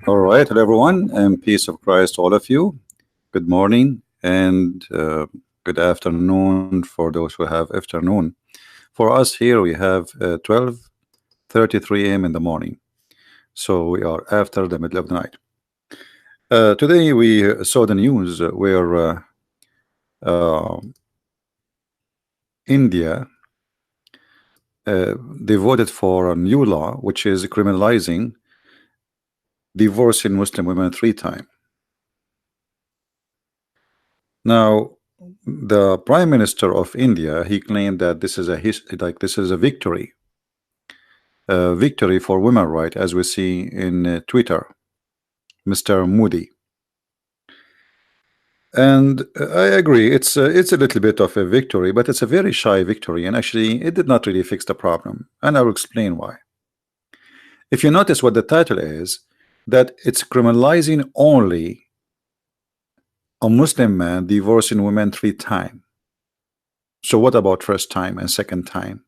All right, hello everyone, and peace of Christ to all of you. Good morning and good afternoon for those who have afternoon. For us here, we have 12:33 a.m. in the morning, so we are after the middle of the night. Today, we saw the news where uh, India they voted for a new law which is criminalizing divorcing Muslim women 3 times. Now, the Prime Minister of India, he claimed that this is this is a victory for women right, as we see in Twitter, Mr. Modi. And I agree, it's a little bit of a victory, but it's a very shy victory, and actually it did not really fix the problem, and I will explain why. If you notice what the title is, that it's criminalizing only a Muslim man divorcing women 3 times. So what about first time and second time?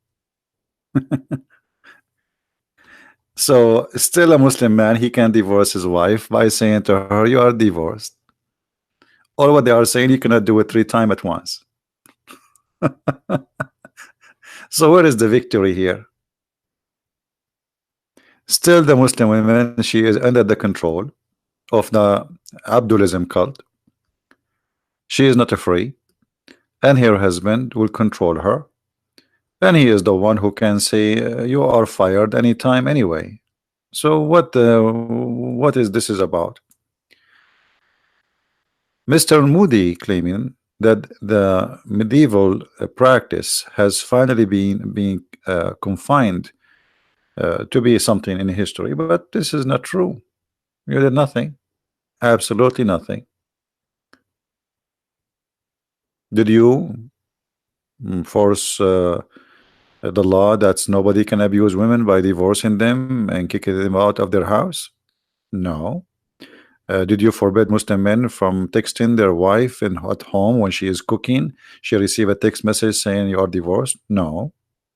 So still a Muslim man, he can divorce his wife by saying to her, you are divorced. Or what they are saying, you cannot do it 3 times at once. So where is the victory here? Still the Muslim woman, she is under the control of the Abdulism cult. She is not free, and her husband will control her, and he is the one who can say you are fired anytime anyway. So what is this is about? Mr. Moody claiming that the medieval practice has finally been confined to be something in history, but this is not true. You did nothing, absolutely nothing. Did you force the law that nobody can abuse women by divorcing them and kicking them out of their house? No. Did you forbid Muslim men from texting their wife at home when she is cooking? She receive a text message saying you are divorced? No.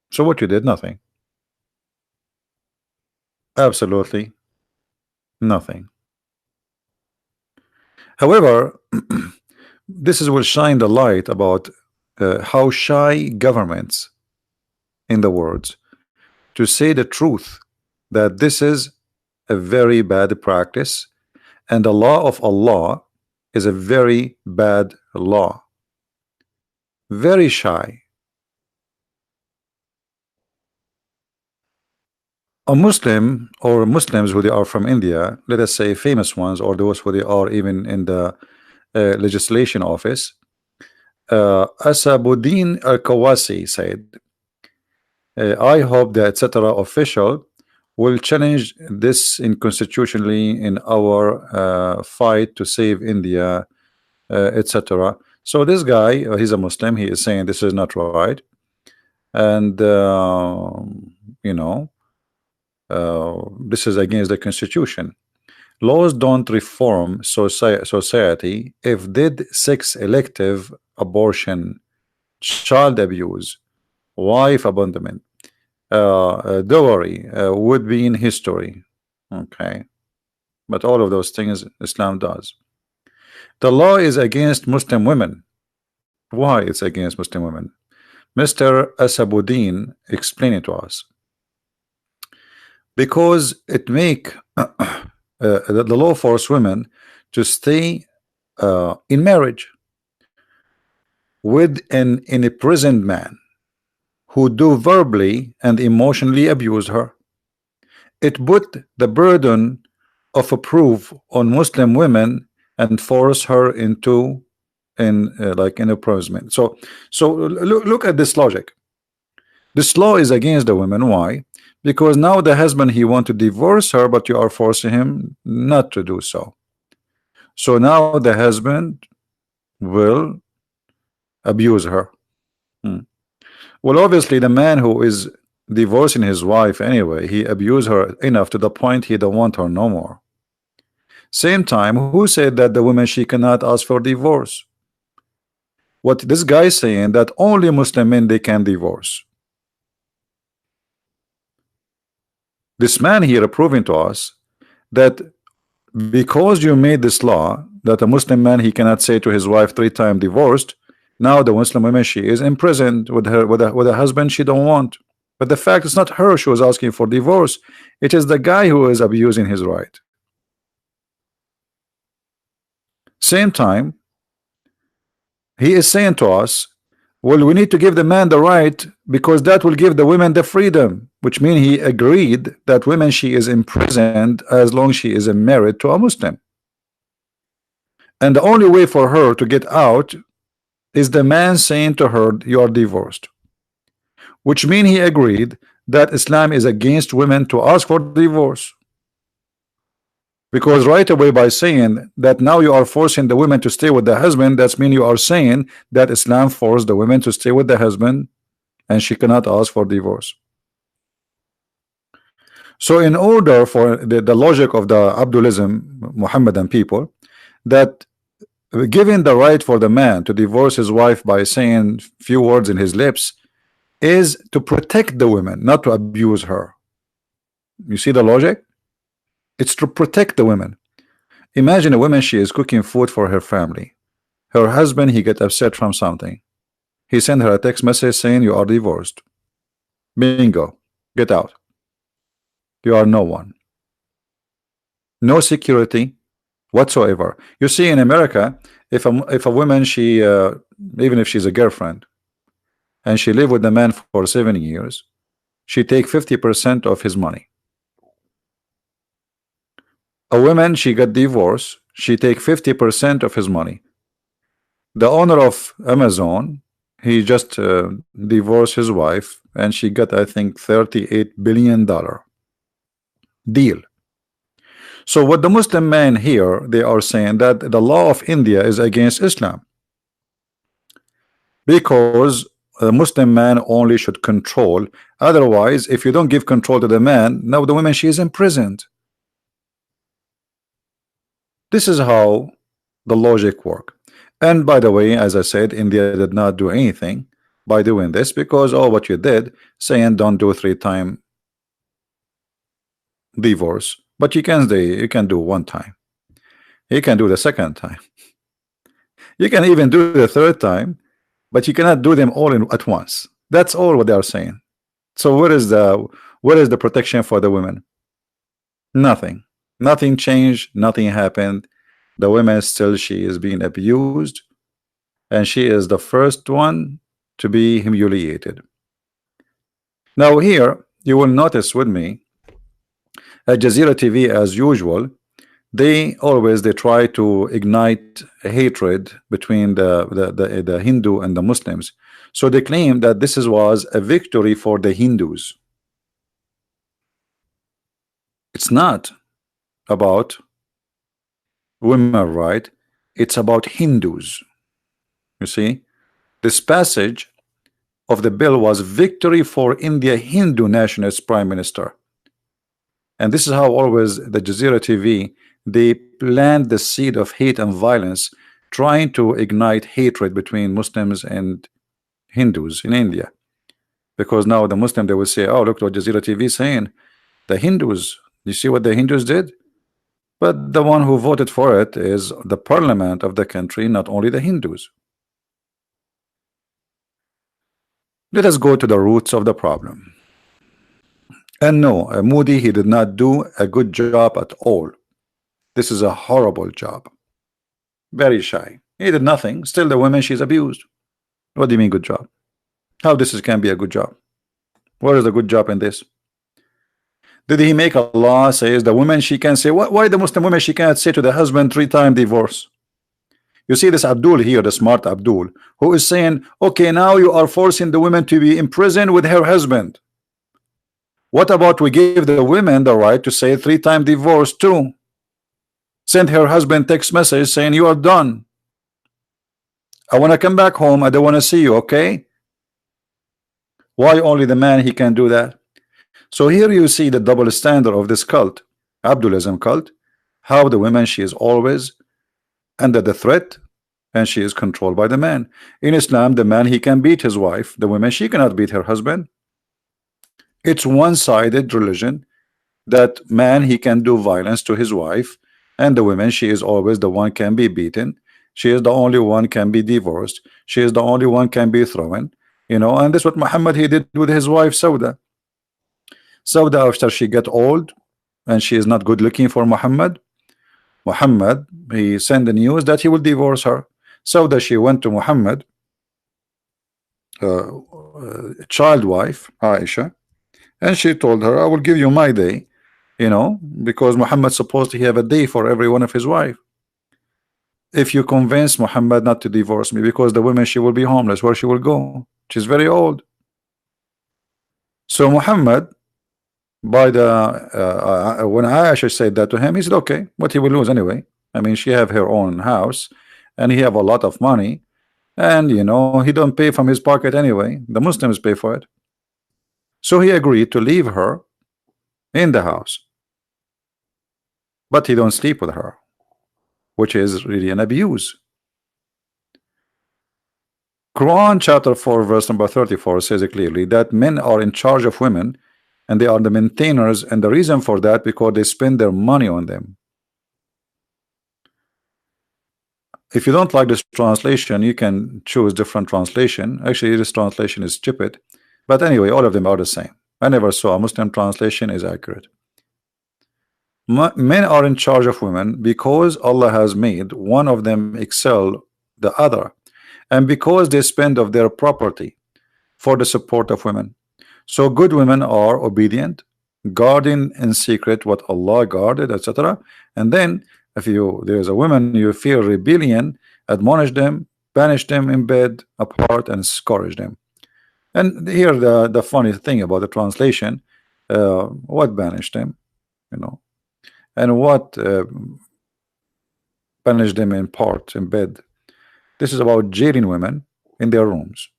So what you did? Nothing. Absolutely nothing. However, this will shine the light about how shy governments in the world to say the truth that this is a very bad practice and the law of Allah is a very bad law. Very shy. A Muslim or Muslims who they are from India, let us say famous ones, or those who they are even in the legislation office, Asabuddin Al-Kawasi said, I hope the etc. official will challenge this inconstitutionally in our fight to save India, etc. So this guy, he's a Muslim, he is saying this is not right, and you know, this is against the constitution. Laws don't reform society if did sex elective abortion, child abuse, wife abandonment, dowry would be in history. Okay, but all of those things Islam does. The law is against Muslim women. Why it's against Muslim women? Mr. Asabuddin explained it to us. Because it make the law force women to stay in marriage with an imprisoned man who do verbally and emotionally abuse her. It put the burden of a proof on Muslim women and force her into like in imprisonment. So look at this logic. This law is against the women. Why? Because now the husband, he want to divorce her, but you are forcing him not to do so. So now the husband will abuse her. Well, obviously the man who is divorcing his wife anyway, he abused her enough to the point he don't want her no more. Same time, who said that the woman, she cannot ask for divorce? What this guy is saying, that only Muslim men they can divorce. This man here proving to us that because you made this law that a Muslim man, he cannot say to his wife 3 times divorced. Now the Muslim woman, she is imprisoned with her with a husband she don't want. But the fact is not her she was asking for divorce. It is the guy who is abusing his right. Same time, he is saying to us, well, we need to give the man the right because that will give the women the freedom, which means he agreed that women, she is imprisoned as long she is married to a Muslim. And the only way for her to get out is the man saying to her, you are divorced, which means he agreed that Islam is against women to ask for divorce. Because right away, by saying that now you are forcing the women to stay with the husband, that's mean you are saying that Islam forced the women to stay with the husband and she cannot ask for divorce. So in order for the logic of the Abdulism Muhammadan people, that giving the right for the man to divorce his wife by saying few words in his lips is to protect the women, not to abuse her. You see the logic? It's to protect the women. Imagine a woman, she is cooking food for her family. Her husband, he get upset from something. He sent her a text message saying you are divorced. Bingo. Get out. You are no one. No security whatsoever. You see in America, if a woman, she even if she's a girlfriend and she live with the man for 7 years, she take 50% of his money. A woman, she got divorced, she take 50% of his money. The owner of Amazon, he just divorced his wife and she got, I think, $38 billion deal. So what the Muslim men here, they are saying that the law of India is against Islam because a Muslim man only should control. Otherwise, if you don't give control to the man, now the woman, she is imprisoned. This is how the logic work. And by the way, as I said, India did not do anything by doing this because what you did, saying don't do 3-time divorce, but you can do 1 time. You can do the 2nd time. You can even do the 3rd time, but you cannot do them all at once. That's all what they are saying. So where is the protection for the women? Nothing. Nothing changed, nothing happened. The woman still, she is being abused, and she is the first one to be humiliated. Now here, you will notice with me, at Jazeera TV, as usual, they try to ignite hatred between the Hindu and the Muslims. So they claim that this was a victory for the Hindus. It's not about women right, it's about Hindus. You see, this passage of the bill was victory for India Hindu nationalist prime minister. And this is how always the Jazeera TV, they plant the seed of hate and violence, trying to ignite hatred between Muslims and Hindus in India. Because now the Muslim, they will say, oh, look what Jazeera TV is saying. The Hindus, you see what the Hindus did? But the one who voted for it is the parliament of the country, not only the Hindus. Let us go to the roots of the problem. And no, Modi, he did not do a good job at all. This is a horrible job. Very shy. He did nothing. Still the woman, she's abused. What do you mean good job? How this can be a good job? Where is the good job in this? Did he make a law says the woman, she can say, why the Muslim woman, she cannot say to the husband 3-time divorce? You see this Abdul here, the smart Abdul, who is saying, okay, now you are forcing the woman to be imprisoned with her husband. What about we give the women the right to say 3-time divorce too? Send her husband text message saying you are done. I want to come back home. I don't want to see you, okay? Why only the man, he can do that? So here you see the double standard of this cult, Abdulism cult, how the woman, she is always under the threat and she is controlled by the man. In Islam, the man, he can beat his wife. The woman, she cannot beat her husband. It's one-sided religion that man, he can do violence to his wife And the women, she is always the one can be beaten. She is the only one can be divorced. She is the only one can be thrown. And this is what Muhammad he did with his wife Sauda. Sauda, after she get old and she is not good looking for Muhammad he sent the news that he will divorce her. Sauda, she went to Muhammad, child wife Aisha, and she told her, I will give you my day, because Muhammad supposed to have a day for every one of his wife. If you convince Muhammad not to divorce me, because the woman, she will be homeless, where she will go? She's very old. So Muhammad, by the when Aisha said that to him, he said, okay, what he will lose anyway? I mean, she have her own house and he have a lot of money, and he don't pay from his pocket anyway. The Muslims pay for it. So he agreed to leave her in the house, but he don't sleep with her, which is really an abuse. Quran chapter 4 verse number 34 says it clearly that men are in charge of women and they are the maintainers, and the reason for that because they spend their money on them. If you don't like this translation, you can choose different translation. Actually, this translation is stupid, but anyway, all of them are the same. I never saw a Muslim translation is accurate. Men are in charge of women because Allah has made one of them excel the other, and because they spend of their property for the support of women. So good women are obedient, guarding in secret what Allah guarded, etc. And then if there is a woman you fear rebellion, admonish them, banish them in bed apart, and scourge them. And here the funny thing about the translation, what banished them, and what banish them in part in bed. This is about jailing women in their rooms,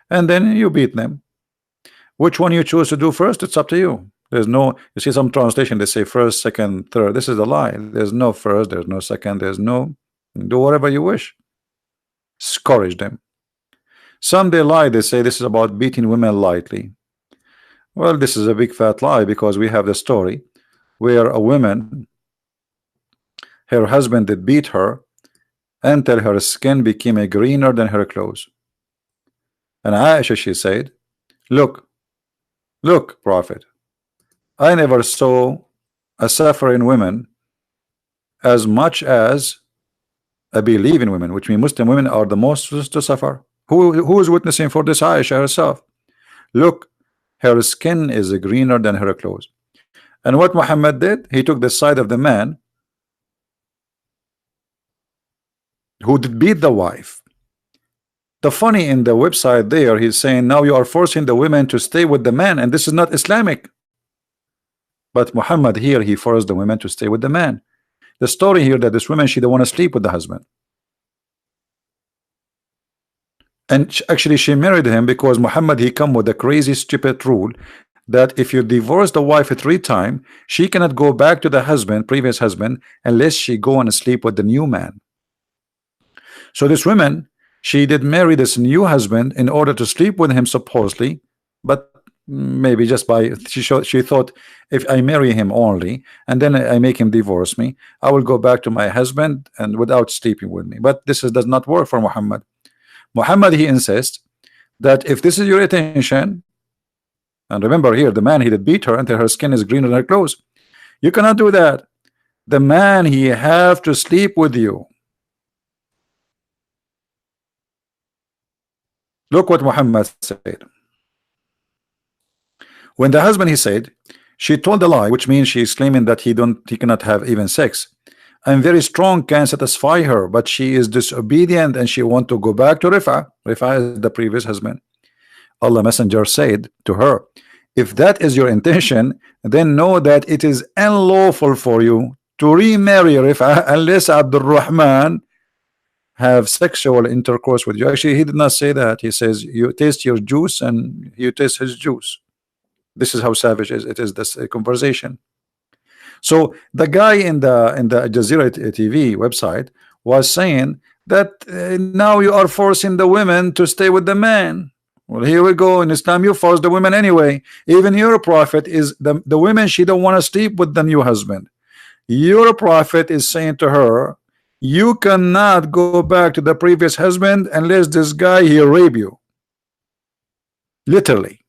and then you beat them. Which one you choose to do first, it's up to you. There's no, you see some translation they say first, second, third. This is a lie. There's no first, there's no second, there's no, do whatever you wish. Scourge them. Some they lie, they say this is about beating women lightly. Well, this is a big fat lie, because we have the story where a woman, her husband did beat her until her skin became greener than her clothes. And Aisha, she said, look, Prophet, I never saw a suffering woman as much as a believing women, which means Muslim women are the most to suffer. Who is witnessing for this? Aisha herself. Look, her skin is greener than her clothes. And what Muhammad did, he took the side of the man who did beat the wife. The funny in the website there, he's saying now you are forcing the women to stay with the man, and this is not Islamic. But Muhammad here, he forced the women to stay with the man. The story here that this woman, she don't want to sleep with the husband, and actually she married him because Muhammad, he come with a crazy stupid rule that if you divorce the wife 3 times, she cannot go back to the husband, previous husband, unless she go and sleep with the new man. So this woman, she did marry this new husband in order to sleep with him supposedly, but maybe just by she thought, if I marry him only and then I make him divorce me, I will go back to my husband and without sleeping with me. But this does not work for Muhammad. Muhammad, he insists that if this is your intention, and remember here, the man, he did beat her until her skin is greener than her clothes. You cannot do that. The man, he have to sleep with you. Look what Muhammad said. When the husband, he said, she told a lie, which means she is claiming that he cannot have even sex. I'm very strong, can satisfy her, but she is disobedient and she want to go back to Rifa. Rifa is the previous husband. Allah Messenger said to her, if that is your intention, then know that it is unlawful for you to remarry Rifa unless Abdul Rahman have sexual intercourse with you. Actually, he did not say that. He says you taste your juice and you taste his juice. This is how savage it is, this conversation. So the guy in the Jazeera TV website was saying that now you are forcing the women to stay with the man. Well, here we go. In Islam, you force the women anyway. Even your prophet is the women, she don't want to sleep with the new husband. Your prophet is saying to her, you cannot go back to the previous husband unless this guy he rape you. Literally.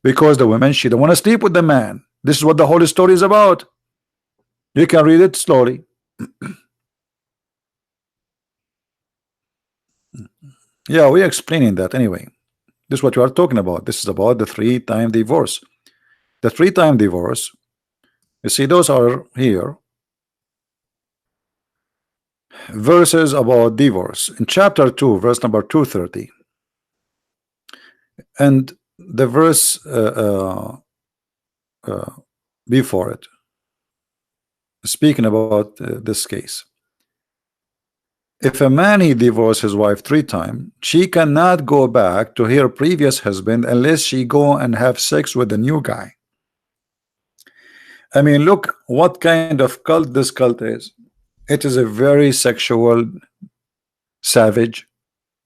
Because the woman, she don't want to sleep with the man. This is what the whole story is about. You can read it slowly. Yeah, we're explaining that anyway. This is what you are talking about. This is about the 3-time divorce. The 3-time divorce, you see, those are here verses about divorce in chapter 2, verse number 230, and the verse before it, speaking about this case. If a man he divorced his wife 3 times, she cannot go back to her previous husband unless she go and have sex with the new guy. I mean, look what kind of cult this cult is. It is a very sexual, savage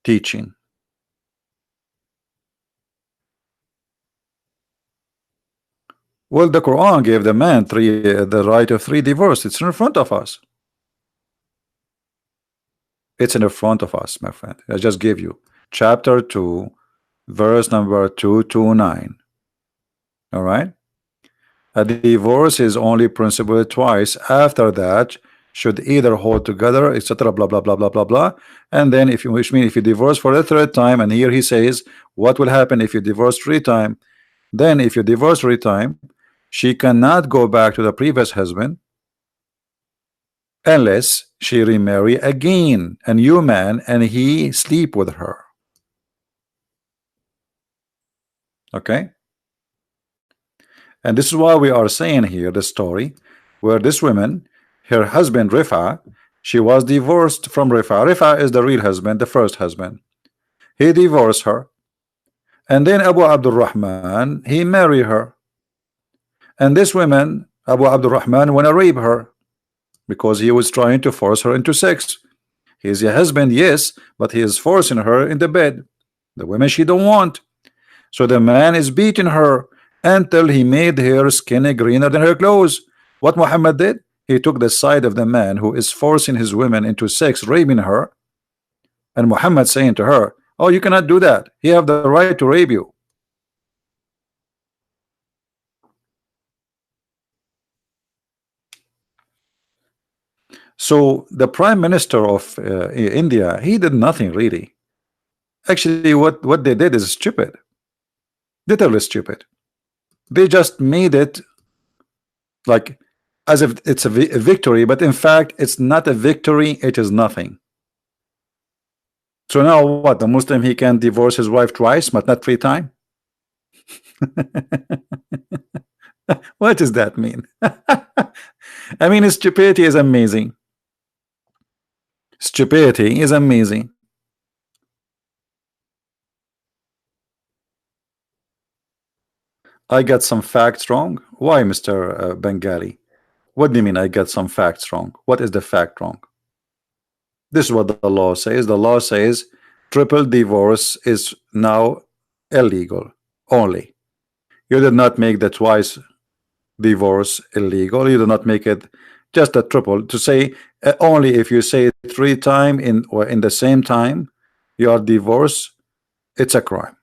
teaching. Well, the Quran gave the man the right of 3 divorce. It's in front of us. It's in the front of us, my friend. I just gave you chapter 2, verse number 229. All right. A divorce is only principally twice. After that, should either hold together, etc. Blah blah blah blah blah blah. And then, if you which means if you divorce for the 3rd time, and here he says, what will happen if you divorce 3 times? Then, if you divorce 3 times, she cannot go back to the previous husband unless she remarry again a new man and he sleep with her. Okay. And this is why we are saying here the story where this woman, her husband Rifa, she was divorced from Rifa. Rifa is the real husband, the first husband. He divorced her, and then Abu Abdurrahman, he married her. And this woman, Abu Abdurrahman, want to rape her because he was trying to force her into sex. He is a husband, yes, but he is forcing her in the bed. The woman she don't want. So the man is beating her until he made her skin greener than her clothes. What Muhammad did? He took the side of the man who is forcing his women into sex, raping her. And Muhammad saying to her, oh, you cannot do that. He have the right to rape you. So the prime minister of India, he did nothing really. Actually, what they did is stupid. Literally stupid. They just made it like as if it's a victory, but in fact it's not a victory, it is nothing. So now what? The Muslim, he can divorce his wife twice but not 3 times? What does that mean? I mean, stupidity is amazing. Stupidity is amazing. I got some facts wrong. Why, Mr. Bengali? What do you mean I got some facts wrong? What is the fact wrong? This is what the law says. The law says triple divorce is now illegal only. You did not make the twice divorce illegal. You did not make it just a triple. To say only if you say 3 times in the same time you are divorced, it's a crime.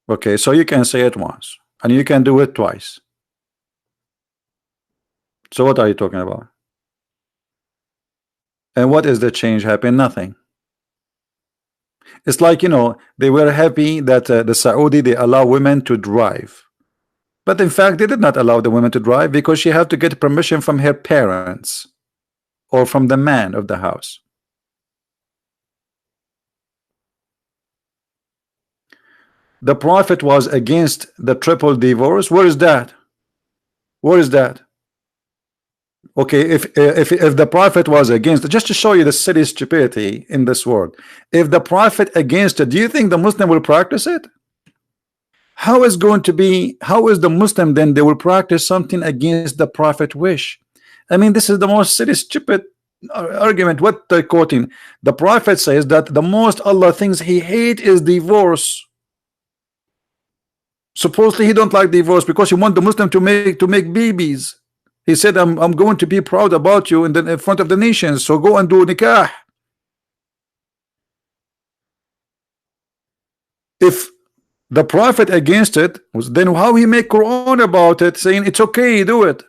Okay, so you can say it once and you can do it twice. So what are you talking about? And what is the change happen? Nothing. It's like, you know, they were happy that the Saudi, they allow women to drive, but in fact they did not allow the women to drive because she had to get permission from her parents or from the man of the house. The Prophet was against the triple divorce. Where is that? Where is that? Okay, if the Prophet was against, just to show you the silly stupidity in this world, if the Prophet against it, do you think the Muslim will practice it? How is going to be? How is the Muslim then they will practice something against the Prophet wish? I mean, this is the most silly stupid argument. What they're quoting, the Prophet says that the most Allah things he hate is divorce. Supposedly he don't like divorce because he want the Muslim to make babies. He said, I'm going to be proud about you in front of the nations. So go and do nikah. If the prophet against it, then how he make Quran about it, saying it's okay, do it?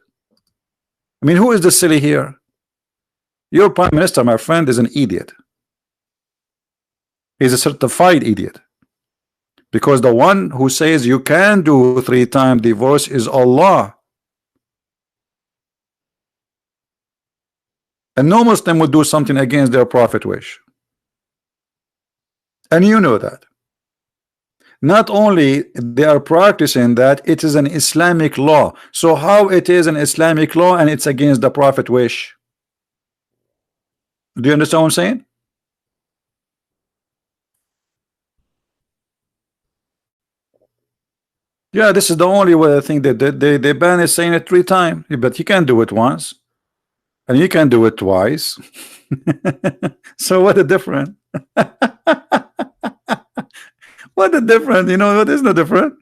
I mean, who is the silly here? Your prime minister, my friend, is an idiot. He's a certified idiot. Because the one who says you can do 3-time divorce is Allah. And no Muslim would do something against their prophet wish. And you know that. Not only they are practicing that, it is an Islamic law. So how it is an Islamic law and it's against the prophet wish? Do you understand what I'm saying? Yeah, this is the only way I think that they ban is saying it 3 times, but you can do it once and you can do it twice. So what a difference. What a difference, you know, what is no different?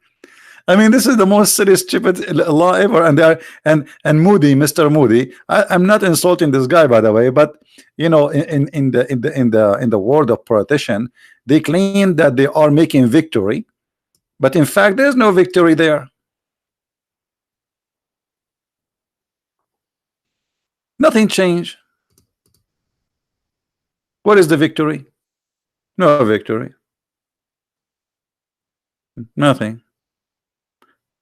I mean, this is the most silly, stupid law ever, and they are, and Moody, Mr. Moody. I'm not insulting this guy, by the way, but you know, in the world of politician, they claim that they are making victory, but in fact, there's no victory there. Nothing changed. What is the victory? No victory. Nothing.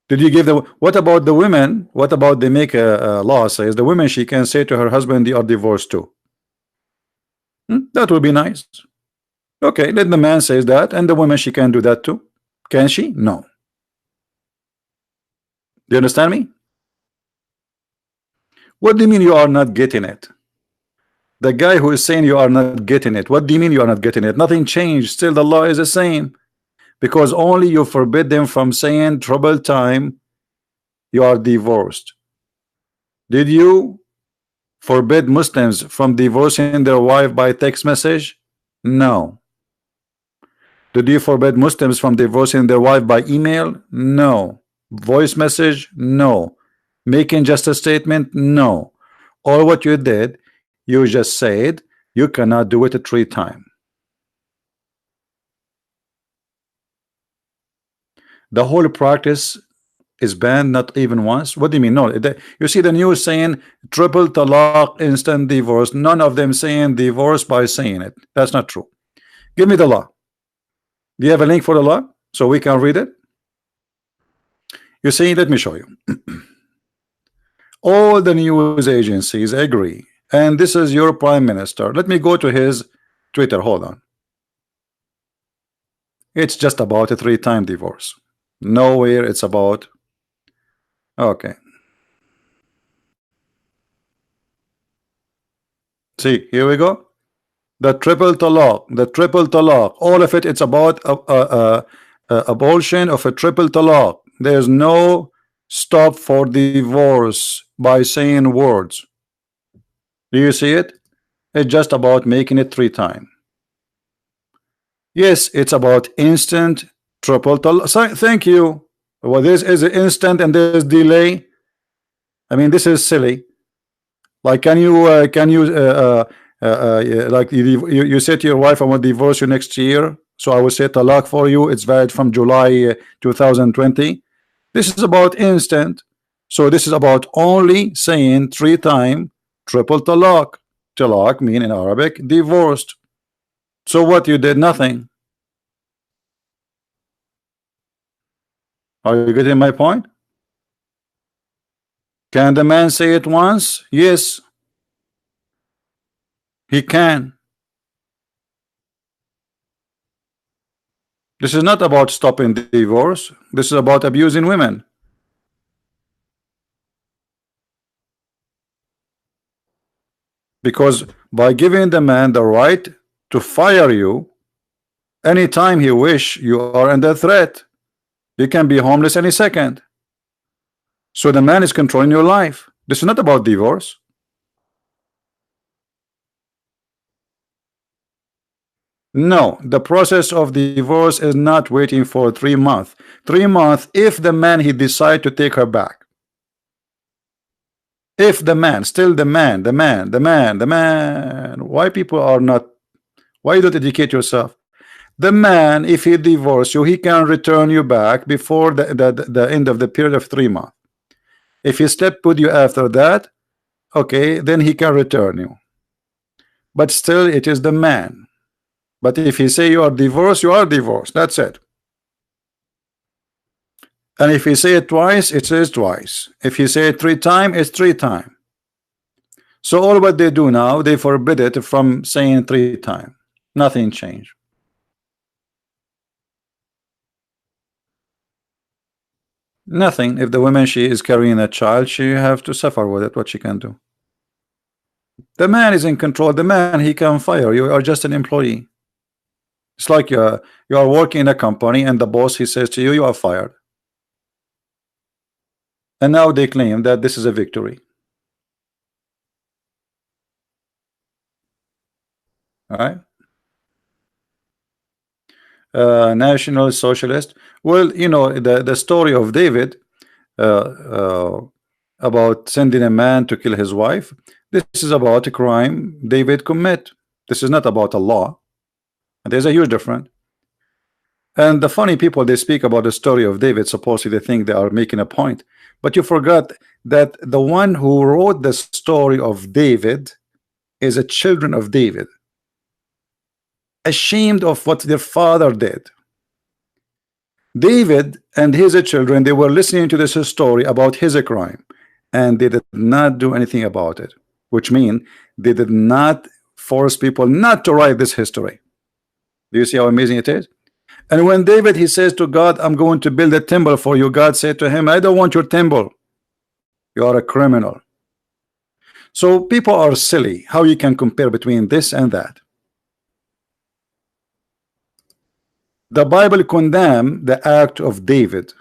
Did you give the what about the women? What about they make a law says the women she can say to her husband they are divorced too? That would be nice. Okay, let the man says that, and the woman she can do that too. Can she? No. Do you understand me? What do you mean you are not getting it? The guy who is saying you are not getting it, what do you mean you are not getting it? Nothing changed. Still the law is the same. Because only you forbid them from saying trouble time you are divorced. Did you forbid Muslims from divorcing their wife by text message? No. Did you forbid Muslims from divorcing their wife by email? No. Voice message? No. Making just a statement? No. All what you did, you just said you cannot do it 3 times. The whole practice is banned, not even once. What do you mean? No, you see the news saying triple talaq, instant divorce. None of them saying divorce by saying it. That's not true. Give me the law. Do you have a link for the law so we can read it? You see, let me show you. All the news agencies agree, and this is your prime minister. Let me go to his Twitter. Hold on. It's just about a 3-time divorce. Nowhere it's about. Okay. See, here we go. The triple talaq, all of it, it's about abortion of a triple talaq. There's no stop for divorce by saying words. Do you see it? It's just about making it 3 times. Yes, it's about instant triple talaq. Thank you. Well, this is instant and there's delay. I mean, this is silly. Like, can you like you say to your wife, I want to divorce you next year, so I will say talaq for you. It's valid from July 2020. This is about instant. So this is about only saying 3 times triple talaq. Talaq mean in Arabic divorced. So what you did? Nothing. Are you getting my point? Can the man say it once? Yes, he can. This is not about stopping divorce. This is about abusing women. Because by giving the man the right to fire you anytime he wish, you are under threat. You can be homeless any second. So the man is controlling your life. This is not about divorce. No, the process of divorce is not waiting for 3 months. 3 months if the man he decide to take her back. If the man, still the man, why people are not, why you don't educate yourself? The man, if he divorce you, he can return you back before the end of the period of 3 months. If he slept with you after that, okay, then he can return you. But still, it is the man. But if he say you are divorced, you are divorced. That's it. And if he say it twice, it says twice. If he say it 3 times, it's 3 times. So all what they do now, they forbid it from saying 3 times. Nothing changed. Nothing. If the woman she is carrying a child, she have to suffer with it. What she can do? The man is in control. The man, he can fire you. You are just an employee. It's like you are working in a company and the boss, he says to you, you are fired. And now they claim that this is a victory. All right. National Socialist. Well, you know, the story of David about sending a man to kill his wife. This is about a crime David commit. This is not about a law. And there's a huge difference. And the funny people, they speak about the story of David, supposedly they think they are making a point. But you forgot that the one who wrote the story of David is a children of David, ashamed of what their father did. David and his children, they were listening to this story about his crime, and they did not do anything about it, which means they did not force people not to write this history. Do you see how amazing it is? And when David, he says to God, I'm going to build a temple for you, God said to him, I don't want your temple. You are a criminal. So people are silly. How you can compare between this and that? The Bible condemn the act of David.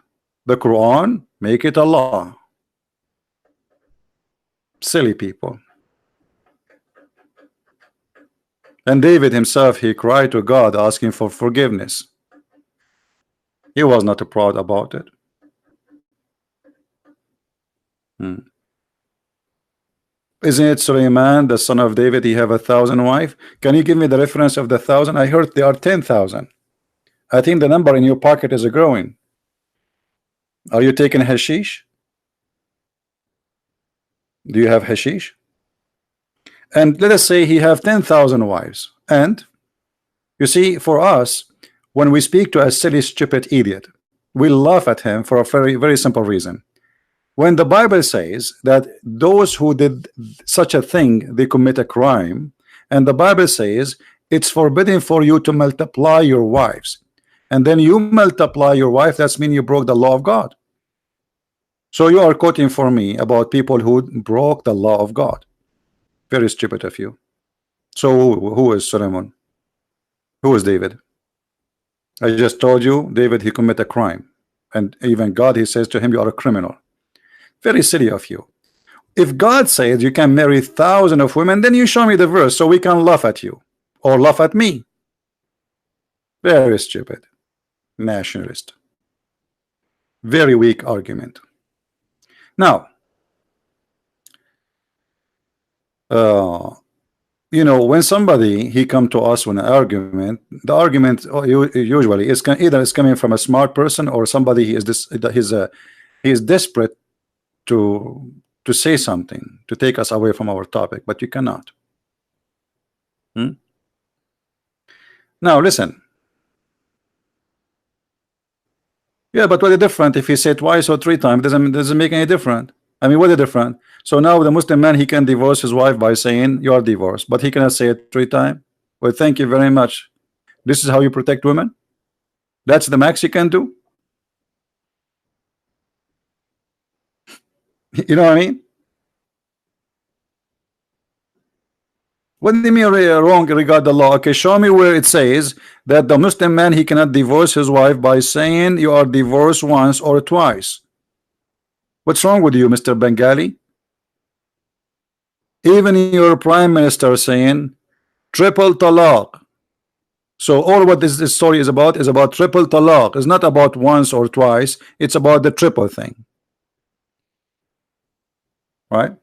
The Quran make it a law. Silly people. And David himself, he cried to God asking for forgiveness. He was not proud about it. Isn't it Suleiman, the son of David, he have 1,000 wives? Can you give me the reference of the 1,000? I heard there are 10,000. I think the number in your pocket is growing. Are you taking hashish? Do you have hashish? And let us say he have 10,000 wives. And you see, for us, when we speak to a silly, stupid idiot, we laugh at him for a very, very simple reason. When the Bible says that those who did such a thing, they commit a crime, and the Bible says it's forbidden for you to multiply your wives, and then you multiply your wife, that's mean you broke the law of God. So you are quoting for me about people who broke the law of God. Very stupid of you. So who is Solomon? Who is David? I just told you, David, he committed a crime, and even God, he says to him, you are a criminal. Very silly of you. If God says you can marry thousands of women, then you show me the verse so we can laugh at you or laugh at me. Very stupid. Nationalist. Very weak argument. Now, you know, when somebody he come to us with an argument, the argument usually is either it's coming from a smart person or somebody he is desperate to say something to take us away from our topic, but you cannot. Now listen. Yeah, but what is different if he said twice or 3 times? Doesn't make any difference. I mean, what is different? So now the Muslim man, he can divorce his wife by saying you are divorced, but he cannot say it 3 times. Well, thank you very much. This is how you protect women? That's the max you can do? You know what I mean? What do you mean wrong regard the law? Okay, show me where it says that the Muslim man, he cannot divorce his wife by saying you are divorced once or twice. What's wrong with you, Mr. Bengali? Even your prime minister saying triple talaq. So all what this story is about triple talaq. It's not about once or twice. It's about the triple thing. Right?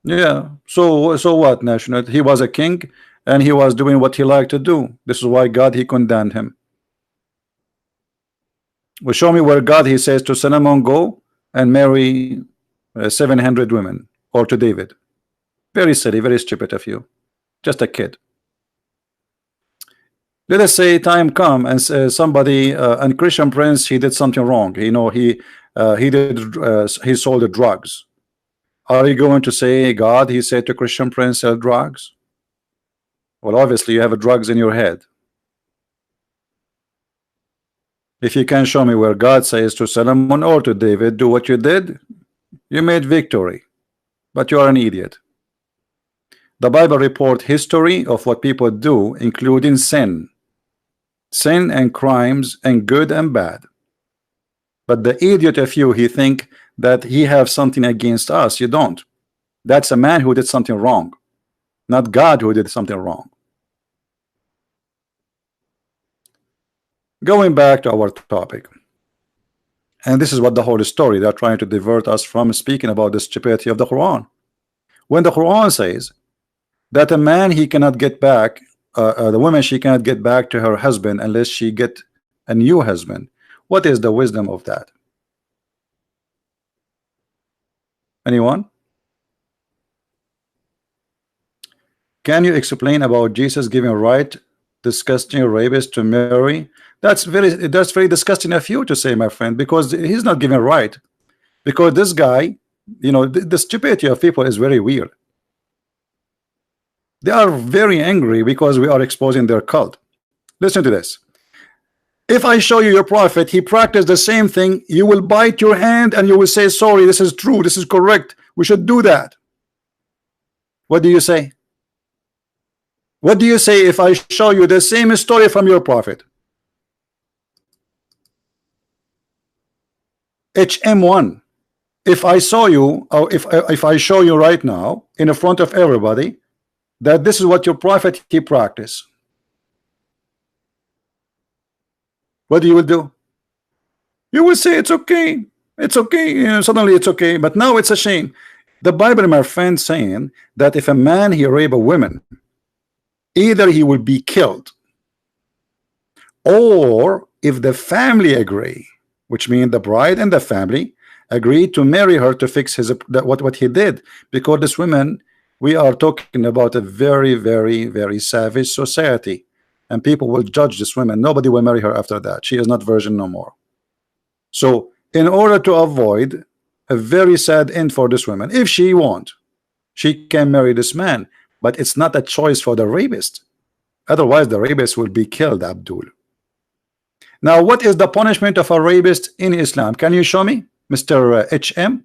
Yeah. So what, national? He was a king and he was doing what he liked to do. This is why God he condemned him. Well, show me where God he says to Solomon, go and marry 700 women, or to David. Very silly, very stupid of you. Just a kid. Let us say time come and somebody and Christian Prince he did something wrong. You know he sold the drugs. Are you going to say God he said to Christian Prince sell drugs? Well, obviously you have drugs in your head. If you can show me where God says to Solomon or to David, do what you did, you made victory, but you are an idiot. The Bible report history of what people do, including sin and crimes and good and bad. But the idiot of you, he think that he have something against us. You don't. That's a man who did something wrong, not God who did something wrong. Going back to our topic, and this is what the whole story, they're trying to divert us from speaking about the stupidity of the Quran. When the Quran says that a man he cannot get back, the woman she cannot get back to her husband unless she get a new husband, what is the wisdom of that? Anyone? Can you explain about Jesus giving right disgusting rapists to Mary? That's very disgusting of you to say, my friend, because he's not giving right. Because this guy, you know, the stupidity of people is very weird. They are very angry because we are exposing their cult. Listen to this. If I show you your prophet, he practiced the same thing, you will bite your hand and you will say, sorry, this is true, this is correct, we should do that. What do you say? What do you say if I show you the same story from your prophet? HM1. If I saw you, or if I show you right now in front of everybody that this is what your prophet he practiced, what you will do? You will say it's okay, it's okay. You know, suddenly it's okay, but now it's a shame. The Bible, my friend, saying that if a man he rape a woman, either he will be killed, or if the family agree, which means the bride and the family agreed to marry her to fix his what he did, because this woman, we are talking about a very savage society, and people will judge this woman. Nobody will marry her after that. She is not virgin no more. So in order to avoid a very sad end for this woman, if she wants, she can marry this man, but it's not a choice for the rapist. Otherwise the rapist will be killed, Abdul. Now what is the punishment of a rapist in Islam? Can you show me, Mr. HM?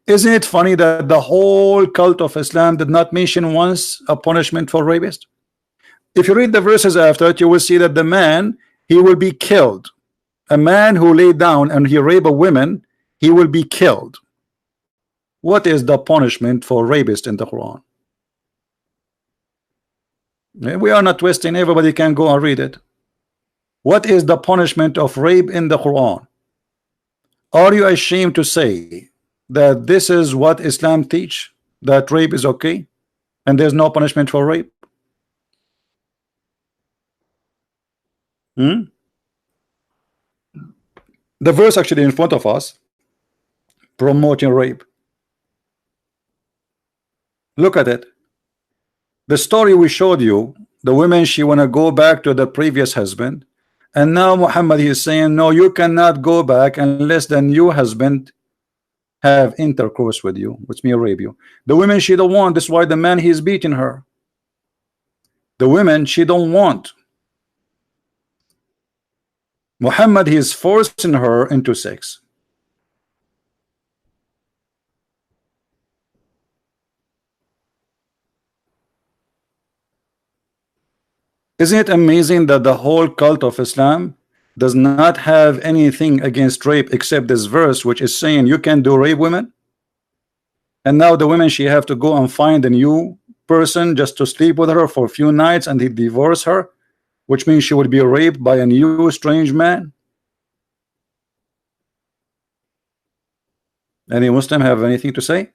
Isn't it funny that the whole cult of Islam did not mention once a punishment for rapist? If you read the verses after it, you will see that the man, he will be killed. A man who lay down and he rape a woman, he will be killed. What is the punishment for rapist in the Quran? We are not twisting, everybody can go and read it. What is the punishment of rape in the Quran? Are you ashamed to say that this is what Islam teach, that rape is okay and there's no punishment for rape? The verse actually in front of us promoting rape. Look at it. The story we showed you, the woman, she want to go back to the previous husband, and now Muhammad is saying no, you cannot go back unless the new husband have intercourse with you, which means rape you. The woman, she don't want. That's why the man, he's beating her. The women, she don't want. Muhammad, he is forcing her into sex. Isn't it amazing that the whole cult of Islam does not have anything against rape except this verse which is saying you can do rape women? And now the women, she have to go and find a new person just to sleep with her for a few nights and he divorce her, which means she would be raped by a new strange man. Any Muslim have anything to say?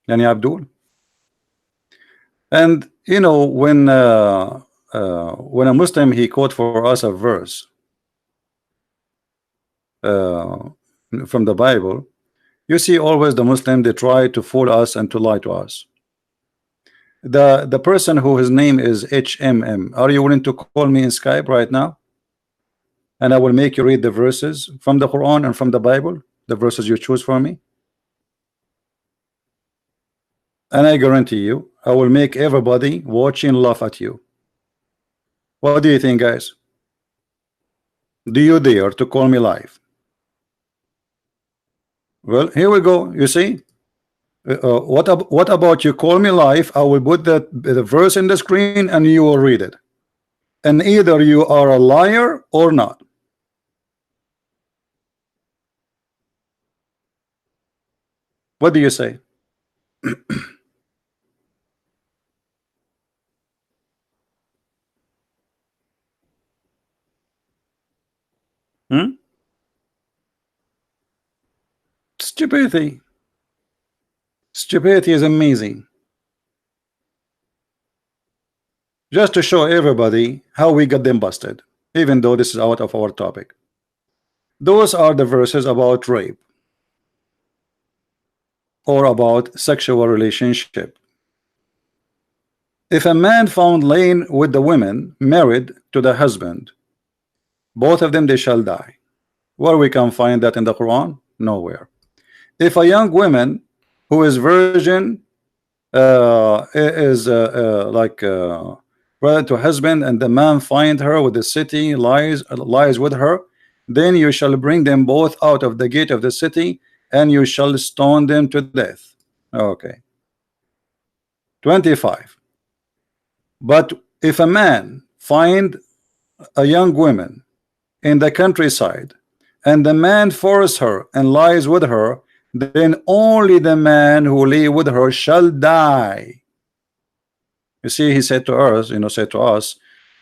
Yani Abdul. And you know, when a Muslim he quote for us a verse uh, from the Bible, you see always the Muslim they try to fool us and to lie to us. The person who his name is HMM, are you willing to call me in Skype right now? And I will make you read the verses from the Quran and from the Bible, the verses you choose for me. And I guarantee you, I will make everybody watching laugh at you. What do you think, guys? Do you dare to call me live? Well, here we go. You see, what about you call me live? I will put the verse in the screen and you will read it. And either you are a liar or not. What do you say? Hmm? Stupidity. Stupidity is amazing. Just to show everybody how we got them busted, even though this is out of our topic. Those are the verses about rape or about sexual relationship. If a man found laying with the women married to the husband, both of them they shall die. Where we can find that in the Quran? Nowhere. If a young woman who is virgin is brother to husband, and the man find her with the city, lies with her, then you shall bring them both out of the gate of the city, and you shall stone them to death. Okay. 25. But if a man find a young woman in the countryside, and the man force her and lies with her, then only the man who lay with her shall die. You see, he said to us, said to us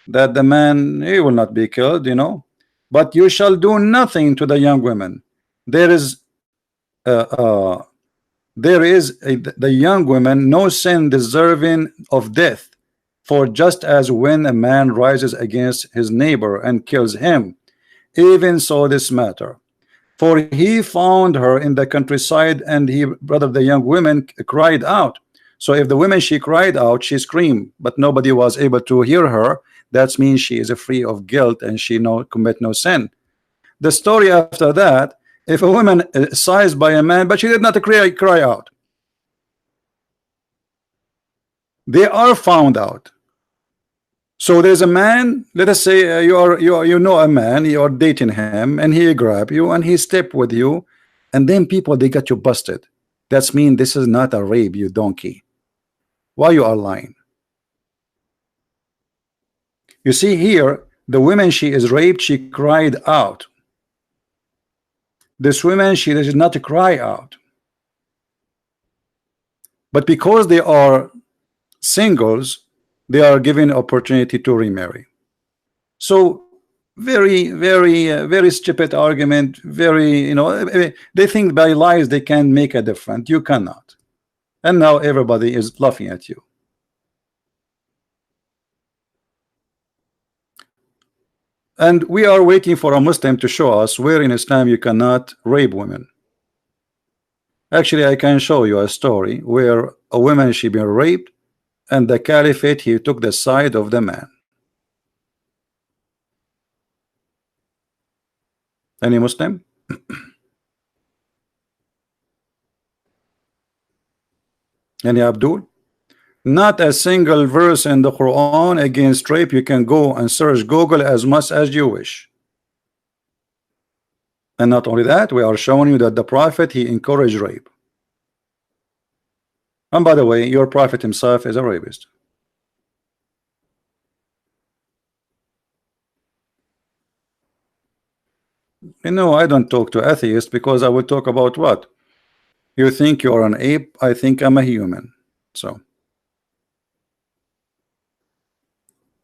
that the man he will not be killed, but you shall do nothing to the young women. There is uh, uh, the young women no sin deserving of death, for just as when a man rises against his neighbor and kills him, even so this matter. For he found her in the countryside, and he, brother, the young women cried out. So if the women she cried out, she screamed, but nobody was able to hear her. That means she is free of guilt and she no commit no sin. The story after that, if a woman is sized by a man, but she did not cry out, they are found out. So there's a man. Let us say you know a man. You are dating him, and he grab you and he step with you, and then people they got you busted. That's mean this is not a rape, you donkey. Why you are lying? You see here, the woman she is raped, she cried out. This woman she did not cry out, but because they are singles, they are given opportunity to remarry. So very stupid argument. They think by lies they can make a difference. You cannot. And now everybody is laughing at you. And we are waiting for a Muslim to show us where in Islam you cannot rape women. Actually, I can show you a story where a woman she been raped, and the caliphate he took the side of the man. Any Muslim? Any Abdul? Not a single verse in the Quran against rape. You can go and search Google as much as you wish. And not only that, we are showing you that the Prophet he encouraged rape. And by the way, your Prophet himself is a rapist. I don't talk to atheists because I would talk about what? You think you are an ape, I think I'm a human. So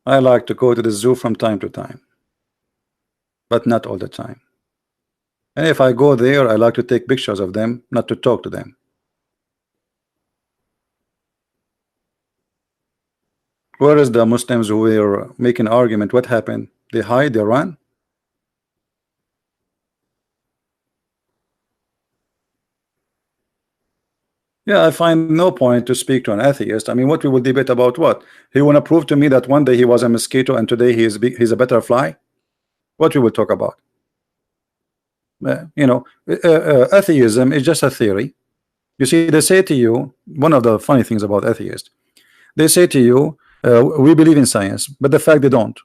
I like to go to the zoo from time to time, but not all the time. And if I go there, I like to take pictures of them, not to talk to them. Where is the Muslims who were making argument? What happened? They hide, they run. Yeah, I find no point to speak to an atheist. I mean, what we will debate about what? He want to prove to me that one day he was a mosquito and today he's a butterfly? What we will talk about? Atheism is just a theory. You see, they say to you, one of the funny things about atheists, they say to you, we believe in science, but the fact they don't.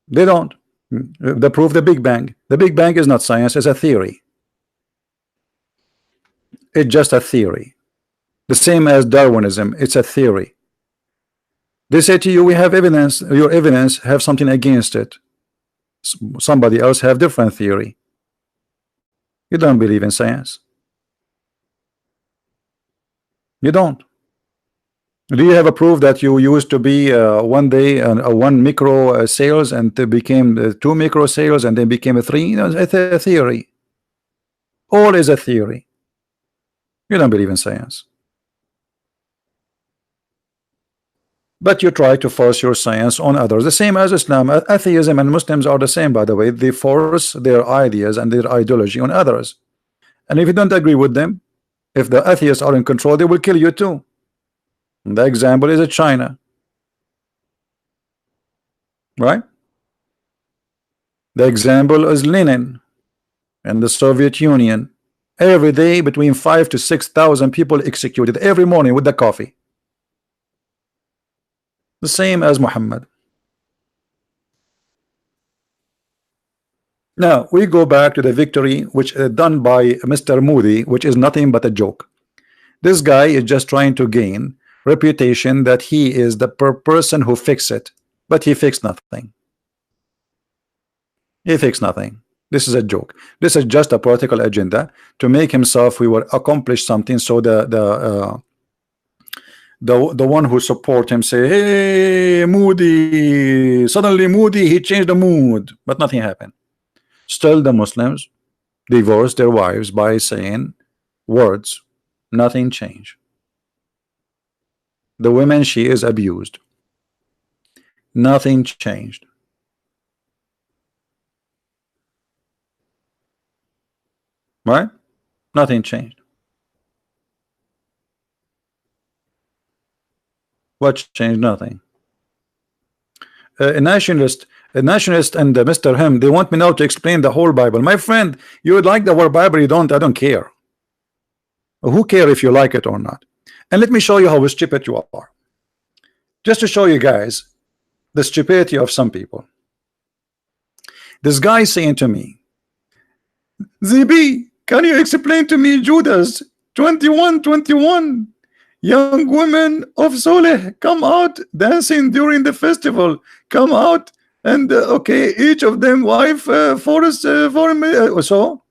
They don't. They prove the Big Bang. The Big Bang is not science, it's a theory. It's just a theory. The same as Darwinism, it's a theory. They say to you, we have evidence, your evidence have something against it. Somebody else have different theory. You don't believe in science. You don't. Do you have a proof that you used to be one day one micro sales and they became two micro sales and then became a three? You know, it's a theory. All is a theory. You don't believe in science. But you try to force your science on others. The same as Islam. Atheism and Muslims are the same, by the way. They force their ideas and their ideology on others. And if you don't agree with them, if the atheists are in control, they will kill you too. And the example is China. Right? The example is Lenin and the Soviet Union. Every day between 5,000 to 6,000 people executed every morning with the coffee. The same as Muhammad. Now we go back to the victory which done by Mr. Moody, which is nothing but a joke. This guy is just trying to gain reputation that he is the person who fixed it, but he fixed nothing. He fixed nothing. This is a joke. This is just a political agenda to make himself we will accomplish something. So the one who support him say, hey, Moody, suddenly Moody, he changed the mood, but nothing happened. Still the Muslims divorce their wives by saying words. Nothing changed. The women, she is abused. Nothing changed. Right? Nothing changed. What changed? Nothing. A nationalist and Mr. Him, they want me now to explain the whole Bible. My friend, you would like the whole Bible, you don't, I don't care. Who care if you like it or not? And let me show you how stupid you are. Just to show you guys the stupidity of some people. This guy saying to me, ZB, can you explain to me Judas 21:21? Young women of Soleh come out dancing during the festival. Come out and okay, each of them wife for us for me. So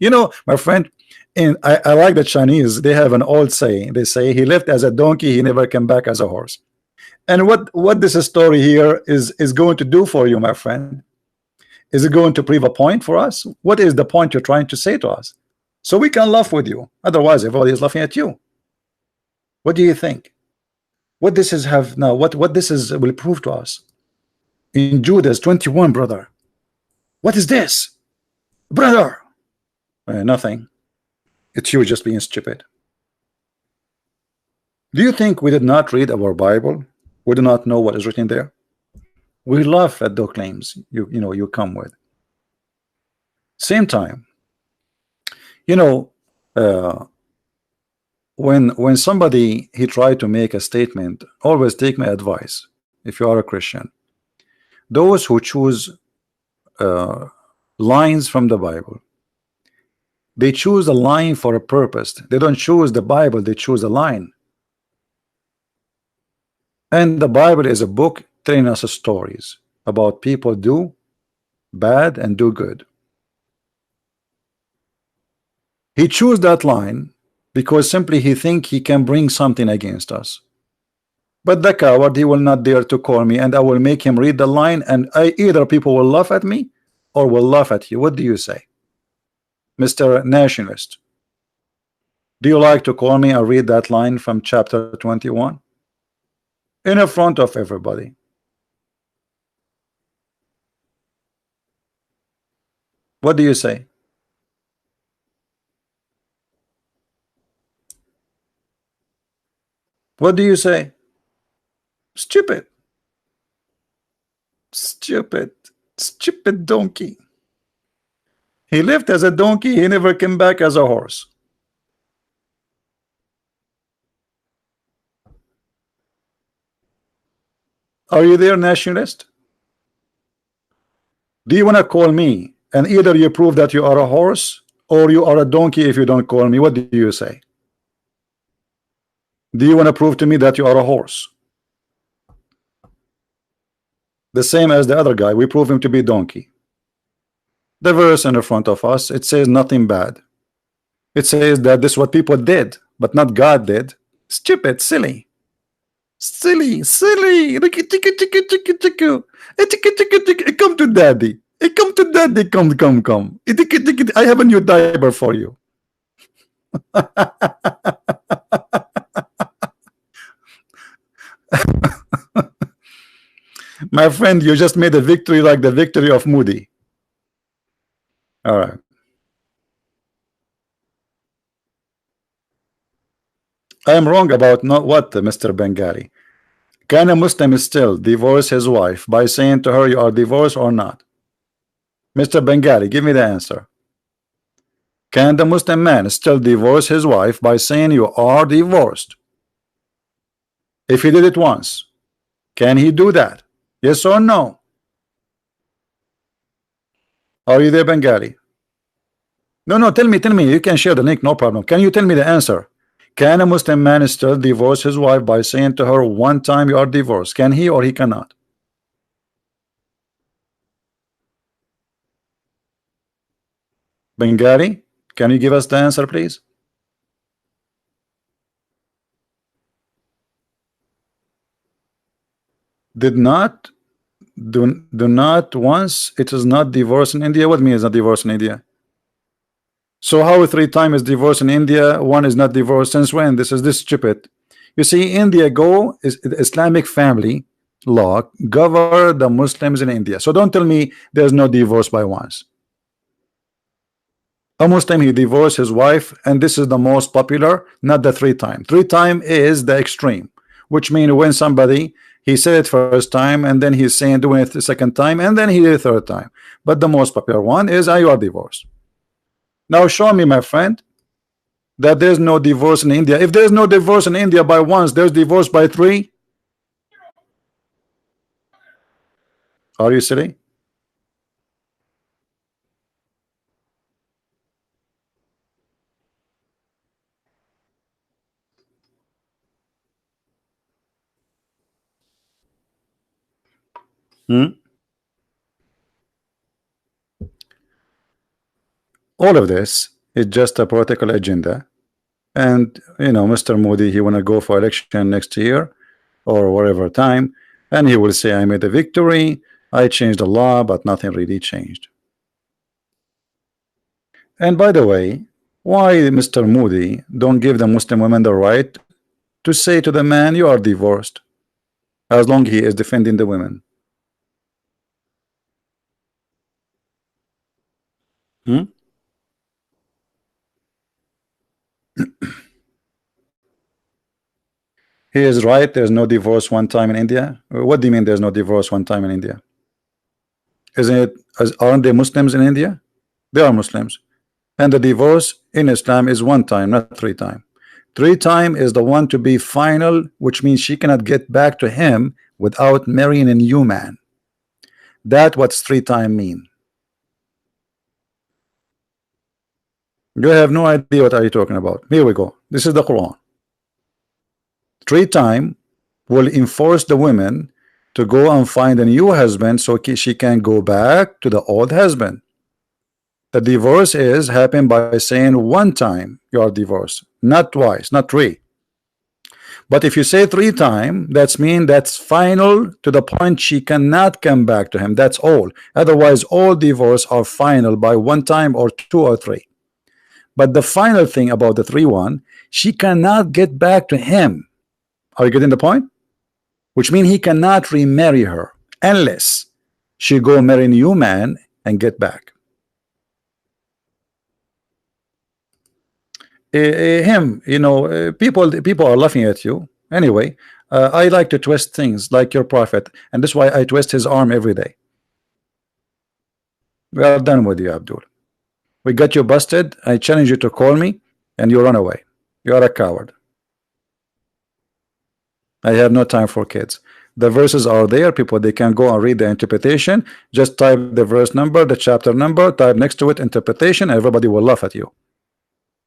you know, my friend, and I like the Chinese. They have an old saying. They say he left as a donkey, he never came back as a horse. And what this story here is going to do for you, my friend? Is it going to prove a point for us? What is the point you're trying to say to us? So we can laugh with you. Otherwise, everybody is laughing at you. What do you think? What this is have now? What this is will prove to us? In Judas 21, brother. What is this, brother? Nothing. It's you just being stupid. Do you think we did not read our Bible? We do not know what is written there? We laugh at those claims you come with. Same time, when somebody he tried to make a statement, always take my advice. If you are a Christian, those who choose lines from the Bible, they choose a line for a purpose. They don't choose the Bible, they choose a line. And the Bible is a book telling us stories about people do bad and do good. He chose that line because simply he think he can bring something against us. But the coward, he will not dare to call me, and I will make him read the line, and either people will laugh at me or will laugh at you. What do you say? Mr. Nationalist, do you like to call me and read that line from chapter 21 in front of everybody? What do you say? What do you say? Stupid, stupid, stupid donkey. He lived as a donkey, he never came back as a horse. Are you there, Nationalist? Do you want to call me and either you prove that you are a horse or you are a donkey if you don't call me? What do you say? Do you want to prove to me that you are a horse? The same as the other guy, we prove him to be donkey. The verse in the front of us, it says nothing bad. It says that this is what people did, but not God did. Stupid, silly. Silly, silly. Come to daddy. Come to daddy. Come. I have a new diaper for you. My friend, you just made a victory like the victory of Moody. All right. I am wrong about not what, Mr. Bengali. Can a Muslim still divorce his wife by saying to her you are divorced or not? Mr. Bengali, give me the answer. Can the Muslim man still divorce his wife by saying you are divorced? If he did it once, can he do that? Yes or no? Are you there, Bengali? No, tell me. You can share the link, no problem. Can you tell me the answer? Can a Muslim man still divorce his wife by saying to her one time you are divorced? Can he or he cannot? Bengali, can you give us the answer, please? Did not do not once. It is not divorce in India. What means not divorce in India? So how 3 times is divorce in India, one is not divorced? Since when? This stupid. You see, India is Islamic family law govern the Muslims in India. So don't tell me there's no divorce by once. A Muslim, he divorced his wife, and this is the most popular, not the 3 times. 3 times is the extreme, which means when somebody he said it first time and then he's saying doing it the second time and then he did it 3rd time. But the most popular one is you are divorced. Now show me, my friend, that there's no divorce in India. If there's no divorce in India by once, there's divorce by 3. Are you silly? All of this is just a political agenda. And Mr. Modi, he wanna go for election next year or whatever time, and he will say I made a victory, I changed the law, but nothing really changed. And by the way, why Mr. Modi don't give the Muslim women the right to say to the man you are divorced, as long he is defending the women? He is right, there's no divorce one time in India. What do you mean there's no divorce one time in India? Isn't it, aren't they Muslims in India? They are Muslims. And the divorce in Islam is 1 time, not 3 times. 3 times is the one to be final, which means she cannot get back to him without marrying a new man. That's what 3 times mean. You have no idea what are you talking about. Here we go. This is the Quran. 3 times will enforce the women to go and find a new husband so she can go back to the old husband. The divorce is happened by saying 1 time you are divorced, not twice, not 3. But if you say 3 times, that's mean that's final to the point she cannot come back to him. That's all. Otherwise, all divorce are final by 1 time or 2 or 3. But the final thing about the 3-1, she cannot get back to him. Are you getting the point? Which means he cannot remarry her unless she go marry a new man and get back. Him, people are laughing at you. Anyway, I like to twist things like your prophet, and that's why I twist his arm every day. We are done with you, Abdul. We got you busted. I challenge you to call me, and you run away. You are a coward. I have no time for kids. The verses are there. People, they can go and read the interpretation. Just type the verse number, the chapter number, type next to it interpretation, and everybody will laugh at you.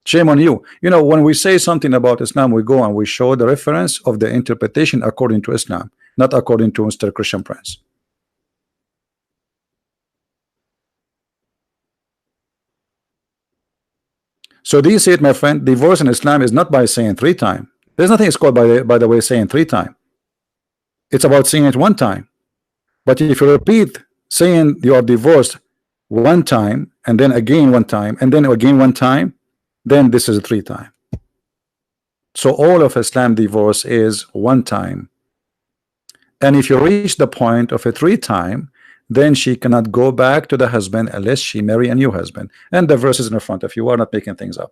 Shame on you. When we say something about Islam, we go and we show the reference of the interpretation according to Islam, not according to Mr. Christian Prince. So do you see it, my friend? Divorce in Islam is not by saying 3 times. There's nothing is called by the way saying 3 times. It's about saying it 1 time. But if you repeat saying you are divorced 1 time, and then again 1 time, and then again 1 time, then this is 3 times. So all of Islam divorce is 1 time. And if you reach the point of a 3 time, then she cannot go back to the husband unless she marry a new husband. And the verse is in front of you. We are not making things up.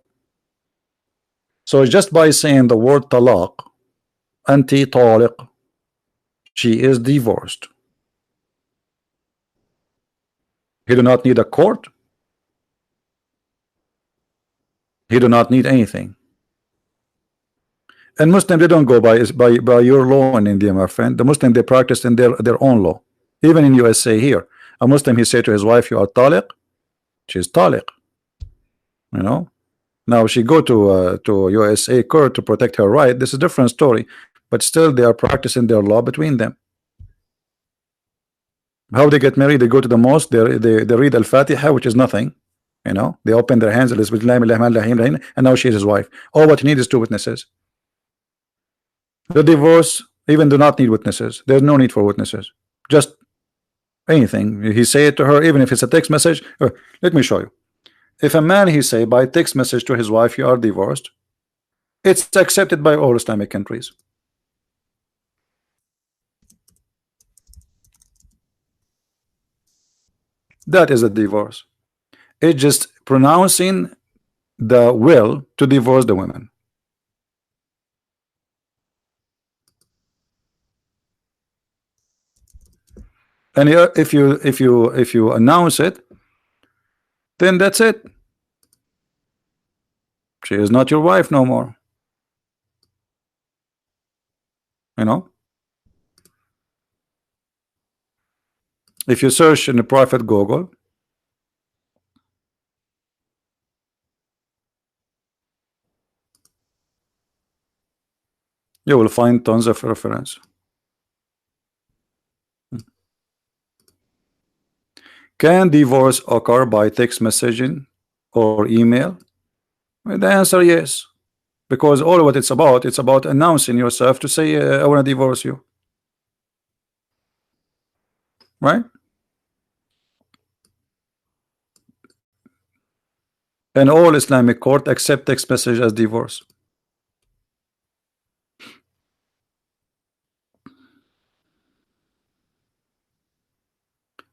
So just by saying the word talaq, anti taliq, she is divorced. He do not need a court. He do not need anything. And Muslims, they don't go by your law in India, my friend. The Muslim, they practice in their own law. Even in USA here, a Muslim, he say to his wife, you are taliq, she's taliq. Now she go to USA court to protect her right. This is a different story, but still they are practicing their law between them. How they get married? They go to the mosque, they read Al-Fatiha, which is nothing. They open their hands, and now she is his wife. All what you need is 2 witnesses. The divorce even do not need witnesses. There's no need for witnesses. Just anything he say it to her, even if it's a text message. Let me show you. If a man he say by text message to his wife, you are divorced, it's accepted by all Islamic countries. That is a divorce. It's just pronouncing the will to divorce the women. And if you announce it, then that's it. She is not your wife no more. If you search in the private Google, you will find tons of reference. Can divorce occur by text messaging or email? Well, the answer yes, because all what it's about announcing yourself to say I want to divorce you, right? And all Islamic court accept text message as divorce.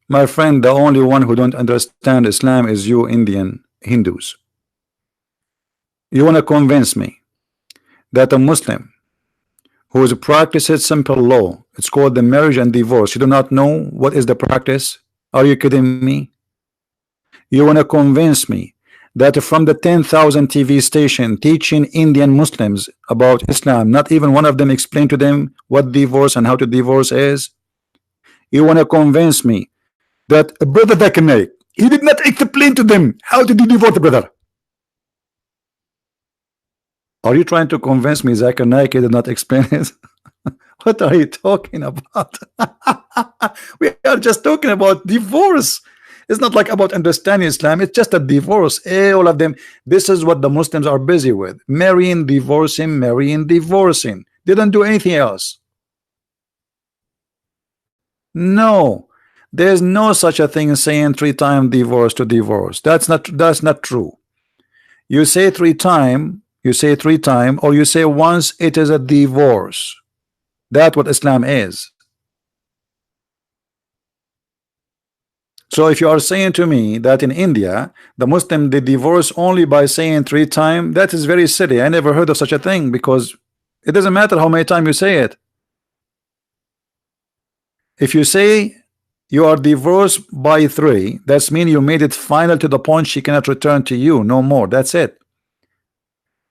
My friend, the only one who don't understand Islam is you Indian Hindus. You want to convince me that a Muslim who is practices simple law, it's called the marriage and divorce, you do not know what is the practice? Are you kidding me? You want to convince me that from the 10,000 TV station teaching Indian Muslims about Islam, not even one of them explained to them what divorce and how to divorce is? You want to convince me that Brother Dakanay, he did not explain to them how to do divorce, brother? Are you trying to convince me Zakir Naik did not explain it? What are you talking about? We are just talking about divorce. It's not like about understanding Islam. It's just a divorce. All of them. This is what the Muslims are busy with: marrying, divorcing, marrying, divorcing. They don't do anything else. No, there's no such a thing as saying 3 times divorce to divorce. That's not true. You say three time, or you say once, it is a divorce. That's what Islam is. So if you are saying to me that in India the Muslim they divorce only by saying three times, that is very silly. I never heard of such a thing, because it doesn't matter how many times you say it. If you say you are divorced by three, that's mean you made it final to the point she cannot return to you no more. That's it.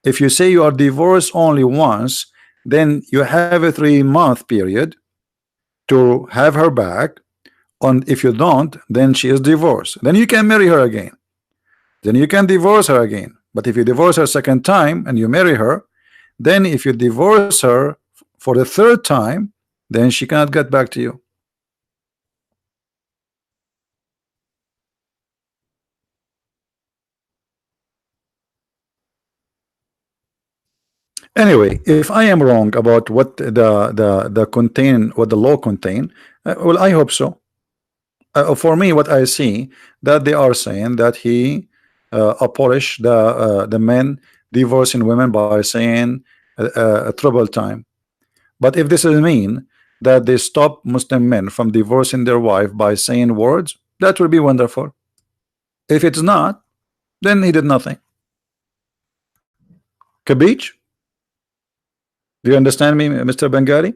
If you say you are divorced only once, then you have a 3-month period to have her back. And if you don't, then she is divorced. Then you can marry her again. Then you can divorce her again. But if you divorce her second time and you marry her, then if you divorce her for the third time, then she cannot get back to you. Anyway, if I am wrong about what what the law contain, well, I hope so. For me, what I see that they are saying that he abolished the men divorcing women by saying a triple time. But if this is mean that they stop Muslim men from divorcing their wife by saying words, that would be wonderful. If it's not, then he did nothing. Kabich? Do you understand me, Mr. Bengali?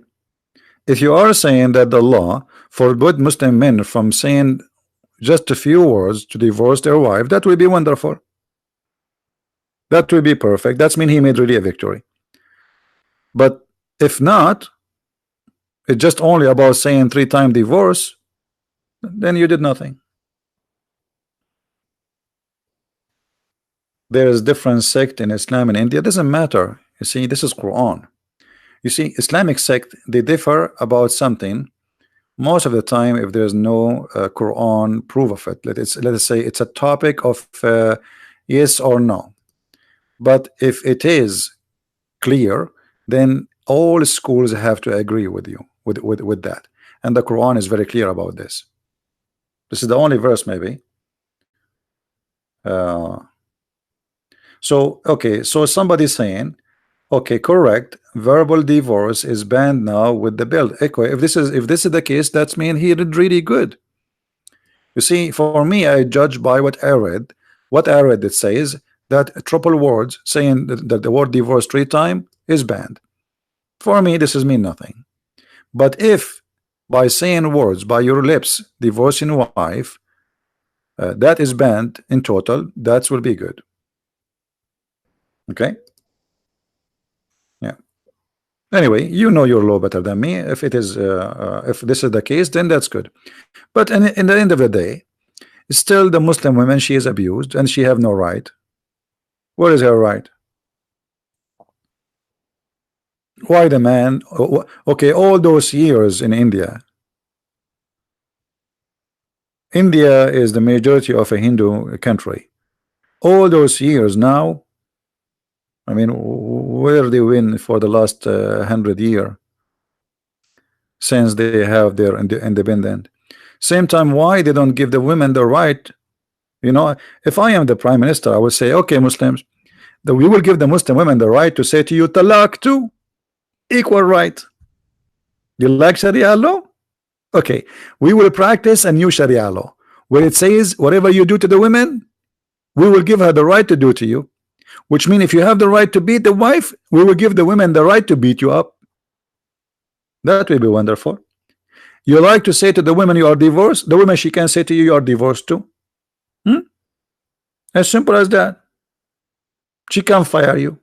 If you are saying that the law forbid Muslim men from saying just a few words to divorce their wife, that will be wonderful. That will be perfect. That's mean he made really a victory. But if not, it's just only about saying 3-time divorce, then you did nothing. There is different sect in Islam in India. It doesn't matter. You see, this is Quran. You see, Islamic sect, they differ about something. Most of the time, if there's no Quran proof of it, let's say it's a topic of yes or no. But if it is clear, then all schools have to agree with you with that. And the Quran is very clear about this. This is the only verse, maybe. So okay, so somebody's saying, okay, correct, verbal divorce is banned now with the bill. Okay, if this is the case, that's mean he did really good. You see, for me, I judge by what I read. What I read, it says that triple words saying that the word divorce 3 times is banned. For me, this is mean nothing. But if by saying words by your lips divorcing wife, that is banned in total, that will be good. Okay. Yeah. Anyway, you know your law better than me. If it is if this is the case, then that's good. But in the end of the day, still the Muslim woman, she is abused and she have no right. What is her right? Why the man? Okay, all those years in India is the majority of a Hindu country. All those years now, I mean, where they win for the last 100 years since they have their independent. Same time, why they don't give the women the right? You know, if I am the prime minister, I would say, okay, Muslims, that we will give the Muslim women the right to say to you, talaq too, equal right. You like Sharia law? Okay, we will practice a new Sharia law where it says whatever you do to the women, we will give her the right to do to you. Which means if you have the right to beat the wife, we will give the women the right to beat you up. That will be wonderful. You like to say to the women you are divorced, the woman she can say to you you are divorced too. As simple as that. She can't fire you.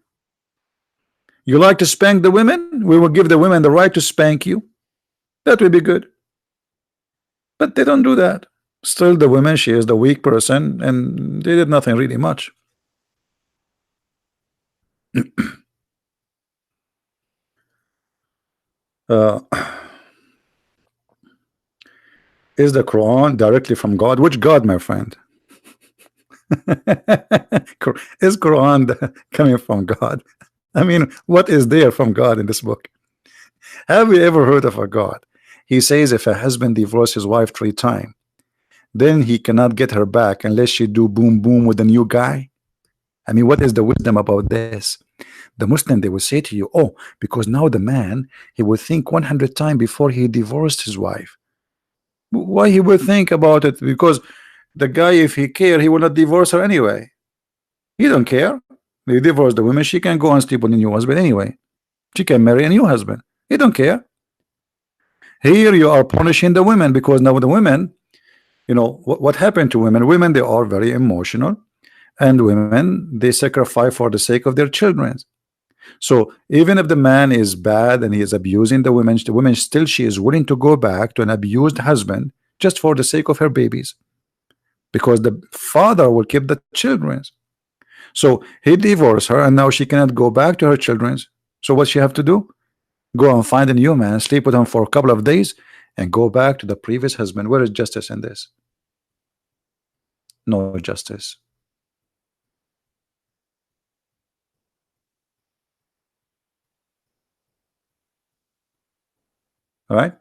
You like to spank the women, we will give the women the right to spank you. That will be good. But they don't do that. Still the woman, she is the weak person, and they did nothing really much. Is the Quran directly from God? Which God, my friend? Is Quran coming from God? I mean, what is there from God in this book? Have you ever heard of a God? He says if a husband divorces his wife 3 times, then he cannot get her back unless she do boom boom with a new guy. I mean, what is the wisdom about this? The Muslim, they will say to you, oh, because now the man, he will think 100 times before he divorced his wife. Why he will think about it? Because the guy, if he care, he will not divorce her anyway. He don't care. You divorce the woman, she can go and sleep with a new husband anyway. She can marry a new husband. He don't care. Here you are punishing the women, because now the women, you know what happened to women? Women, they are very emotional, and women, they sacrifice for the sake of their children. So even if the man is bad and he is abusing the woman still, she is willing to go back to an abused husband just for the sake of her babies, because the father will keep the children. So he divorced her, and now she cannot go back to her children. So what she have to do? Go and find a new man, sleep with him for a couple of days, and go back to the previous husband. Where is justice in this? No justice. All right?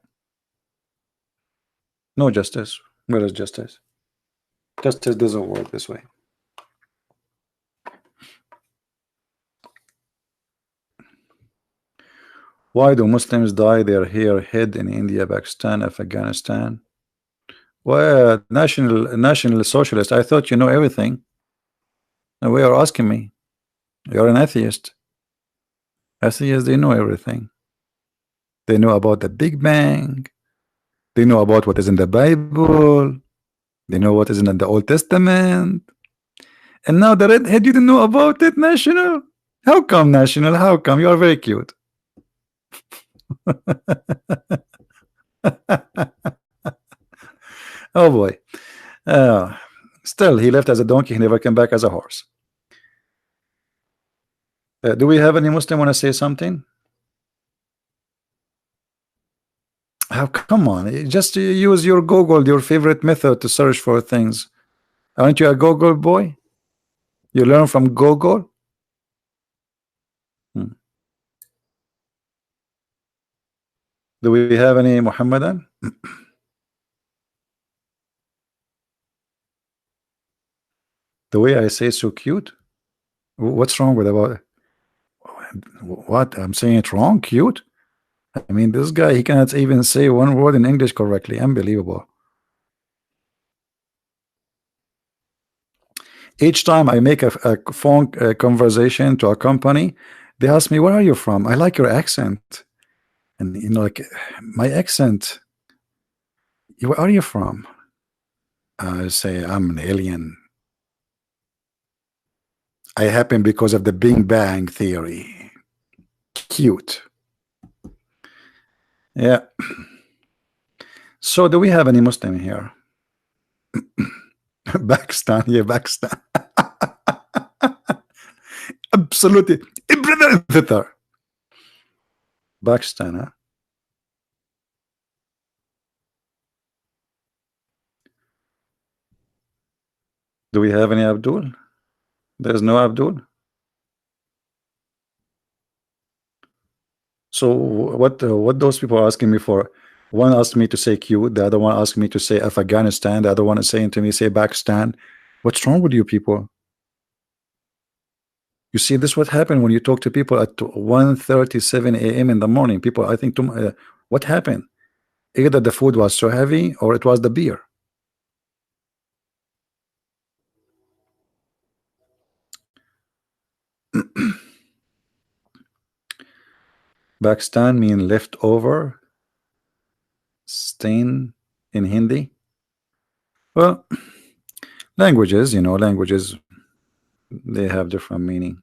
No justice. Where is justice? Justice doesn't work this way. Why do Muslims dye their hair head in India, Pakistan, Afghanistan? Well, national socialist. I thought you know everything. Now why are you asking me? You're an atheist. Atheists, they know everything. They know about the Big Bang. They know about what is in the Bible. They know what is in the Old Testament. And now the redhead, you didn't know about it, National? How come, National? How come? You are very cute. Oh boy. Still, he left as a donkey. He never came back as a horse. Do we have any Muslim want to say something? How come on? Just use your Google, your favorite method to search for things. Aren't you a Google boy? You learn from Google? Do we have any Muhammadan? The way I say so cute? What's wrong with about it? What? I'm saying it wrong? Cute? I mean, this guy, he cannot even say one word in English correctly. Unbelievable. Each time I make a phone conversation to a company, they ask me, where are you from? I like your accent. And you know, like my accent, where are you from? I say, I'm an alien. I happen because of the Big Bang theory. Cute. Yeah. So do we have any Muslim here? Pakistan, yeah, Pakistan. Absolutely. Brother. Pakistan, huh? Do we have any Abdul? There's no Abdul. So what those people are asking me for? One asked me to say Q, the other one asked me to say Afghanistan, the other one is saying to me say Pakistan. What's wrong with you people? You see, this what happened when you talk to people at 1:37 a.m. in the morning. People, I think, what happened? Either the food was so heavy or it was the beer. Pakistan mean leftover, stain in Hindi. Well, languages, you know, languages, they have different meaning.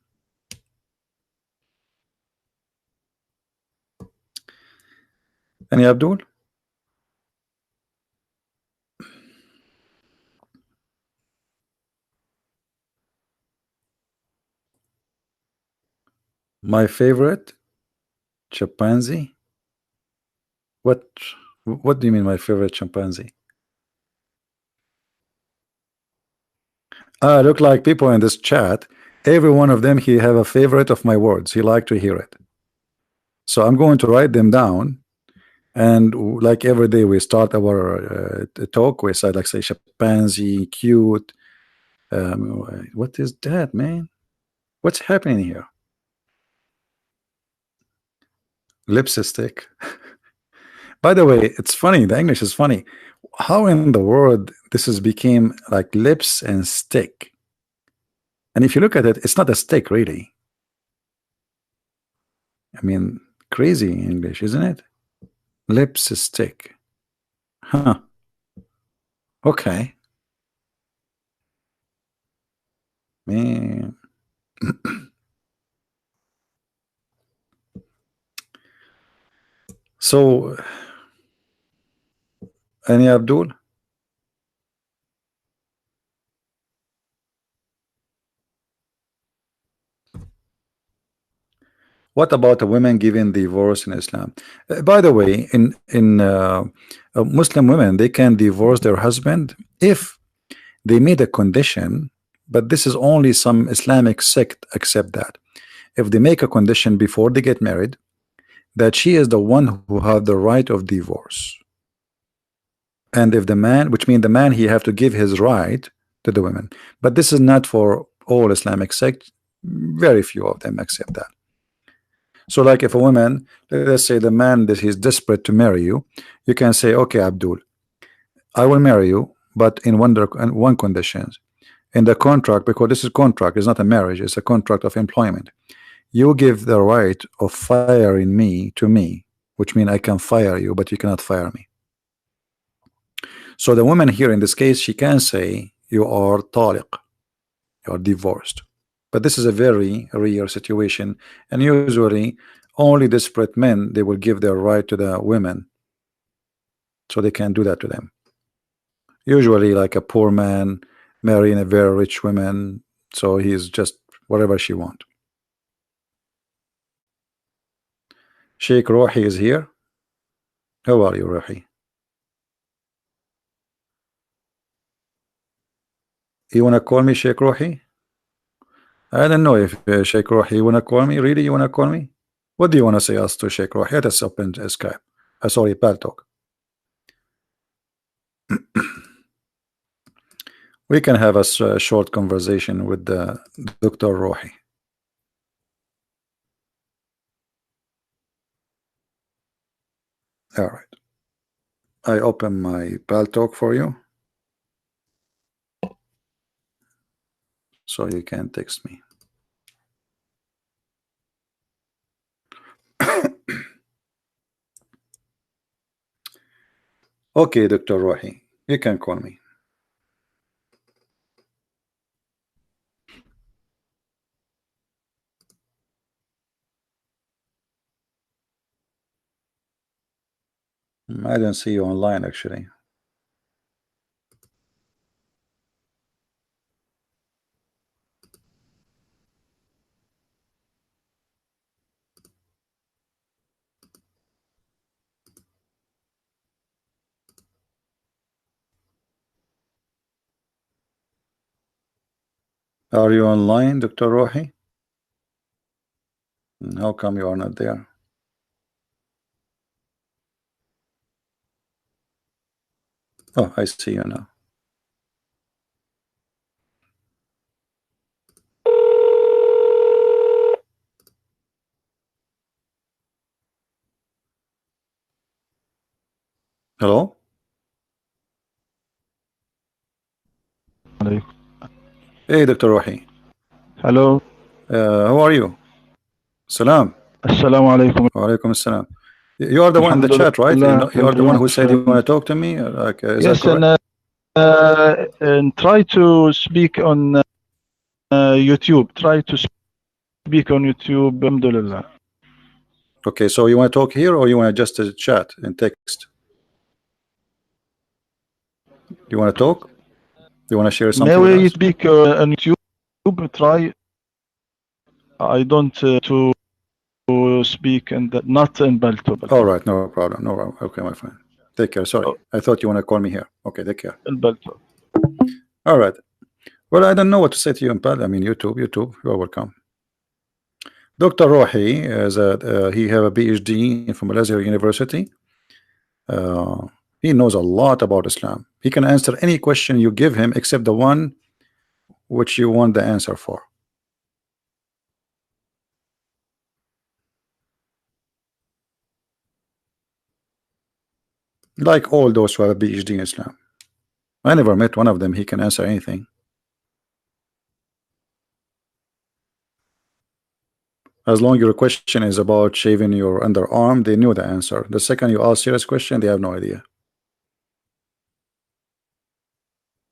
Any Abdul? My favorite chimpanzee? What what do you mean my favorite chimpanzee? Look like people in this chat, every one of them he have a favorite of my words. He like to hear it. So I'm going to write them down, and like every day we start our talk, we say like say chimpanzee, cute. What is that, man? What's happening here? Lipstick. By the way, it's funny. The English is funny. How in the world this has became like lips and stick? And if you look at it, it's not a stick really. I mean, crazy English, isn't it? Lips stick. Huh. Okay. Man. So, any Abdul? What about a woman giving divorce in Islam? By the way, in Muslim women, they can divorce their husband if they made a condition, but this is only some Islamic sect accept that. If they make a condition before they get married, that she is the one who have the right of divorce. And if the man, which means the man, he have to give his right to the women. But this is not for all Islamic sects. Very few of them accept that. So like if a woman, let's say the man that he's desperate to marry you, you can say, okay, Abdul, I will marry you, but in one condition. In the contract, because this is contract, it's not a marriage, it's a contract of employment. You give the right of firing me to me, which means I can fire you, but you cannot fire me. So the woman here in this case, she can say you are taliq, you are divorced. But this is a very rare situation, and usually only desperate men, they will give their right to the women, so they can do that to them. Usually like a poor man marrying a very rich woman, so he's just whatever she want. Sheikh Rohi is here. How are you, Rohi? You wanna call me Sheikh Rohi? I don't know if Sheikh Rohi, you wanna call me? Really, you wanna call me? What do you wanna say us to Sheikh Rohi? Let us open Skype. Sorry, Paltalk. We can have a short conversation with Dr. Rohi. All right. I open my Paltalk for you, so you can text me. Okay, Dr. Rohi, you can call me. I don't see you online actually. Are you online, Dr. Rohi? How come you are not there? Oh, I see you now. Hello? Hey, Dr. Rohi. Hello. How are you? Salam. Assalamu alaikum. Wa alaikum assalam. You are the one in the chat, right? You are the one who said you want to talk to me? Like, is yes, that correct? and try to speak on YouTube. Try to speak on YouTube. Alhamdulillah. Okay, so you want to talk here or you want to just chat and text? You want to talk? You want to share something May with we us? speak on YouTube? Try. I don't to speak and not in Balto. All right, no problem. No problem. Okay, my friend. Take care. Sorry, I thought you want to call me here. Okay, take care. In Balto. All right. Well, I don't know what to say to you in Pal. I mean, YouTube, you are welcome. Dr. Rohi is he have a PhD from Al-Azhar University. He knows a lot about Islam. He can answer any question you give him except the one which you want the answer for. like all those who have a PhD in Islam. I never met one of them. He can answer anything. As long your question is about shaving your underarm, they knew the answer. The second you ask serious question, they have no idea.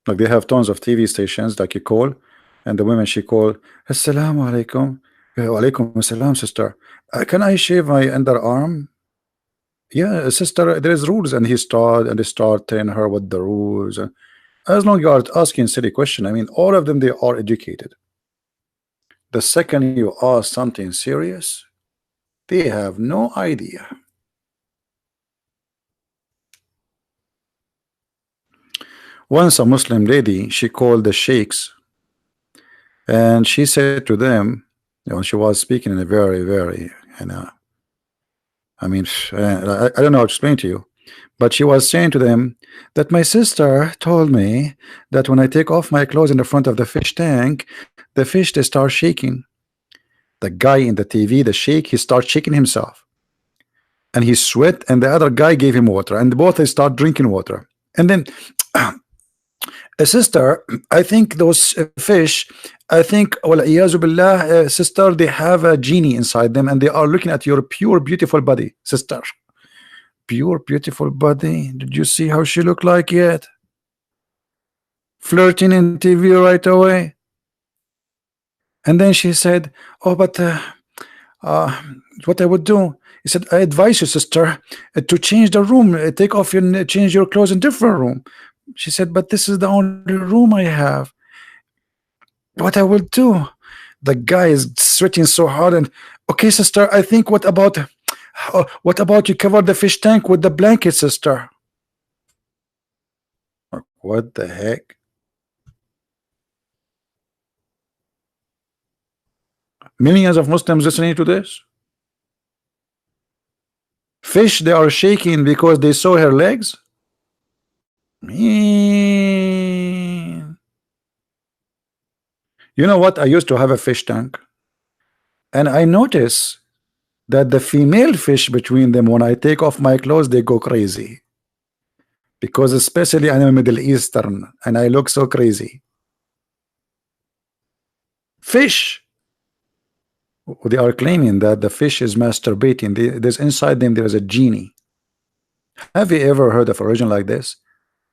Like they have tons of TV stations, like you call, and the women she call, Assalamu alaikum. Wa alaikum assalam, sister. Can I shave my underarm? Yeah, sister, there is rules, and they start telling her what the rules. As long you are asking silly question, I mean, all of them they are educated. The second you ask something serious, they have no idea. Once a Muslim lady, she called the sheikhs, and she said to them, she was speaking in a very, very, I mean, I don't know how to explain to you, but she was saying to them that my sister told me that when I take off my clothes in the front of the fish tank, the fish they start shaking. The guy in the TV, the sheikh, he starts shaking himself, and he sweat, and the other guy gave him water, and both they start drinking water, and then sister, I think those fish, I think, well, billah, sister, they have a genie inside them, and they are looking at your pure, beautiful body, sister. Pure, beautiful body. Did you see how she looked like yet? Flirting in TV right away. And then she said, oh, but what I would do, he said, I advise you, sister, to change the room, take off your, change your clothes in different room. She said, but this is the only room I have. What I will do? The guy is sweating so hard, and okay, sister, I think what about you cover the fish tank with the blanket, sister? What the heck? Millions of Muslims listening to this. Fish, they are shaking because they saw her legs. Man. You know what? I used to have a fish tank, and I notice that the female fish between them, when I take off my clothes, they go crazy. Because especially I'm a Middle Eastern, and I look so crazy. Fish, they are claiming that the fish is masturbating. There's inside them, there is a genie. Have you ever heard of a religion like this?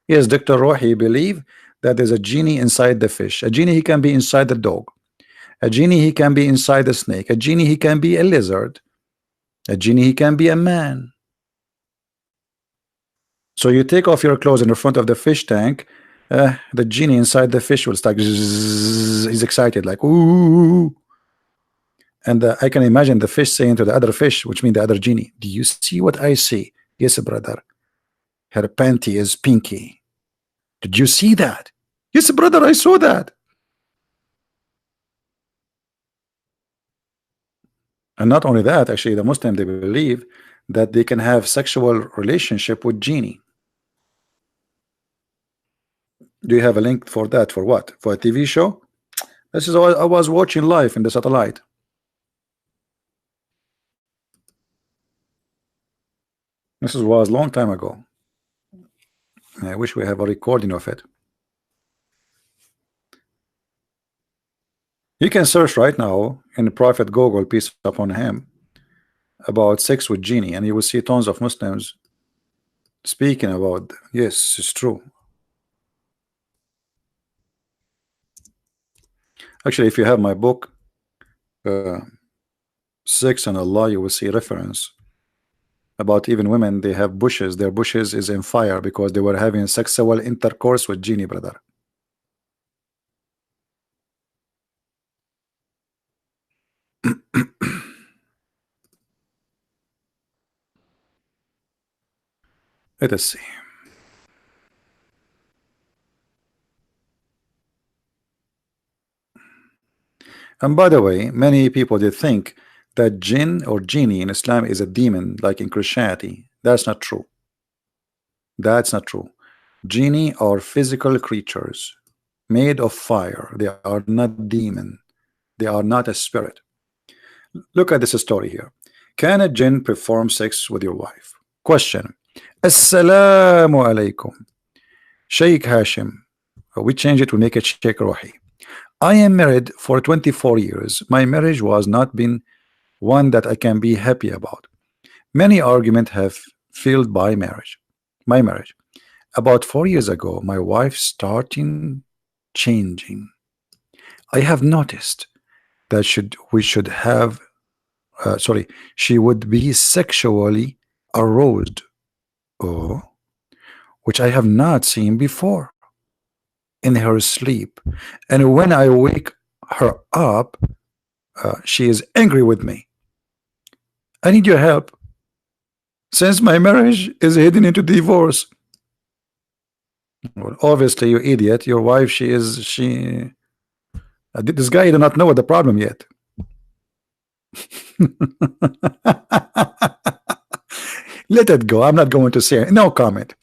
Yes, Dr. Rohi believe that there's a genie inside the fish. A genie, he can be inside the dog. A genie, he can be inside the snake. A genie, he can be a lizard. A genie, he can be a man. So you take off your clothes in the front of the fish tank, the genie inside the fish will start. He's excited, like ooh. And I can imagine the fish saying to the other fish, which means the other genie, do you see what I see? Yes, brother. Her panty is pinky. Did you see that? Yes, brother, I saw that. And not only that, actually, the Muslim, they believe that they can have sexual relationship with genie. Do you have a link for that? For what? For a TV show? This is what I was watching live in the satellite. This was a long time ago. I wish we have a recording of it. You can search right now in Prophet Google, peace upon him, about sex with genie, and you will see tons of Muslims speaking about. Yes, it's true. Actually, if you have my book, Sex and Allah, you will see reference about even women. They have bushes. Their bushes is in fire because they were having sexual intercourse with genie, brother. Let us see. And by the way, many people they think that jinn or genie in Islam is a demon, like in Christianity. That's not true. That's not true. Genie are physical creatures made of fire. They are not demon. They are not a spirit. Look at this story here. Can a jinn perform sex with your wife? Question: Assalamu alaikum. Sheikh Hashim. We change it, we make it Sheikh Rohi. I am married for 24 years. My marriage was not been one that I can be happy about. Many arguments have failed by my marriage. About 4 years ago, my wife started changing. I have noticed that we should have sorry, she would be sexually aroused, oh, which I have not seen before, in her sleep. And when I wake her up, she is angry with me. I need your help since my marriage is heading into divorce. Well, obviously, you idiot. Your wife, she. This guy did not know what the problem yet. Let it go. I'm not going to say no comment.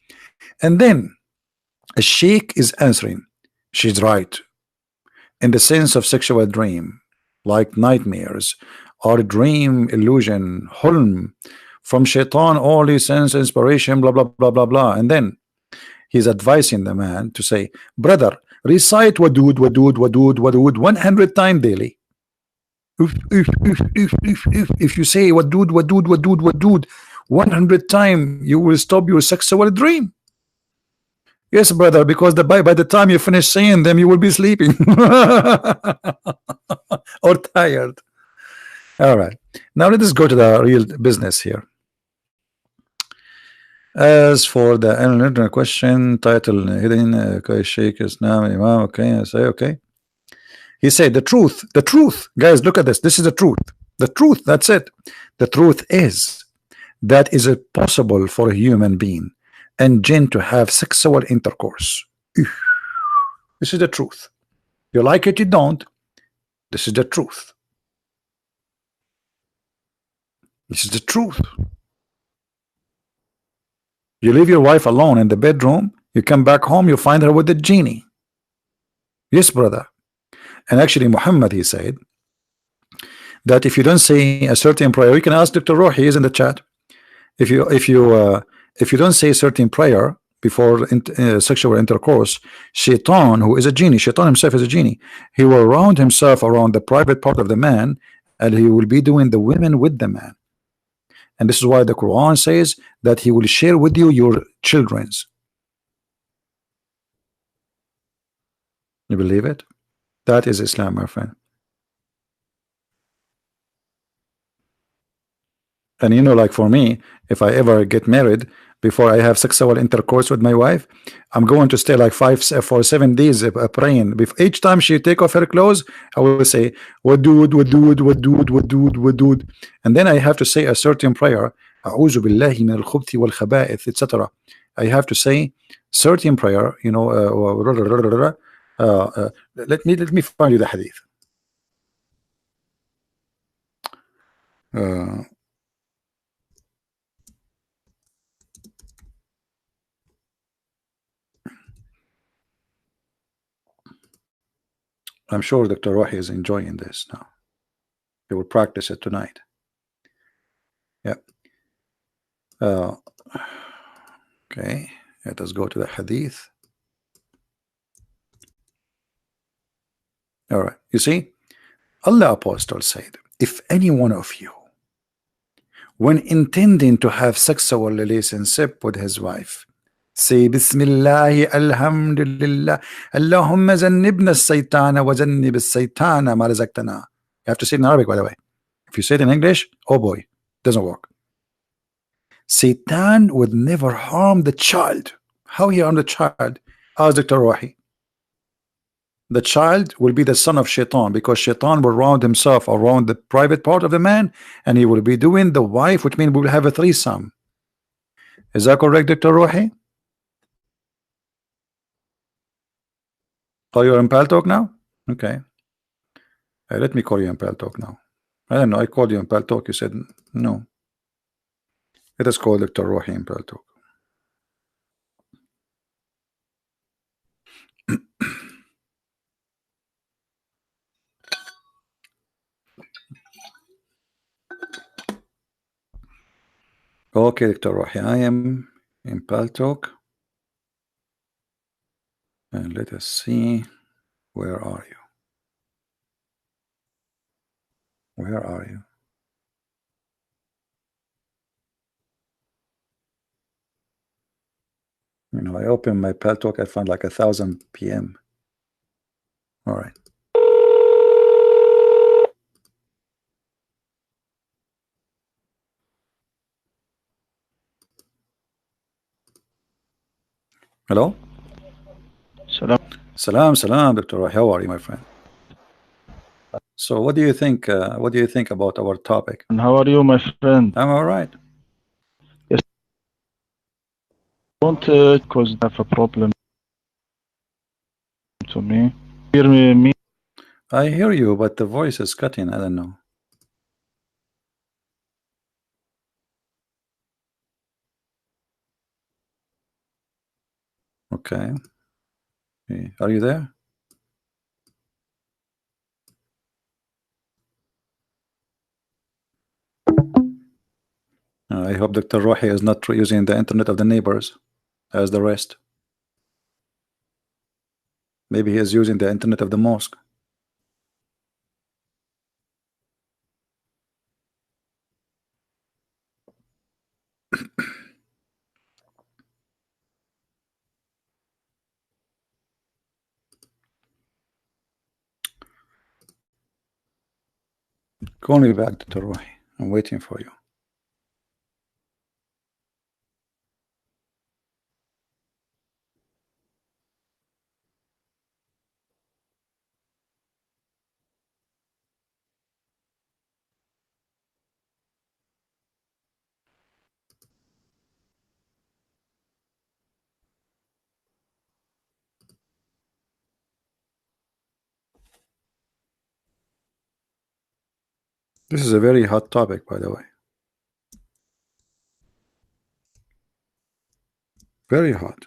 And then a sheikh is answering. She's right. In the sense of sexual dream, like nightmares or dream illusion, hulm, from shaitan, only sense inspiration, blah, blah, blah, blah, blah. And then he's advising the man to say, brother, recite wadud, wadud, wadud, wadud 100 times daily. If you say wadud, wadud, wadud, wadud 100 times, you will stop your sexual dream. Yes, brother, because by the time you finish saying them, you will be sleeping or tired. All right. Now let us go to the real business here. As for the internet question, title hidden, okay, Sheikh Islam Imam, okay, I say okay. He said the truth, guys, look at this. This is the truth. That's it. The truth is that is it possible for a human being and jinn to have sexual intercourse. This is the truth. You like it, you don't. This is the truth. This is the truth. You leave your wife alone in the bedroom, you come back home, you find her with the genie. Yes, brother. And actually, Muhammad, he said that if you don't say a certain prayer, you can ask Dr. Rohi, he is in the chat. If you don't say a certain prayer before sexual intercourse, shaitan, who is a genie, shaitan himself is a genie, he will round himself around the private part of the man, and he will be doing the women with the man. And this is why the Quran says that he will share with you your children's. You believe it? That is Islam, my friend. And you know, like for me, if I ever get married, before I have sexual intercourse with my wife, I'm going to stay like 7 days praying. Each time she take off her clothes, I will say wadud, wadud, wadud, wadud, wadud, and then I have to say a certain prayer. A'udhu billahi min al-khubthi wal khaba'ith, etc. I have to say certain prayer. You know, let me find you the hadith. I'm sure Dr. Rohi is enjoying this now. He will practice it tonight. Yeah. Okay. Let us go to the hadith. All right. You see, Allah Apostle said, if any one of you, when intending to have sexual relationship with his wife, say Bismillah, Alhamdulillah, Allahumma zannibna as-saytana wa zannib as-saytana ma razaqtana. You have to say it in Arabic, by the way. If you say it in English, oh boy, doesn't work. Satan would never harm the child. How he harmed the child? Ask Dr. Rohi. The child will be the son of Shaitan, because Shaitan will round himself around the private part of the man, and he will be doing the wife, which means we will have a threesome. Is that correct, Dr. Rohi? Oh, you're in Paltalk now? Okay. Let me call you in Paltalk now. I don't know. I called you in Paltalk. You said no. Let us call Dr. Rohi in Paltalk. Okay, Dr. Rohi, I am in Paltalk, and let us see, where are you? Where are you? You know, I open my Paltalk, I found like 1000 PM. All right. Hello? Salam. Salam, Dr. Roy. How are you, my friend? So what do you think? What do you think about our topic? And how are you, my friend? I'm all right. Yes. Don't cause I have a problem to me. Hear me? I hear you, but the voice is cutting. I don't know. Okay. Hey, are you there? I hope Dr. Rohi is not using the internet of the neighbors as the rest. Maybe he is using the internet of the mosque. Call me back, Dr. Rohi. I'm waiting for you. This is a very hot topic, by the way. Very hot.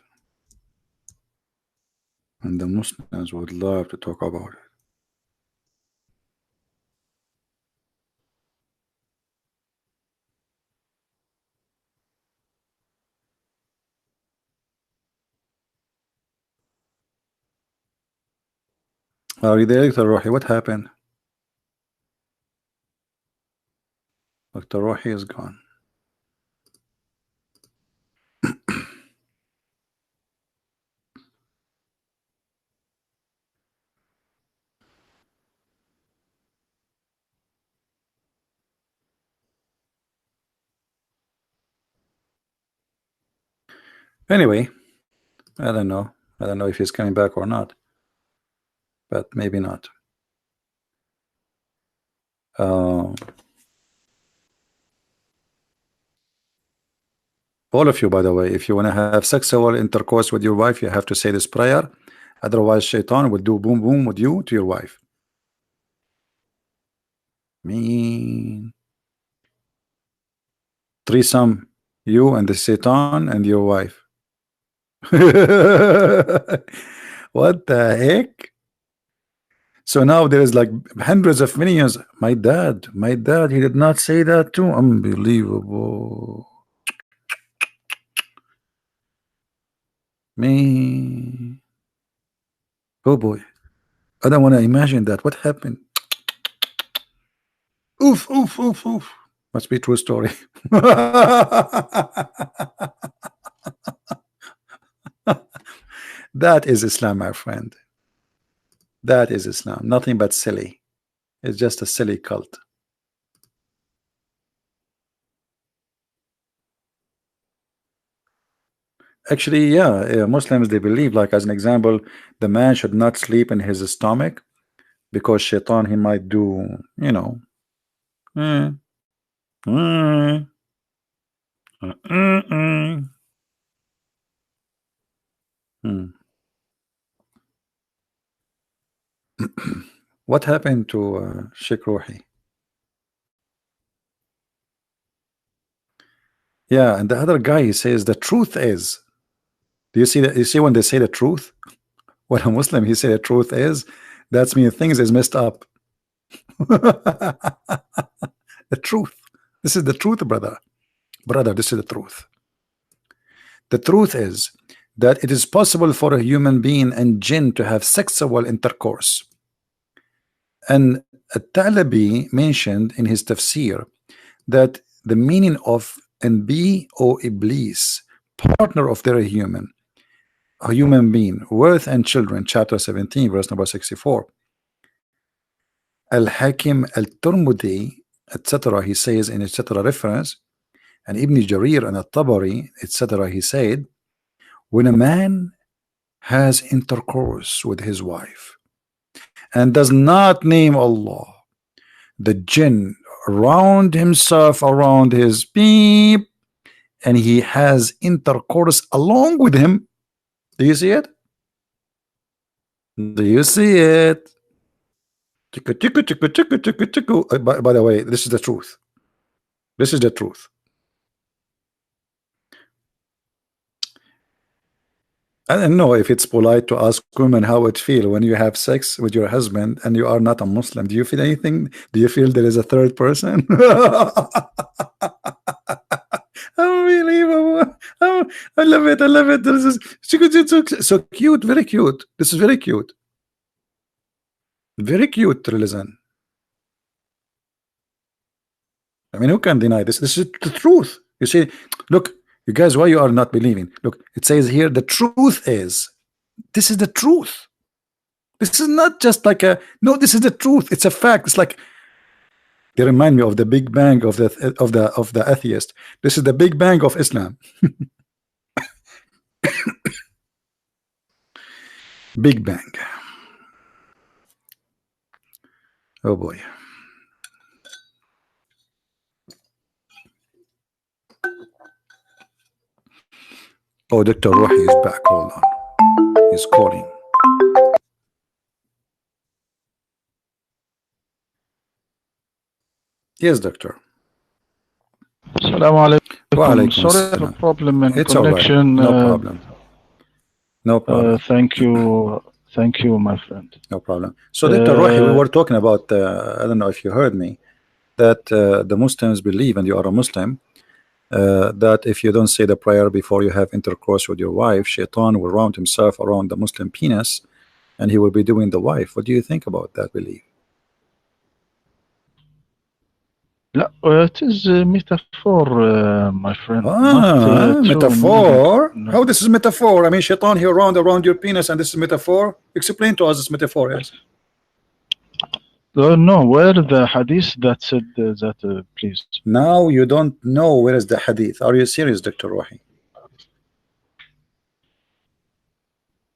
And the Muslims would love to talk about it. Are you there, Dr. Rohi? What happened? Dr. Rohi is gone. Anyway, I don't know. I don't know if he's coming back or not, but maybe not. All of you, by the way, if you want to have sexual intercourse with your wife, you have to say this prayer. Otherwise, Shaitan will do boom boom with you to your wife. Mean threesome, you and the Satan and your wife. What the heck? So now there is like hundreds of millions. My dad, he did not say that too. Unbelievable. Me. Oh boy. I don't want to imagine that. What happened? Oof, oof, oof, oof. Must be true story. That is Islam, my friend. That is Islam. Nothing but silly. It's just a silly cult. Actually, yeah, Muslims, they believe, like as an example, the man should not sleep in his stomach because Shaitan, he might do, you know, mm, mm, mm. Mm. What happened to Sheikh Ruhi? Yeah, and the other guy, he says the truth is. Do you see that? You see when they say the truth? When a Muslim he say the truth is, that's mean things is messed up. The truth. This is the truth, brother. Brother, this is the truth. The truth is that it is possible for a human being and jinn to have sexual intercourse. And At-Talabi mentioned in his tafsir that the meaning of and be o Iblis, partner of their human, a human being, worth and children, chapter 17, verse number 64. Al-Hakim al-Turmudi, etc., he says in etc. reference, and Ibn Jarir and At-Tabari, etc., he said, when a man has intercourse with his wife and does not name Allah, the jinn around himself, around his beep, and he has intercourse along with him. Do you see it? Do you see it? By the way, this is the truth. This is the truth. I don't know if it's polite to ask women how it feel when you have sex with your husband and you are not a Muslim. Do you feel anything? Do you feel there is a third person? Unbelievable. Oh, I love it. I love it. This is so cute. Very cute. This is very cute. Very cute, Lizan. I mean, who can deny this? This is the truth. You see, look, you guys, why you are not believing? Look, it says here, the truth is, this is the truth. This is not just like a, no, this is the truth. It's a fact. It's like, they remind me of the Big Bang of the atheist. This is the Big Bang of Islam. Big Bang. Oh boy. Oh, Dr. Rohi is back. Hold on. He's calling. Yes, doctor. Assalamu alaikum. Sorry, I have a problem in it's connection. All right. No problem. No problem. Thank you, my friend. No problem. So, Dr. Rohi, we were talking about, I don't know if you heard me, that the Muslims believe, and you are a Muslim, that if you don't say the prayer before you have intercourse with your wife, Shaitan will round himself around the Muslim penis and he will be doing the wife. What do you think about that belief? It is a metaphor, my friend. Not metaphor? No. How this is metaphor? I mean, Shaitan here around your penis, and this is metaphor? Explain to us this metaphor, yes. No, where the hadith that said that, please? Now you don't know where is the hadith. Are you serious, Dr. Rohi?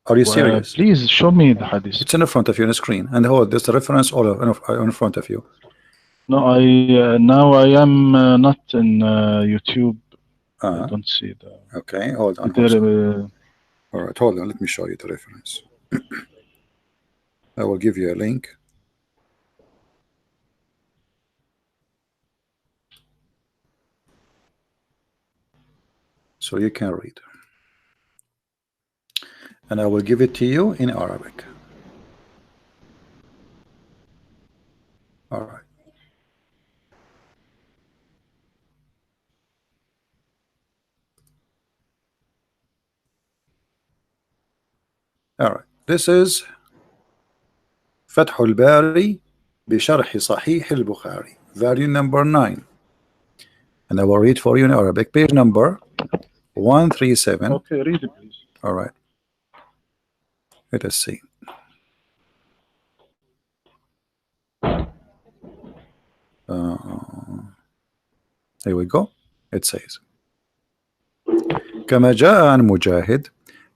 Are you serious? Please show me the hadith. It's in front of you on the screen, and hold, there's a reference all in front of you. No, now I am not in YouTube. I don't see the. Okay, hold on. All right, hold on. Let me show you the reference. I will give you a link. So you can read. And I will give it to you in Arabic. All right. All right. This is فتح الباري بشرح صحيح البخاري, volume number 9. And I will read for you in Arabic, page number 137. Okay, read it, please. All right. Let us see. Here we go. It says, كما جاء عن مجاهد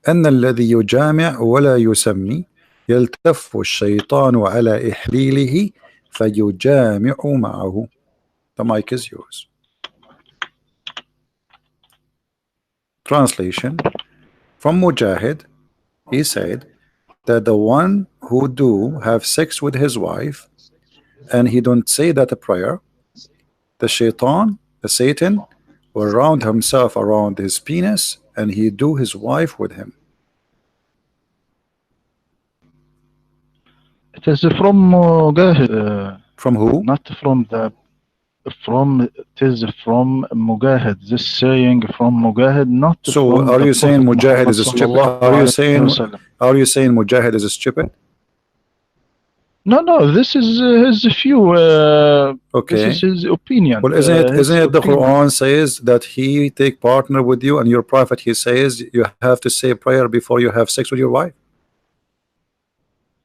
أن الذي يجامع ولا يسمي يلتف الشيطان على إحليله فيجامع معه. The mic is yours. Translation from Mujahid, he said that the one who do have sex with his wife and he don't say that a prayer, the shaitan, the Satan, will round himself around his penis and he do his wife with him. It is from Mujahid. From who? Not from the. it is from Mujahid. This saying from Mujahid, not So from are the you saying Prophet Mujahid Muhammad is a stupid? sallallahu alaihi wasallam. Are you saying Mujahid is a stupid? No, no, this is his view. This is Okay. his opinion. Well, isn't His it the opinion. Quran says that he take partner with you, and your prophet he says you have to say prayer before you have sex with your wife?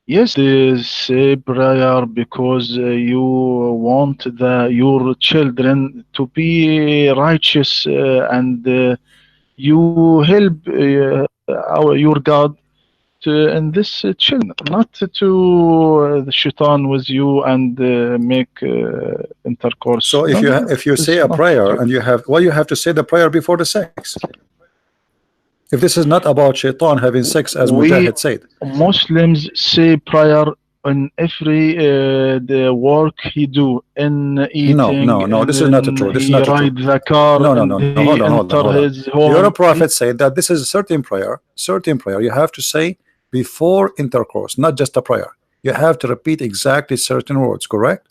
Yes, they say prayer because you want your children to be righteous, and you help your God in this children, not to the shaitan with you and make intercourse. So No, no, no. if you It say is a not prayer true. and you have, well, you have to say the prayer before the sex. If this is not about shaitan having sex, as We Mujahid said. Muslims say prayer in every the work he do, in No, eating, no, no. This is not in true. This is he not true. ride the car, No, no, and no, no. Hold he on, hold on, enter hold on. his Your home. prophet said that this is a certain prayer, certain prayer. You have to say before intercourse, not just a prayer. You have to repeat exactly certain words, correct?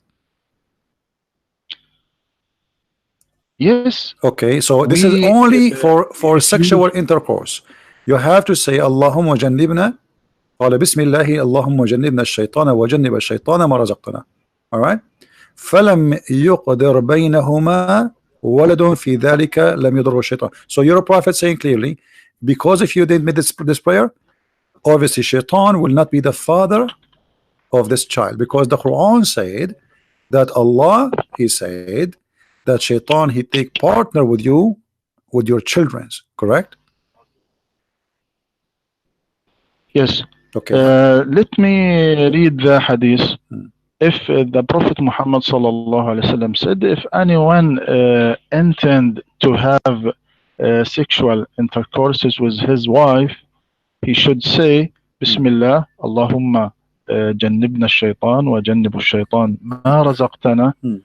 Yes, Okay, so this is we only for if you sexual intercourse. You have to say Allahumma jannibna قال بسم الله اللهم جنبنا الشيطان وجنب الشيطان ما رزقتنا. All right. فلم يقدر بينهما ولد في ذلك لم يضر الشيطان. So your prophet saying clearly, because if you didn't make this prayer, obviously shaitan will not be the father of this child, because the Quran said that Allah, he said that shaitan he take partner with you with your children's, correct? yes. Okay. Let me read the hadith. Hmm. If the Prophet Muhammad sallallahu alaihi wasallam said, if anyone intend to have sexual intercourses with his wife, he should say Hmm. Bismillah, Allahumma jannibna shaitan wa jannibu shaitan ma razaqtana, Hmm.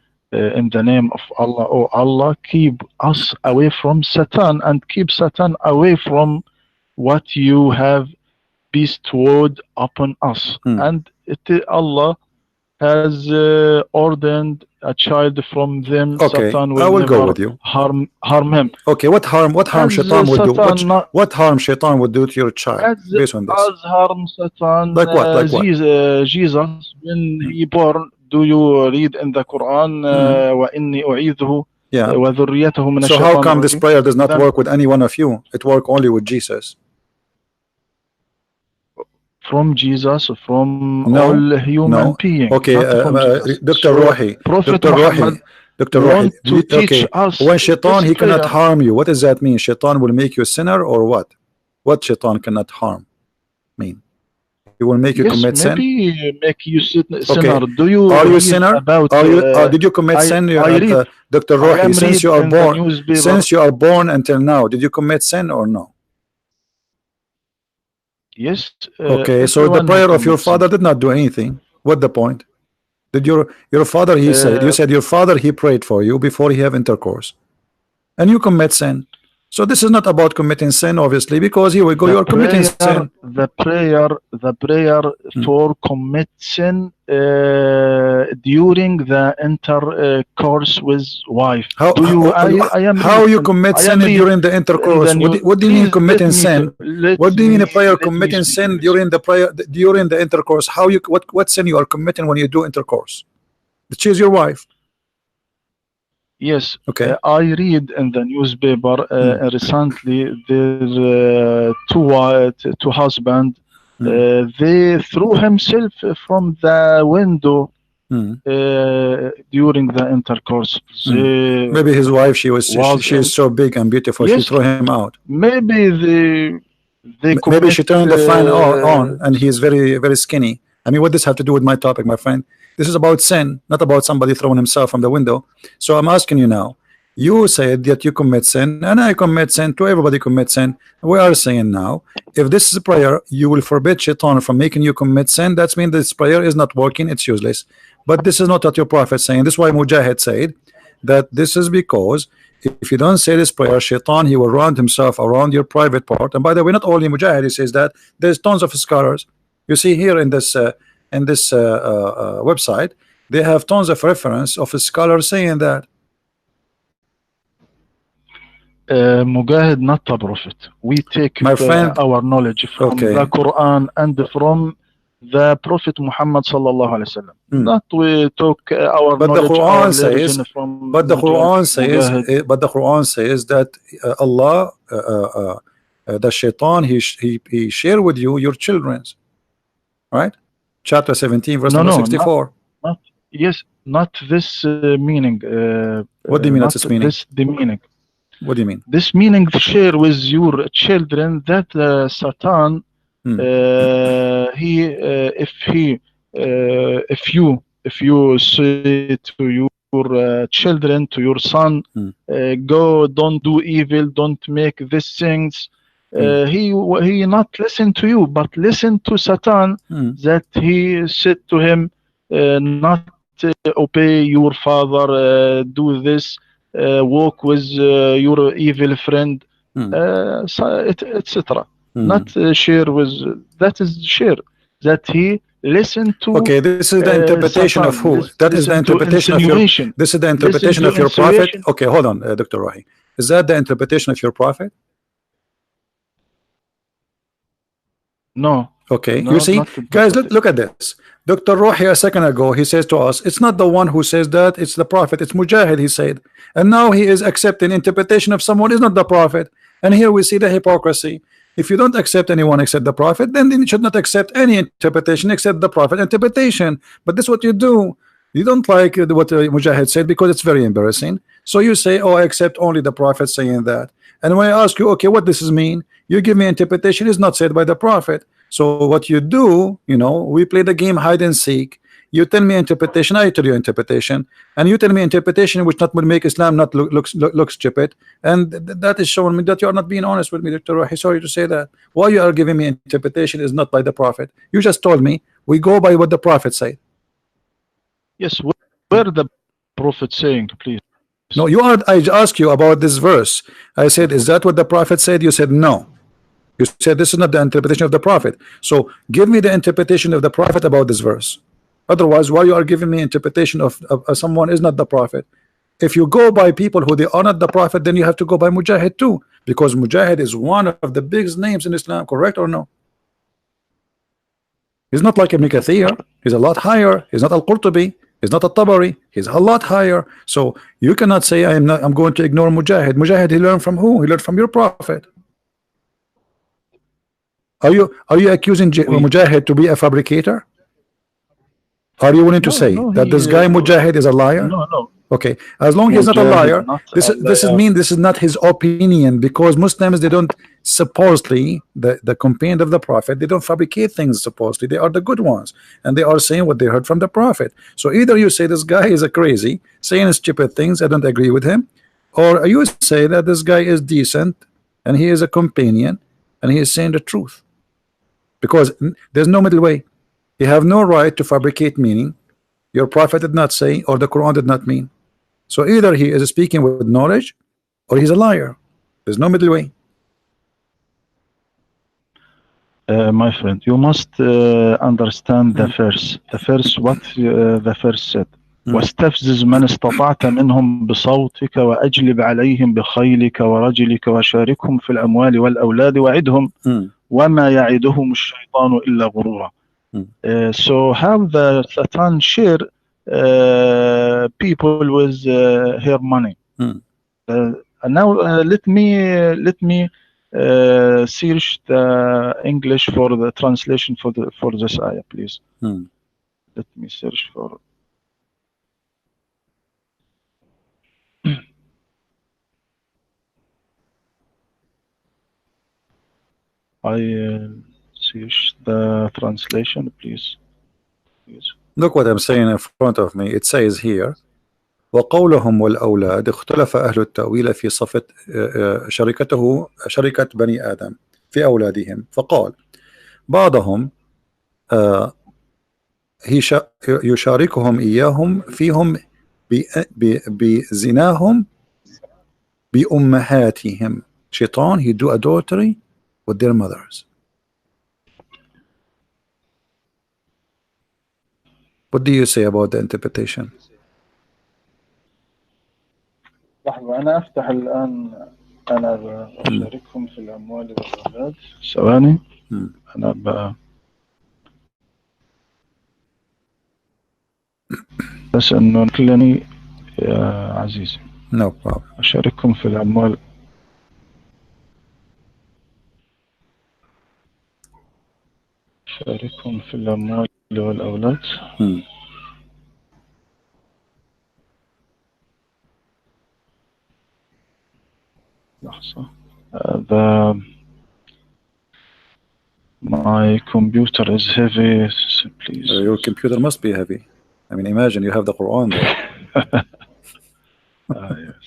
in the name of Allah. Oh Allah, keep us away from Satan and keep Satan away from what you have bestowed upon us. Hmm. And Allah has ordained a child from them. Okay, Satan I will will go never with you. harm him. Okay, what harm As shaitan would do? Satan What harm shaitan would do to your child as based on this? as harm Satan Like what? Like what? Jesus when Hmm. he born. Do you read in the Quran Hmm. وإني أعيذه Yeah. وذريته من So how الشيطان come this الرجيم? prayer does not Then work with any one of you? It work only with Jesus. from Jesus, from No, all human no. being, Okay, not from Jesus. Dr. So Rohi, Prophet Dr. Muhammad Rohi, Dr. Rohi. want to teach Okay, us when shaitan this he cannot prayer. harm you, what does that mean? Shaitan will make you a sinner or what? What shaitan cannot harm mean? He will make you Yes, commit sin. maybe make you sinner. Okay, Do you are you a read sinner? about? Are you? Did you commit sin, I read. Dr. I Rohi? am read in the newspaper. Since you are born until now, did you commit sin or no? Yes, Okay, so the everyone who prayer of your commits sin. father did not do anything. What the point? Did your father he said you Uh, said your father he prayed for you before he have intercourse, and you commit sin. So this is not about committing sin, obviously, because here we go, you are committing sin. the prayer Hmm. for commit sin during the intercourse with wife. How Do you? I am how read. you commit I sin am read during the in the intercourse? new. What do you mean Please committing sin? What do you mean a prayer let me committing speak, sin please. during the prayer during the intercourse? How you what sin you are committing when you do intercourse? Choose your wife. Yes, Okay. I read in the newspaper Hmm. recently there two husband Hmm. they threw himself from the window Hmm. during the intercourse. Hmm. They Maybe his wife was she is in, so big and beautiful she yes, threw him out. maybe they Maybe commit she turned the fan on and he's very skinny. I mean, what does have to do with my topic, my friend? This is about sin, not about somebody throwing himself from the window. So I'm asking you now, you said that you commit sin and I commit sin, to everybody commits sin. We are saying now, if this is a prayer you will forbid shaitan from making you commit sin, that means this prayer is not working, it's useless. But this is not what your prophet saying. This is why Mujahid said that this is because if you don't say this prayer, shaitan he will round himself around your private part. And by the way, not only Mujahid he says that, there's tons of scholars. You see here in this website, They have tons of reference of scholars saying that. Mujahid, not a prophet. We take My friend, our knowledge from the okay. Quran and from the Prophet Muhammad sallallahu alaihi wasallam. Not we took our But the knowledge, our Quran says, religion from Quran Mujahid. but the Quran says that Allah, the shaitan, he share with you your children's, right? Chapter 17, verse No, number no, not 64. not yes, not this meaning. What do you mean that's Not its meaning? this the meaning. What do you mean? This meaning share with your children that Satan, if you say to your children, to your son, go, don't do evil, don't make these things, he not listen to you, but listen to Satan, that he said to him, not obey your father, do this, walk with your evil friend, etc. Not share with, that is share, that he listen to Okay, this is the interpretation of Satan, who? That is the listen to interpretation of your. insinuation, This is the listen interpretation to of your prophet. insinuation. Okay, hold on, Dr. Rohi. Is that the interpretation of your prophet? No, Okay, you no, see, not guys, interpretation. look at this. Dr. Rohi a second ago, he says to us, it's not the one who says that, it's the prophet, it's Mujahid, he said. And now he is accepting interpretation of someone is not the prophet. And here we see the hypocrisy. If you don't accept anyone except the prophet, then you should not accept any interpretation except the prophet interpretation. But this is what you do. You don't like what Mujahid said because it's very embarrassing. So you say, oh, I accept only the prophet saying that. And when I ask you, okay, what does this mean? You give me interpretation is not said by the prophet. So what you do, you know, we play the game hide and seek. You tell me interpretation, I tell you interpretation, and you tell me interpretation which not would make Islam not look stupid, and that is showing me that you are not being honest with me, Dr. Rohi. Sorry to say that. Why you are giving me interpretation is not by the prophet. You just told me we go by what the prophet said. Yes, where the prophet saying, please? No, you are. I asked you about this verse. I said, is that what the prophet said? You said no. You said this is not the interpretation of the prophet. So give me the interpretation of the prophet about this verse. Otherwise, why you are giving me interpretation of someone is not the prophet? If you go by people who they are not the prophet, then you have to go by Mujahid too, because Mujahid is one of the biggest names in Islam. Correct or no? He's not like Ibn Kathir. He's a lot higher. He's not Al-Qurtubi. He's not a Tabari. He's a lot higher. So you cannot say I'm going to ignore Mujahid. Mujahid, he learned from who? He learned from your prophet. Are you accusing Mujahid to be a fabricator? Are you willing to say that this guy Mujahid is a liar? No. Okay, as long as he's not a liar, this is not his opinion, because Muslims, they don't supposedly the companion of the prophet, they don't fabricate things supposedly. They are the good ones, and they are saying what they heard from the prophet. So either you say this guy is a crazy saying stupid things, I don't agree with him, or you say that this guy is decent and he is a companion and he is saying the truth, because there's no middle way. You have no right to fabricate meaning your prophet did not say or the Quran did not mean. So either he is speaking with knowledge or he's a liar. There's no middle way. My friend, you must understand the verse. The verse, what the verse said. واستفزز من استطعت منهم بصوتك وأجلب عليهم بخيلك ورجلك وشاركهم في الأموال والأولاد وعدهم وما يعدهم الشيطان إلا غرورا. So how the Satan share people with her money. Now let me search the English for the translation for this ayah, please. Let me search for. I search the translation, please. Look what I'm saying in front of me. It says here, وقولهم والأولاد اختلف أهل التأويل في صفة شركة بني آدم في أولادهم، فقال بعضهم يشاركهم إياهم فيهم بزناهم بأمهاتهم. Shaitan, he do adultery with their mothers. What do you say about the interpretation? لحظة أنا أفتح الآن. أنا بشاركهم في الأموال والأولاد. ثواني. أنا بس إنه كلني يا عزيزي. No problem. أشارككم في الأموال. أشارككم في الأموال والأولاد. لحظة. My computer is heavy, please. Your computer must be heavy. I mean, imagine you have the Quran there. Yes.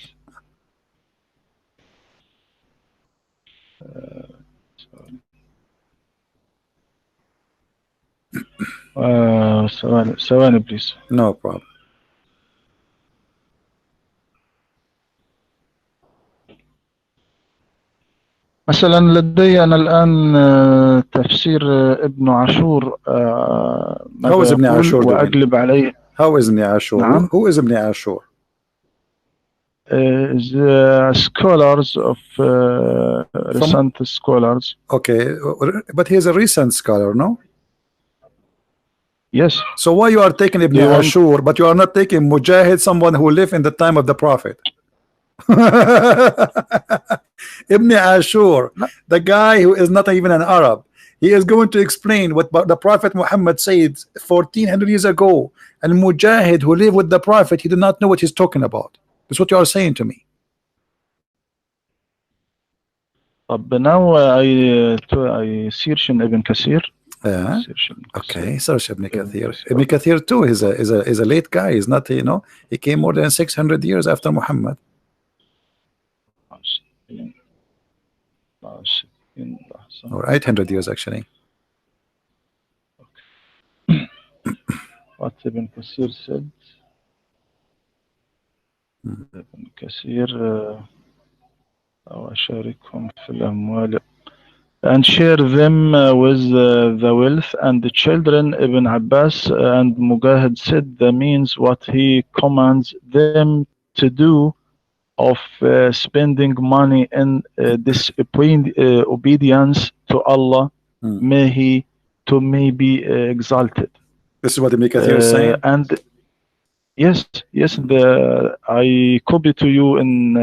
ثواني please. No problem. مثلا لدي أنا الآن تفسير ابن عاشور How is Ibn يقول Ashur doing? وأقلب عليه. How is Ibn Ashur? نعم. Who is Ibn Ashur? The scholars of recent scholars. Okay, but he is a recent scholar, no? Yes. So why you are taking Ibn Ashur, but you are not taking Mujahid, someone who lived in the time of the Prophet? Ibn Ashur, the guy who is not even an Arab, he is going to explain what the Prophet Muhammad said 1400 years ago, and Mujahid who lived with the Prophet, he did not know what he's talking about. That's what you are saying to me. طب now I search in Ibn Kathir. Okay, search Ibn Kathir. Ibn Kathir too is a late guy. He's not, you know, he came more than 600 years after Muhammad. Or 800 years actually. What Ibn Kathir said. Ibn Kathir أشاركهم في الأموال and share them with the wealth and the children. Ibn Abbas and Mujahid said that means what he commands them to do of spending money in obedience to Allah, may he be exalted. This is what Ibn Kathir is saying. And yes, I copy to you in.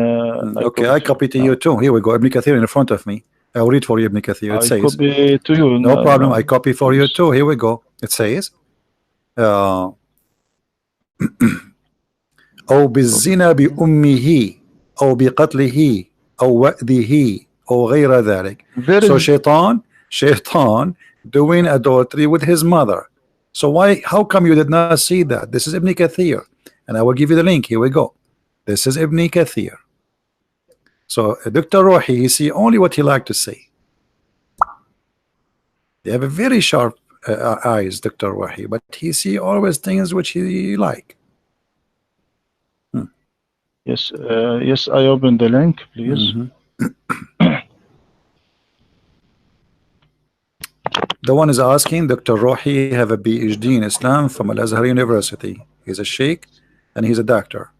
Okay, I copy to you too. Here we go. Ibn Kathir in front of me. I'll read for you Ibn Kathir. It says, copy to you. No problem. I copy for you too. Here we go. It says, أو بالزنا بأمه أو بقتله أو وأده أو غير ذلك. So shaitan doing adultery with his mother. So how come you did not see that? This is Ibn Kathir, and I will give you the link. Here we go. This is Ibn Kathir. So Dr. Rohi, he see only what he like to see. They have a very sharp eyes, Dr. Rohi, but he see always things which he like. Yes, yes, I open the link, please. The one is asking, Dr. Rohi have a PhD in Islam from Al-Azhar University. He's a sheikh and he's a doctor.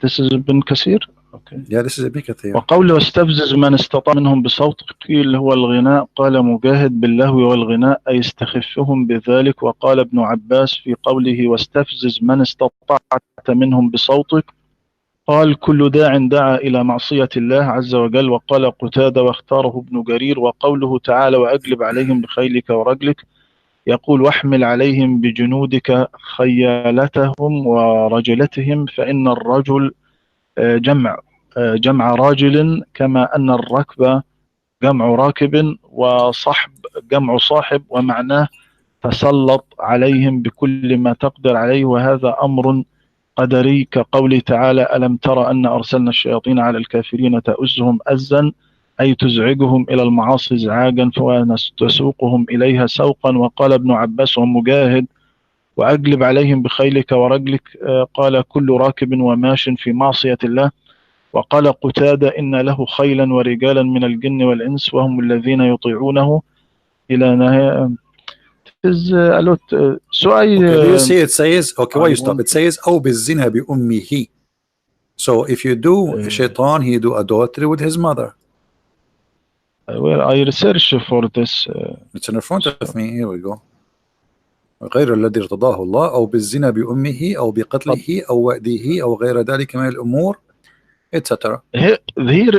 This is Ibn Kathir. Okay. Yeah, this is Ibn Kathir. وقوله واستفزز من استطاع منهم بصوتك قيل هو الغناء قال مجاهد باللهو والغناء أي استخفهم بذلك. وقال ابن عباس في قوله واستفزز من استطعت منهم بصوتك قال كل داع دعا إلى معصية الله عز وجل. وقال قتادة واختاره ابن جرير. وقوله تعالى وأجلب عليهم بخيلك ورجلك يقول واحمل عليهم بجنودك خيالتهم ورجلتهم فإن الرجل جمع راجل كما أن الركب جمع راكب وصحب جمع صاحب ومعناه تسلط عليهم بكل ما تقدر عليه. وهذا أمر قدري كقوله تعالى ألم تر أن أرسلنا الشياطين على الكافرين تؤزهم أزا أي تزعجهم إلى المعاصي إزعاجا فتسوقهم إليها سوقا. وقال ابن عباس ومجاهد وأجلب عليهم بخيلك ورجلك قال كل راكب وماش في معصية الله وقال قتادة إن له خيلا ورجالا من الجن والإنس وهم الذين يطيعونه إلى نهاية. Is a lot. So Okay, do you see it says, okay, why I you stop? want It says, أو بالزنا بأمه. So if you do shaitan, he do adultery with his mother. well, I research for this. It's in front of me. Here we go. غير الذي ارتضاه الله أو بالزنا بأمه أو بقتله أو وأده أو غير ذلك من الأمور etc. Here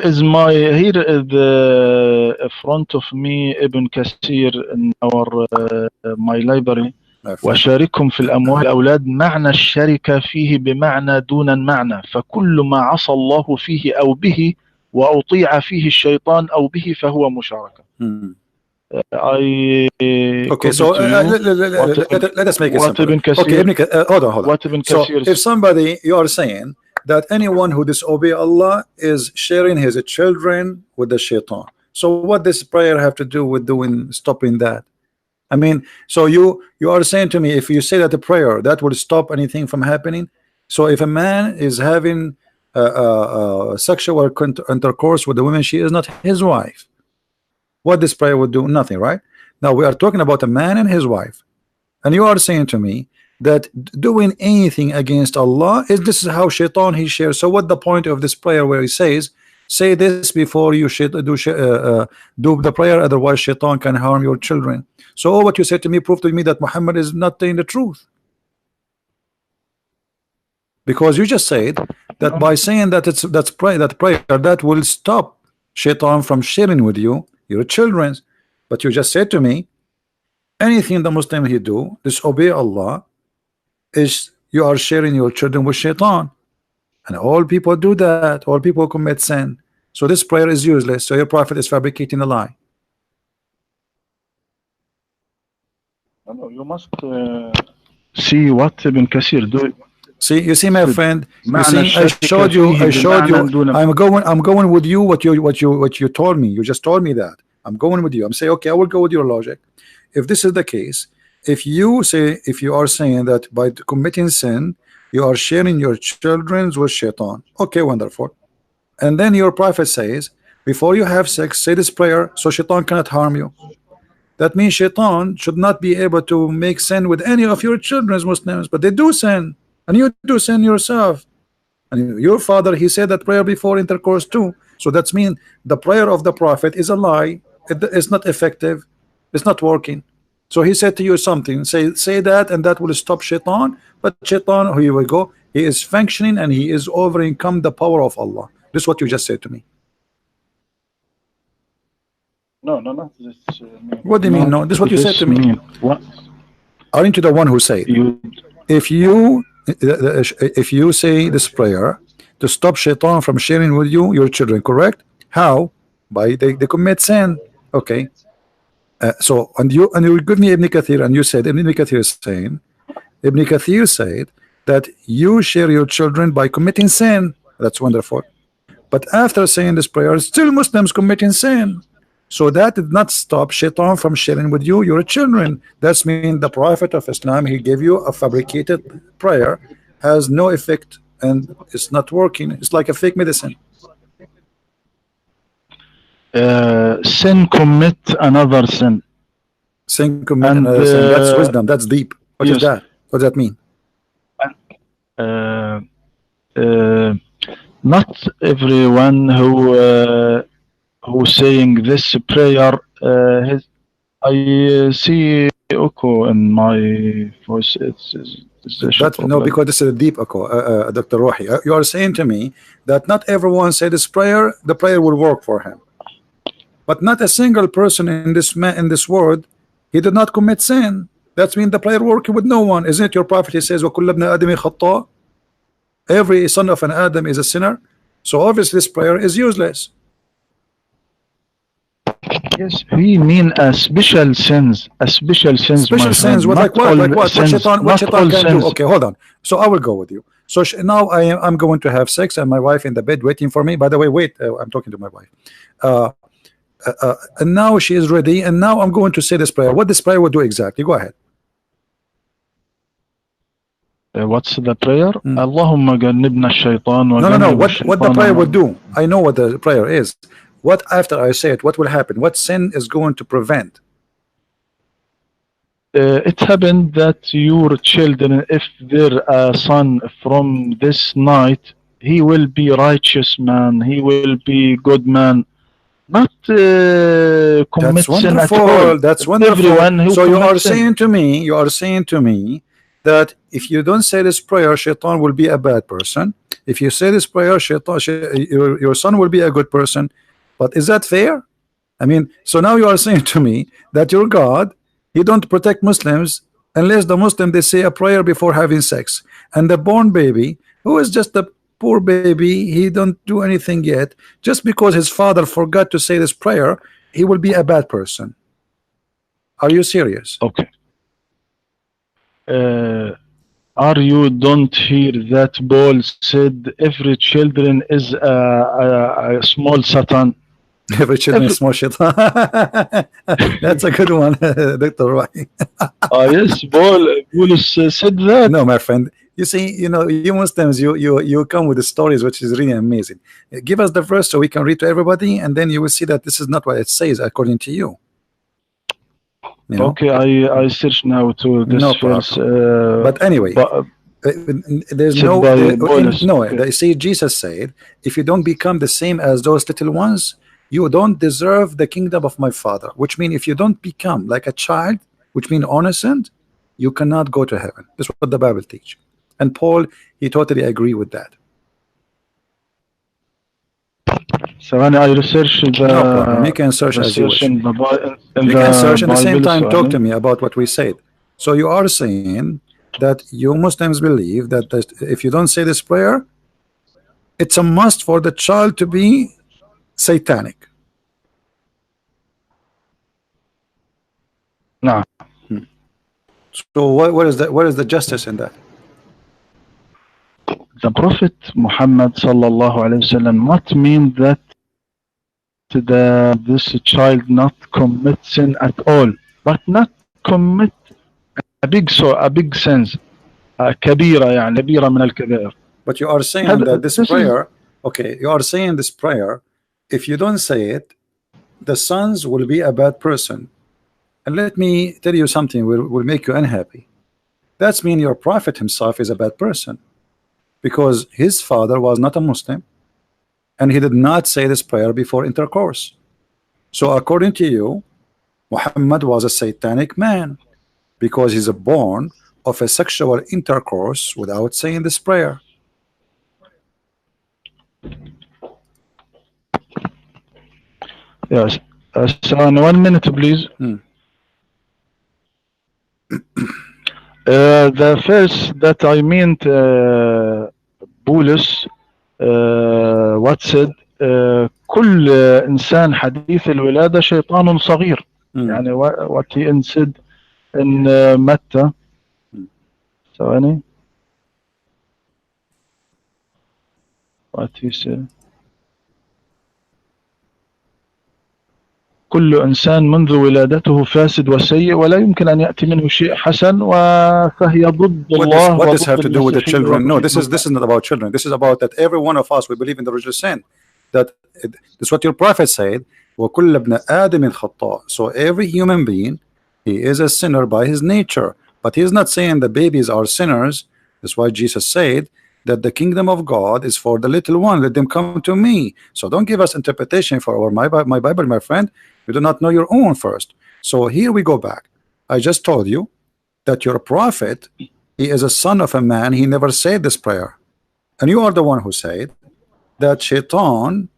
is my here is the front of me Ibn Kathir in our my library. وشاركهم في الأموال الأولاد معنى الشركة فيه بمعنى دون المعنى فكل ما عصى الله فيه أو به وأطيع فيه الشيطان أو به فهو مشاركة. Okay, so let us make it simple. Okay, hold on. So if somebody, you are saying that anyone who disobey Allah is sharing his children with the shaitan. So what does prayer have to do with stopping that? I mean, so you are saying to me, if you say that the prayer that will stop anything from happening. So if a man is having sexual intercourse with a woman, she is not his wife. What this prayer would do? Nothing, right? Now we are talking about a man and his wife, and you are saying to me that doing anything against Allah is this is how shaitan he shares. So what the point of this prayer where he says, say this before you should do the prayer, otherwise shaitan can harm your children. So what you said to me proved to me that Muhammad is not telling the truth, because you just said that by saying that that's prayer that will stop shaitan from sharing with you your children's. But you just said to me anything the Muslim he do disobey Allah is you are sharing your children with shaitan, and all people do that. All people commit sin. So this prayer is useless. So your prophet is fabricating a lie. No, you must see what Ibn Kathir do. See, you see, my friend. You see, I showed you. I'm going with you. What you told me. You just told me that. I'm going with you. I'm saying, okay, I will go with your logic. If this is the case, if you are saying that by committing sin, you are sharing your children with shaitan. Okay, wonderful. And then your prophet says, before you have sex, say this prayer so shaitan cannot harm you. That means shaitan should not be able to make sin with any of your children, Muslims, but they do sin, and you do sin yourself. And your father, he said that prayer before intercourse too. So that means the prayer of the prophet is a lie. It's not effective. It's not working. So he said to you something, say that, and that will stop shaitan. But shaitan, here we go, he is functioning and he is overcome the power of Allah. This is what you just said to me. No, not this. What do you mean? No, this is what you said to me. What? Aren't you the one who said if you say this prayer to stop shaitan from sharing with you your children, correct? How? By they commit sin. Okay. So and you give me Ibn Kathir, and you said Ibn Kathir is saying, Ibn Kathir said that you share your children by committing sin. That's wonderful. But after saying this prayer, still Muslims committing sin. So that did not stop shaitan from sharing with you your children. That's mean the Prophet of Islam, he gave you a fabricated prayer, has no effect and it's not working. It's like a fake medicine. Sin commit another sin. Sin commit another sin. That's wisdom. That's deep. What is that? What does that mean? Not everyone who saying this prayer. I see echo in my voice. No, because this is a deep echo, Dr. Rohi. You are saying to me that not everyone say this prayer, the prayer will work for him. But not a single person in this world, he did not commit sin. That means the prayer working with no one. Isn't it your prophet? He says, وَكُلَّ ابْنِ آدَمِ خَطَّاء. Every son of an Adam is a sinner. So obviously this prayer is useless. Yes, we mean special sins. Special sins. Special sins. What, like what? Like what? What shaitan can do? Okay, hold on. So I will go with you. So now I'm going to have sex, and my wife in the bed waiting for me. By the way, wait, I'm talking to my wife. And now she is ready, and now I'm going to say this prayer. What this prayer will do exactly? Go ahead. What's the prayer? Hmm. اللهم جنبنا الشيطان No, no, no. وجنب What the الشيطان prayer would ما. do? I know what the prayer is. What after I say it? What will happen? What sin is going to prevent? It happened that your children, if their son from this night, he will be righteous man, he will be good man, not commit That's sin at all. wonderful. That's wonderful. Everyone who So commits sin. you are saying to me that if you don't say this prayer, Shaitan will be a bad person. If you say this prayer, your son will be a good person. But is that fair? I mean, so now you are saying to me that your God, he don't protect Muslims unless the Muslim they say a prayer before having sex, and the born baby who is just a poor baby, he don't do anything yet, just because his father forgot to say this prayer, he will be a bad person. Are you serious? Okay. Are you don't hear that Paul said every children is a small Satan? Every children is Every, small shit. That's a good one, Dr. Roy. yes, Paul said that. No, my friend. You see, you Muslims, you come with the stories, which is really amazing. Give us the verse so we can read to everybody, and then you will see that this is not what it says according to you. You know, Okay, I search now to no this verse problem. But anyway, uh, there's said no by Paulus. no. Okay. See, Jesus said, if you don't become the same as those little ones, you don't deserve the kingdom of my Father. Which means if you don't become like a child, which means innocent, you cannot go to heaven. That's what the Bible teach. And Paul, he totally agree with that. ثواني I research No problem. You the can search as you research wish. in in You can the search and at the same Bible time talk ثواني. to me about what we said. So you are saying that you Muslims believe that if you don't say this prayer, it's a must for the child to be satanic. نعم. So what is the justice in that? The Prophet Muhammad sallallahu alaihi wasallam not mean that this child not commit sin at all, but not commit a big sins, كبيرة يعني كبيرة من الكبائر. But you are saying that this This is prayer, okay, you are saying this prayer, if you don't say it, the sons will be a bad person. And let me tell you something will make you unhappy. That's mean your prophet himself is a bad person, because his father was not a Muslim and he did not say this prayer before intercourse. So according to you, Muhammad was a satanic man because he's born of a sexual intercourse without saying this prayer. yes. So 1 minute please. The first that I meant بولس what said كل إنسان حديث الولادة شيطان صغير. يعني what he said in متى ثواني what he said كل إنسان منذ ولادته فاسد وسيء ولا يمكن أن يأتي منه شيء حسن فهي ضد الله What does وضد have to do with the المسيحية children? No, وضد this is not about children. This is about that every one of us we believe in the original sin. That this is what your prophet said. وَكُلَّ ابْنَ آدَمٍ خَطَّاء. So every human being, he is a sinner by his nature. But he's not saying the babies are sinners. That's why Jesus said that the kingdom of God is for the little one. Let them come to me. So don't give us interpretation for my Bible, my friend. You do not know your own first. So here we go back. I just told you that your prophet, he is a son of a man. He never said this prayer. And you are the one who said that Shaitan,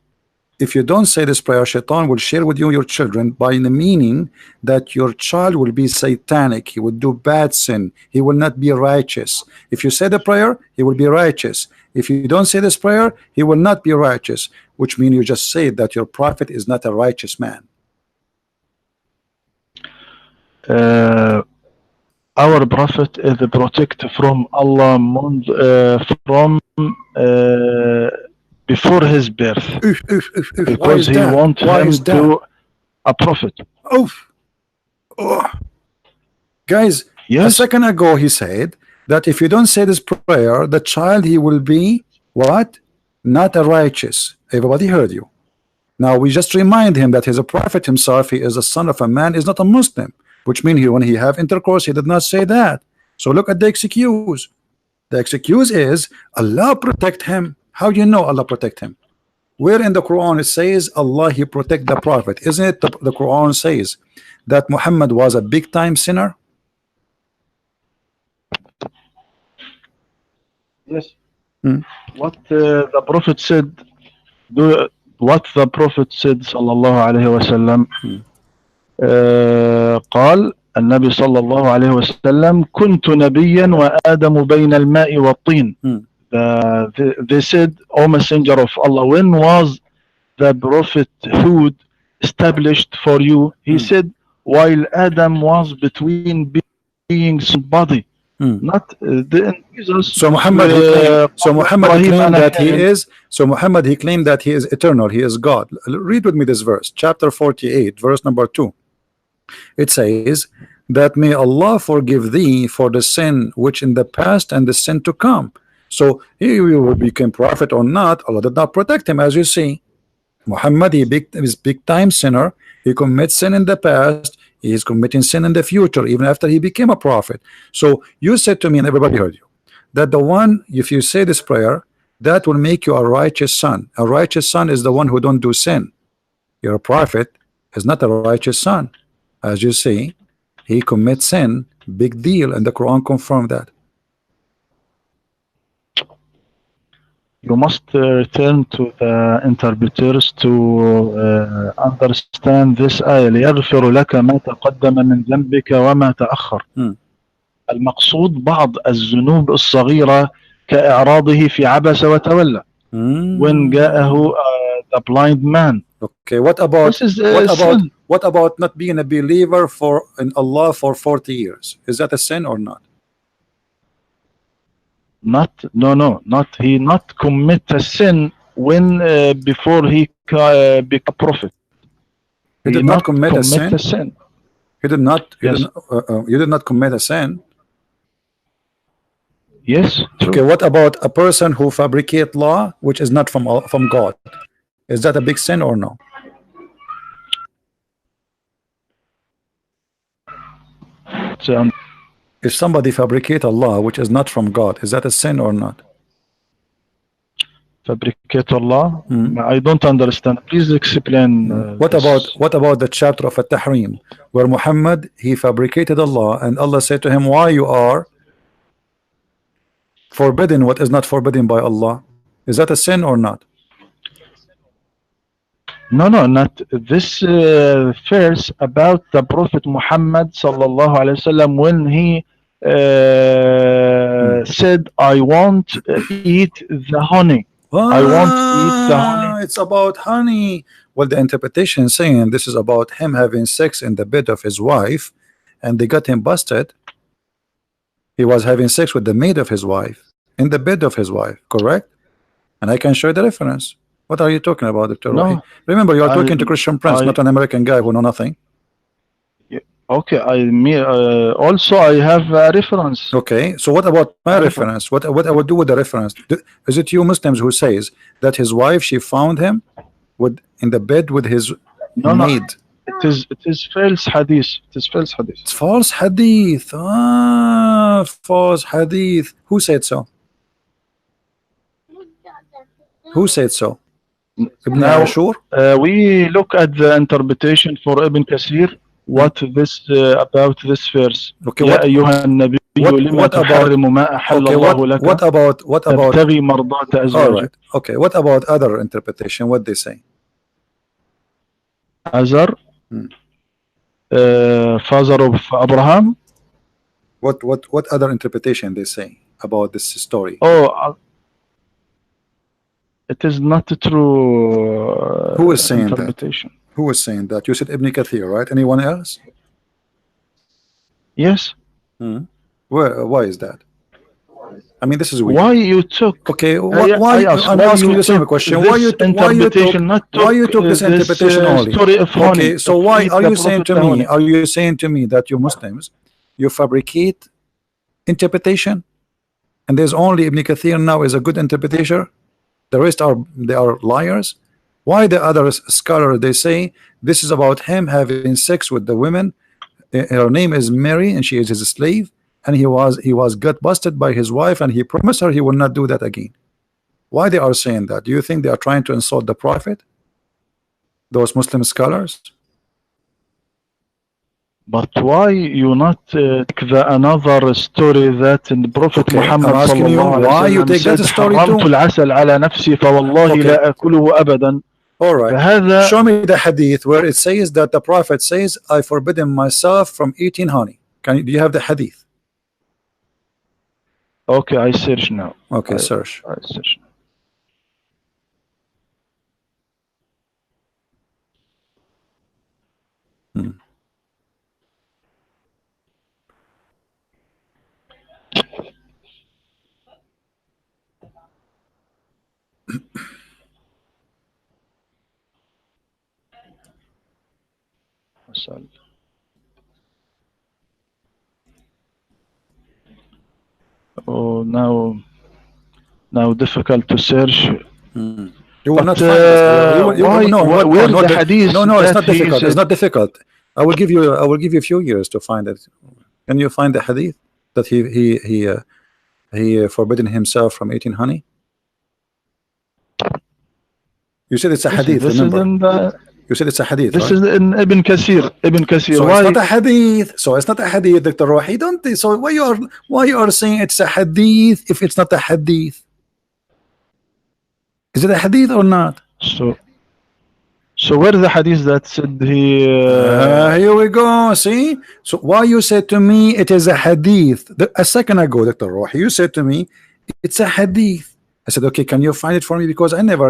if you don't say this prayer, Shaitan will share with you your children by the meaning that your child will be satanic. He will do bad sin. He will not be righteous. If you say the prayer, he will be righteous. If you don't say this prayer, he will not be righteous, which means you just say that your prophet is not a righteous man. Our prophet is protected from Allah from before his birth. Because he want him to a prophet. Guys, yes? A second ago he said that if you don't say this prayer, the child, he will be what? Not a righteous. Everybody heard you. Now we just remind him that he's a prophet himself. He is a son of a man, is not a Muslim, which means when he have intercourse, he did not say that. So look at the excuse. The excuse is Allah protect him. How do you know Allah protect him? Where in the Quran it says Allah he protect the prophet? Isn't it the Quran says that Muhammad was a big time sinner? Yes. What the Prophet said, what the Prophet said صلى الله عليه وسلم قال النبي صلى الله عليه وسلم كنت نبيا وآدم بين الماء والطين. They said, O Messenger of Allah, when was the prophethood established for you? He said, while Adam was between beings and body. Not the Jesus. So Muhammad he claimed that he is. So Muhammad he claimed that he is eternal. He is God. Read with me this verse, chapter 48, verse number 2. It says that may Allah forgive thee for the sin which in the past and the sin to come. So he will become prophet or not, Allah did not protect him, as you see. Muhammad is big time sinner. He commits sin in the past. He is committing sin in the future, even after he became a prophet. So you said to me, and everybody heard you, that the one, if you say this prayer, that will make you a righteous son. A righteous son is the one who don't do sin. Your prophet is not a righteous son. As you see, he commits sin, big deal, and the Quran confirmed that. You must return to the interpreters to understand this آية ليغفر لك ما تقدم من ذنبك وما تأخر. المقصود بعض الذنوب الصغيرة كإعراضه في عبس وتولى. When جاءه the blind man. Okay, what about not being a believer in Allah for 40 years? Is that a sin or not? Not he not commit a sin when before he became a prophet. He did not commit a sin. He did not. You did not commit a sin. Yes. True. Okay. What about a person who fabricate law which is not from God? Is that a big sin or no? If somebody fabricate a law which is not from God, is that a sin or not? Fabricate a law? I don't understand. Please explain. What about the chapter of At-Tahrim, where Muhammad he fabricated a law, and Allah said to him, "Why you are forbidden what is not forbidden by Allah?" Is that a sin or not? No, not this verse about the Prophet Muhammad sallallahu alaihi wasallam when he said, "I won't eat the honey." I won't eat the honey. It's about honey. Well, the interpretation saying this is about him having sex in the bed of his wife, and they got him busted. He was having sex with the maid of his wife in the bed of his wife, correct? And I can show you the reference. What are you talking about, Dr. Rohi? Remember, you are talking to Christian Prince, not an American guy who know nothing. Okay, also I have a reference. Okay, so what about my reference? What I would do with the reference? Is it you Muslims who says that his wife, she found him in the bed with his maid? It is false hadith. It is false hadith. It's false hadith. False hadith. Who said so? Who said so? Ibn Ashur? We look at the interpretation for Ibn Kathir. What this about this verse? Okay, what about all right, okay, what about other interpretation? What they say? Azar, father of Abraham. What other interpretation they say about this story? It is not true. Who is saying that? Who is saying that? You said Ibn Kathir, right? Anyone else? Yes. Why is that? I mean, this is weird. Why you took? Okay, why? I'm asking you the same question. Why you took this interpretation only? Okay, so why are you saying to me? Are you saying to me that you Muslims, you fabricate interpretation? and there's only Ibn Kathir now is a good interpretation. The rest are they are liars. Why the other scholar they say this is about him having sex with the women. Her name is Mary and she is his slave, and he was got busted by his wife and he promised her he will not do that again. Why they are saying that? Do you think they are trying to insult the prophet? Those Muslim scholars? But why you not take the another story that in the Prophet Okay, I'm Muhammad asking you sallallahu why alaihi you wasallam take that said story حرمت too. العسل على نفسي فوالله Okay, لا أكله أبدا. all right. فهذا Show me the hadith where it says that the prophet says, I forbidden myself from eating honey. Do you have the hadith? okay. I search now. Okay, search. I search now. Oh, now difficult to search. You will But not find this. why? No, Where's no, the hadith no, it's that not he difficult. It's said? not difficult. I will give you a few years to find it. Can you find the hadith that he forbidden himself from eating honey? You said it's a hadith, This remember? is in the. You said it's a hadith, This right? is in Ibn Kathir. Ibn Kathir. So Why? it's not a hadith. So it's not a hadith, Dr. Rohi. Don't. So why you are saying it's a hadith if it's not a hadith? Is it a hadith or not? So where the hadith that said he? Here we go. See. So why you said to me it is a hadith a second ago, Dr. Rohi? You said to me it's a hadith. I said, okay, can you find it for me? Because I never,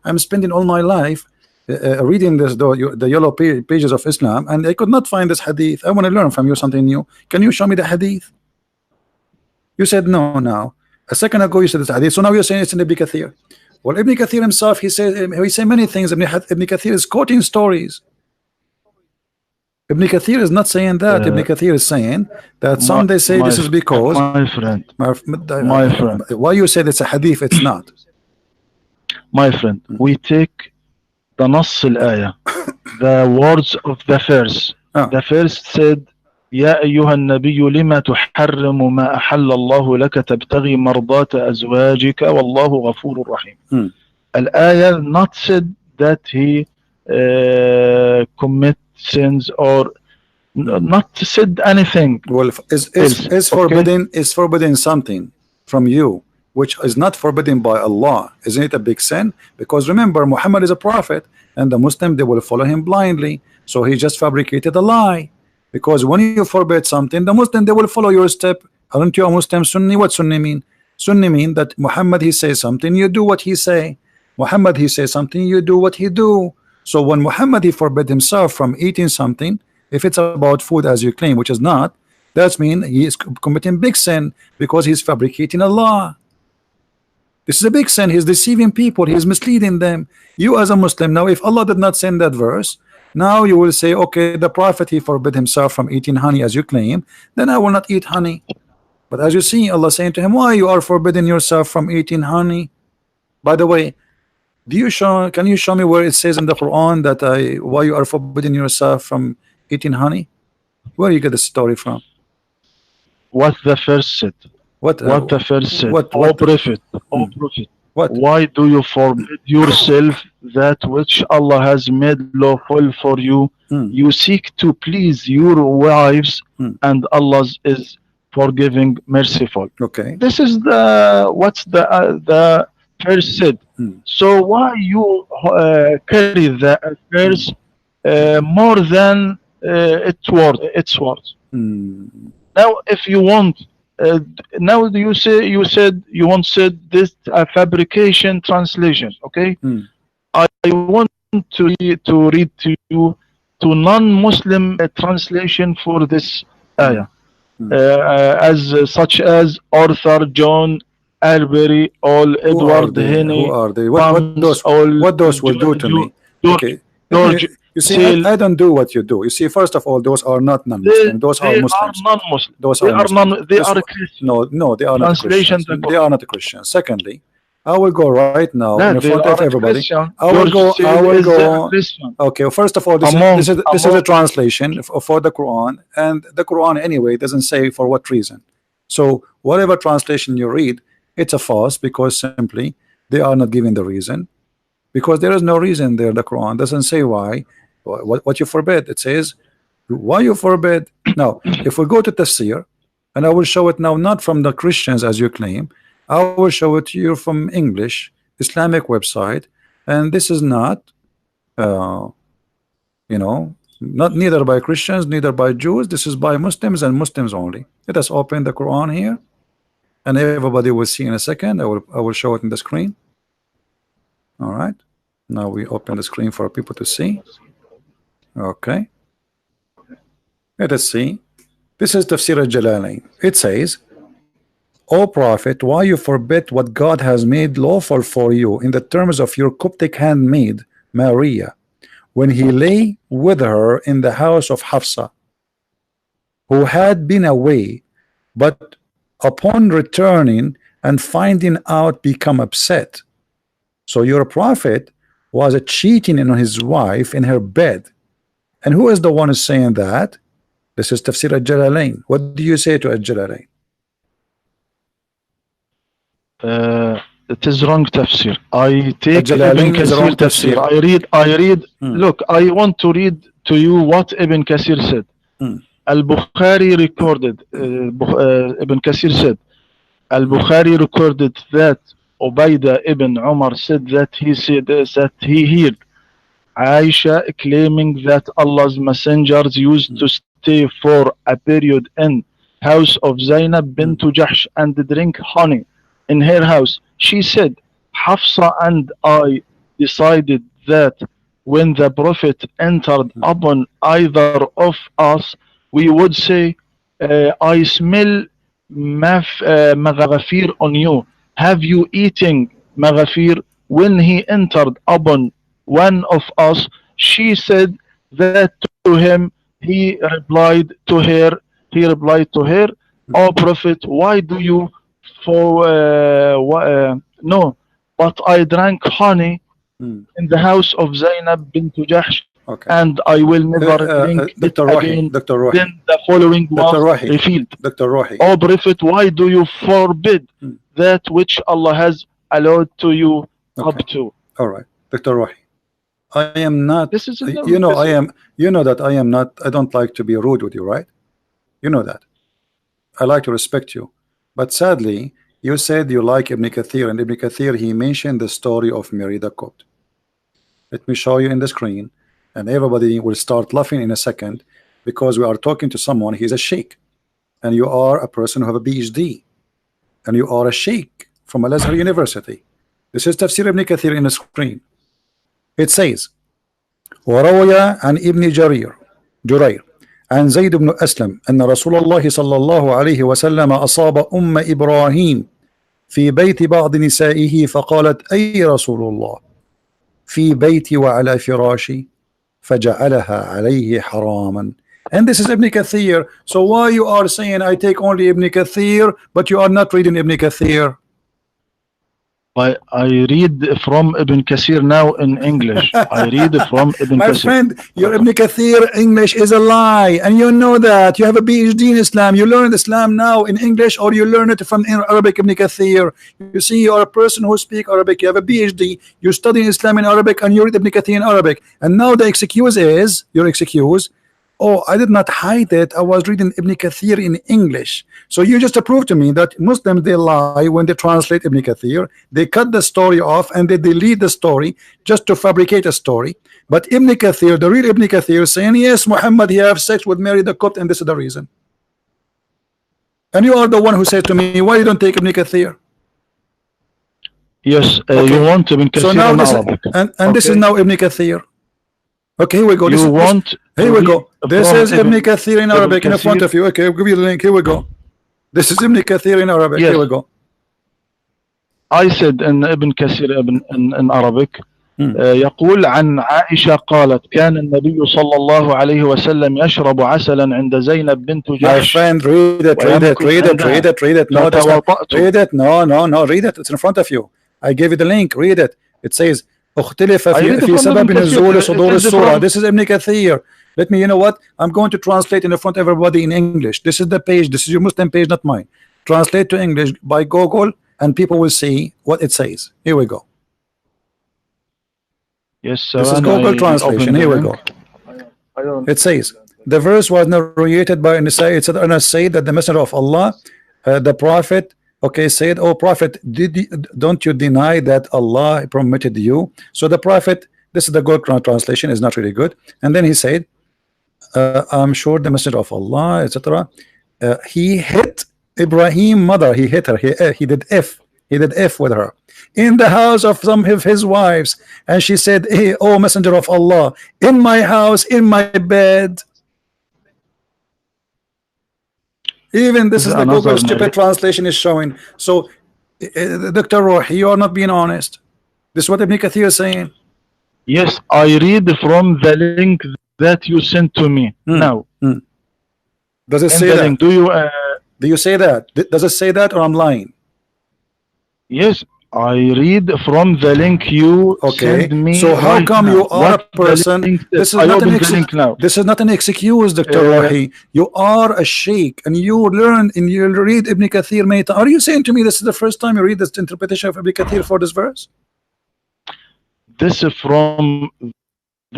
I'm spending all my life reading the yellow pages of Islam, and I could not find this hadith. I want to learn from you something new. Can you show me the hadith? You said no. Now a second ago you said it's hadith, so now you're saying it's in Ibn Kathir. Well, Ibn Kathir himself, he said many things. Ibn Kathir is quoting stories. Ibn Kathir is not saying that. Ibn Kathir is saying that some they say this is because my friend, why you said it's a hadith? It's not. My friend, we take the نص الآية, the words of the verse. The verse said, يا أيها النبي لما تحرم ما أحل الله لك تبتغي مرضات أزواجك والله غفور رحيم. الآية not said that he commit sins or not said anything. Well, is forbidden something from you which is not forbidden by Allah. Isn't it a big sin? Because remember, Muhammad is a prophet, and the Muslim, they will follow him blindly. So he just fabricated a lie. Because when you forbid something, the Muslim, they will follow your step. Aren't you a Muslim Sunni? What Sunni mean? Sunni mean that Muhammad, he says something, you do what he say. Muhammad, he says something, you do what he do. So when Muhammad, he forbid himself from eating something, if it's about food as you claim, which is not, that means he is committing big sin because he's fabricating a law. This is a big sin. He's deceiving people. He's misleading them. You as a Muslim, now if Allah did not send that verse, now you will say, okay, the prophet, he forbid himself from eating honey as you claim, then I will not eat honey. But as you see, Allah saying to him, why you are forbidding yourself from eating honey? By the way, can you show me where it says in the Quran that why you are forbidding yourself from eating honey? Where you get the story from? What the first said? What the first said? Prophet. What? Why do you forbid yourself that which Allah has made lawful for you? You seek to please your wives, and Allah is forgiving, merciful. Okay. This is what's the verse said. So why you carry the verse more than its words? Now, if you want. Now you said you once said this fabrication translation. Okay, I want to read to you to non-Muslim translation for this ayah, such as Arthur, John, Albury, all Edward, Henry. Who are they? What those will do to me? Okay, George, You see, Seal, I don't do what you do. You see, first of all, those are not non-Muslim. Those are they are Muslims. non-Muslim. Those They are are Muslims. non. They are Christian. No, they are not Translation Christians. the They are Quran. not Christians. Secondly, I will go right now No, in they front of aren't everybody. Christian. I will George go. I Seal will is a go. Christian. Okay. First of all, this is a translation for the Quran, and the Quran anyway doesn't say for what reason. So whatever translation you read, it's a false because simply they are not giving the reason, because there is no reason there. The Quran doesn't say why. What you forbid. It says why you forbid. Now, if we go to tafsir, and I will show it now, not from the Christians as you claim, I will show it to you from English Islamic website, and this is not, uh, not neither by Christians, neither by Jews. This is by Muslims and Muslims only. Let us open the Quran here, and everybody will see in a second. I will show it in the screen. All right. Now we open the screen for people to see. Okay. Let us see. This is Tafsir al-Jalalain. It says, O Prophet, why you forbid what God has made lawful for you in the terms of your Coptic handmaid, Maria, when he lay with her in the house of Hafsa, who had been away, but upon returning and finding out become upset. So your Prophet was cheating on his wife in her bed. And who is the one who's saying that? This is Tafsir al-Jalalain. What do you say to al-Jalalain? It is wrong tafsir. I take Ibn Al-Jalalain is Kathir wrong tafsir. tafsir. I read. Look, I want to read to you what Ibn Kathir said. Al-Bukhari recorded. Ibn Kathir said, Al-Bukhari recorded that Ubaydah ibn Umar said that he said that he heard Aisha claiming that Allah's messengers used to stay for a period in house of Zainab bint Jahsh and drink honey in her house. She said, Hafsa and I decided that when the Prophet entered upon either of us, we would say, I smell maghafir on you. Have you eaten maghafir? When he entered upon one of us, she said that to him. He replied to her, O Prophet, why do you for no, but I drank honey in the house of Zainab bint Jahsh, Okay. and I will never drink it Dr. Rohi, again. Dr. Rohi. Then the following Dr. was Rohi, revealed. Dr. Rohi. O Prophet, why do you forbid that which Allah has allowed to you up to? All right, Dr. Rohi. I am not. This is You know, I am. You know that I am not. I don't like to be rude with you, right? You know that. I like to respect you, but sadly, you said you like Ibn Kathir, and Ibn Kathir he mentioned the story of Mary the Copt. Let me show you in the screen, and everybody will start laughing in a second, because we are talking to someone. He's a sheikh, and you are a person who have a PhD, and you are a sheikh from Al-Azhar University. This is Tafsir Ibn Kathir in the screen. It says, وروي عن ابن جرير عن زيد بن أسلم أن رسول الله صلى الله عليه وسلم أصاب أم إبراهيم في بيت بعض نسائه فقالت أي رسول الله في بيتي وعلى فراشي فجعلها عليه حراما. And this is Ibn Kathir. So why you are saying I take only Ibn Kathir, but you are not reading Ibn Kathir? I read from Ibn Kathir now in English. I read from Ibn My Kathir. friend, your Ibn Kathir English is a lie, and you know that. You have a PhD in Islam. You learn Islam now in English, or you learn it from Arabic. Ibn Kathir. You see, you are a person who speaks Arabic. You have a PhD. You study Islam in Arabic, and you read Ibn Kathir in Arabic. And now the excuse is, your excuse, oh, I did not hide it. I was reading Ibn Kathir in English. So you just proved to me that Muslims, they lie when they translate Ibn Kathir. They cut the story off and they delete the story just to fabricate a story. But Ibn Kathir, the real Ibn Kathir, saying, yes, Muhammad, he have sex with Mary the Copt, and this is the reason. And you are the one who said to me, why you don't take Ibn Kathir? Yes, you want Ibn Kathir so now in this, Arabic. And this is now Ibn Kathir. Okay, here we go. Here we go. This is Ibn Kathir in Arabic in front of you. Okay, I'll give you the link. Here we go. This is Ibn Kathir in Arabic. Yes. Here we go. I said in Ibn Kathir in Arabic, يقول عن عائشة قالت كان النبي صلى الله عليه وسلم يشرب عسلا عند زينب بنت My جحش friend, read it, read it, ويمكث read it, عندها read it, read it. No, that's not. فتوضأت. Read it. No, no, no. Read it. It's in front of you. I gave you the link. Read it. It says اختلف I read it في from سبب Ibn Kathir. نزول It صدور is السورة. from This is Ibn Kathir. Let me, you know what? I'm going to translate in front of everybody in English. This is the page. This is your Muslim page, not mine. Translate to English by Google, and people will see what it says. Here we go. Yes, This is ثواني Google I translation. open the Here we link. go. It says the verse was narrated by Nisa. It said Anas said that the messenger of Allah, the prophet, okay, said, "Oh prophet, don't you deny that Allah permitted you?" So the prophet, this is the Google translation, is not really good. And then he said, "I'm sure the messenger of Allah, etc." He hit Ibrahim mother. He hit her. He did F with her in the house of some of his wives, and she said, "Hey, oh messenger of Allah, in my house, in my bed." Even this is the Google stupid translation is showing. So, Dr. Rohi, you are not being honest. This is what Ibn Kathir is saying. Yes, I read from the link that you sent to me now. Does it say that? Link, do you say that? Does it say that, or I'm lying? Yes, I read from the link you send me. So how come you are a person? This is not an excuse, Dr. Rohi. You are a sheikh, and you learn and you read Ibn Kathir many times. Are you saying to me this is the first time you read this interpretation of Ibn Kathir for this verse? This is from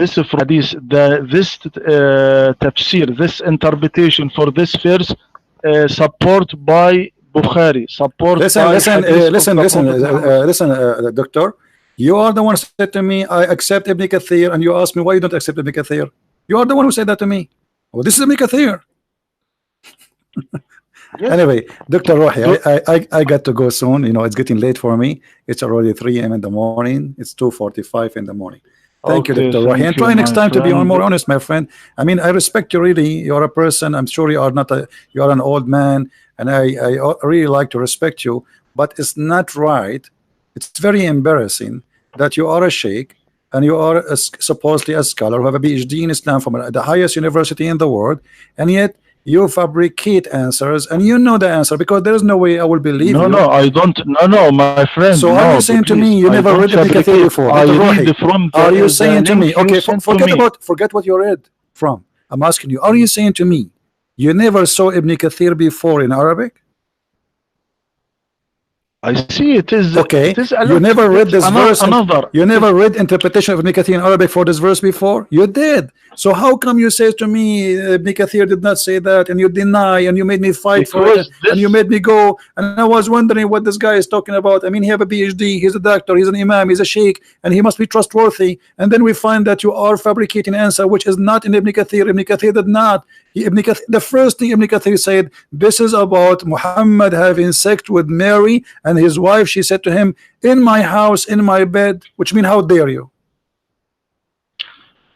hadith. This tafsir, this interpretation for this verse, support by Bukhari. Support. Listen, doctor. You are the one who said to me, "I accept Ibn Kathir," and you asked me why you don't accept Ibn Kathir. You are the one who said that to me. Well, this is Ibn Kathir. Yes. Anyway, Dr. Rohi, I got to go soon. You know, it's getting late for me. It's already 3 a.m. in the morning. It's 2:45 in the morning. Thank you, Dr. Rohi. And try next time to be more honest, my friend. I mean, I respect you really. You're a person. I'm sure you are not you are an old man, and I really like to respect you. But it's not right. It's very embarrassing that you are a sheikh and you are supposedly a scholar who have a PhD in Islam from the highest university in the world, and yet you fabricate answers, and you know the answer, because there is no way I will believe you. No, I don't. No, my friend. So are you saying to me you never read Ibn Kathir before? Are you saying to me? Okay, forget what you read from. I'm asking you. Are you saying to me you never saw Ibn Kathir before in Arabic? I see it is okay. It is you never read this verse. You never read interpretation of Ibn Kathir in Arabic for this verse before. You did. So how come you say to me Ibn Kathir did not say that, and you deny, and you made me fight for it, and you made me go, and I was wondering what this guy is talking about. I mean, he have a PhD, he's a doctor, he's an imam, he's a sheikh, and he must be trustworthy. And then we find that you are fabricating answer which is not in Ibn Kathir. Ibn Kathir did not. The first thing Ibn Kathir said, this is about Muhammad having sex with Mary and his wife. She said to him, in my house, in my bed, which means how dare you?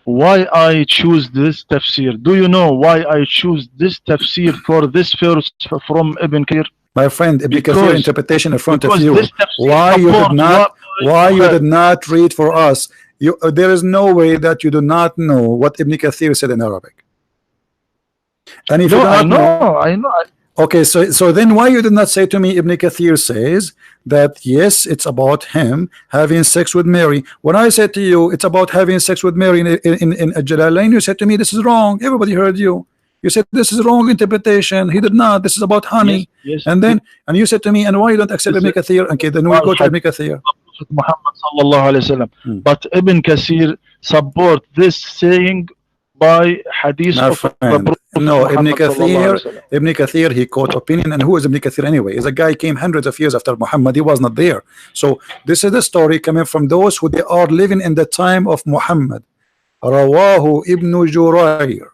Why I choose this tafsir? Do you know why I choose this tafsir for this verse from Ibn Kathir? My friend, Ibn Kathir interpretation in front of you. Why you did not read for us? There is no way that you do not know what Ibn Kathir said in Arabic. And if you do not I know. Okay, so then why you did not say to me Ibn Kathir says that yes, it's about him having sex with Mary. When I said to you it's about having sex with Mary in Jalalain, you said to me this is wrong. Everybody heard you. You said this is wrong interpretation. He did not. This is about honey. Yes. And you said to me, and why you don't accept Ibn Kathir? Okay, then we go to Ibn Kathir. Muhammad sallallahu alaihi wasallam. But Ibn Kathir support this saying by hadith of the Prophet. No, Ibn Kathir, he quote opinion. And who is Ibn Kathir anyway? Is a guy came hundreds of years after Muhammad. He was not there. So this is the story coming from those who they are living in the time of Muhammad. Rawahu Ibn Jurayr,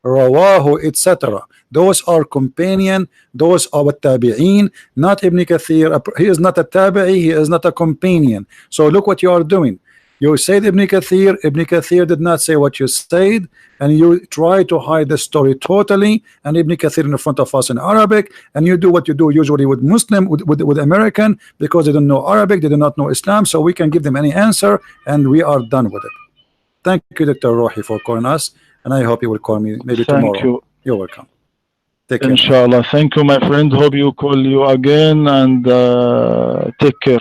Rawahu, etc. Those are companion, those are tabi'een, not Ibn Kathir. He is not a tabi'i, he is not a companion. So look what you are doing. You said Ibn Kathir did not say what you said, and you try to hide the story totally, and Ibn Kathir in front of us in Arabic, and you do what you do usually with Muslim, with American, because they don't know Arabic, they do not know Islam, so we can give them any answer, and we are done with it. Thank you, Dr. Rohi, for calling us, and I hope you will call me maybe Thank tomorrow. you. You're welcome. Take care, my friend. Inshallah. Thank you, my friend. Hope you call you again and take care.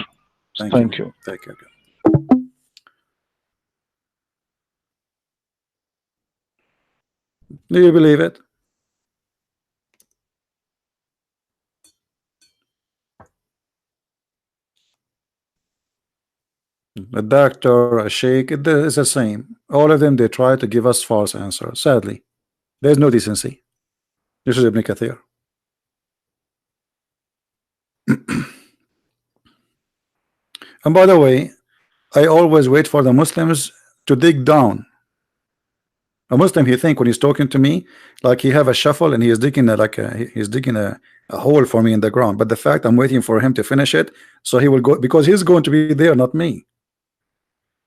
Thank you. Thank you. Take care. Do you believe it? A doctor, a sheikh, it is the same. All of them, they try to give us false answers. Sadly, there's no decency. This is Ibn Kathir. And by the way, I always wait for the Muslims to dig down. A Muslim, he think when he's talking to me, like he have a shuffle and he is digging he's digging a hole for me in the ground. But the fact I'm waiting for him to finish it, so he will go, because he's going to be there, not me.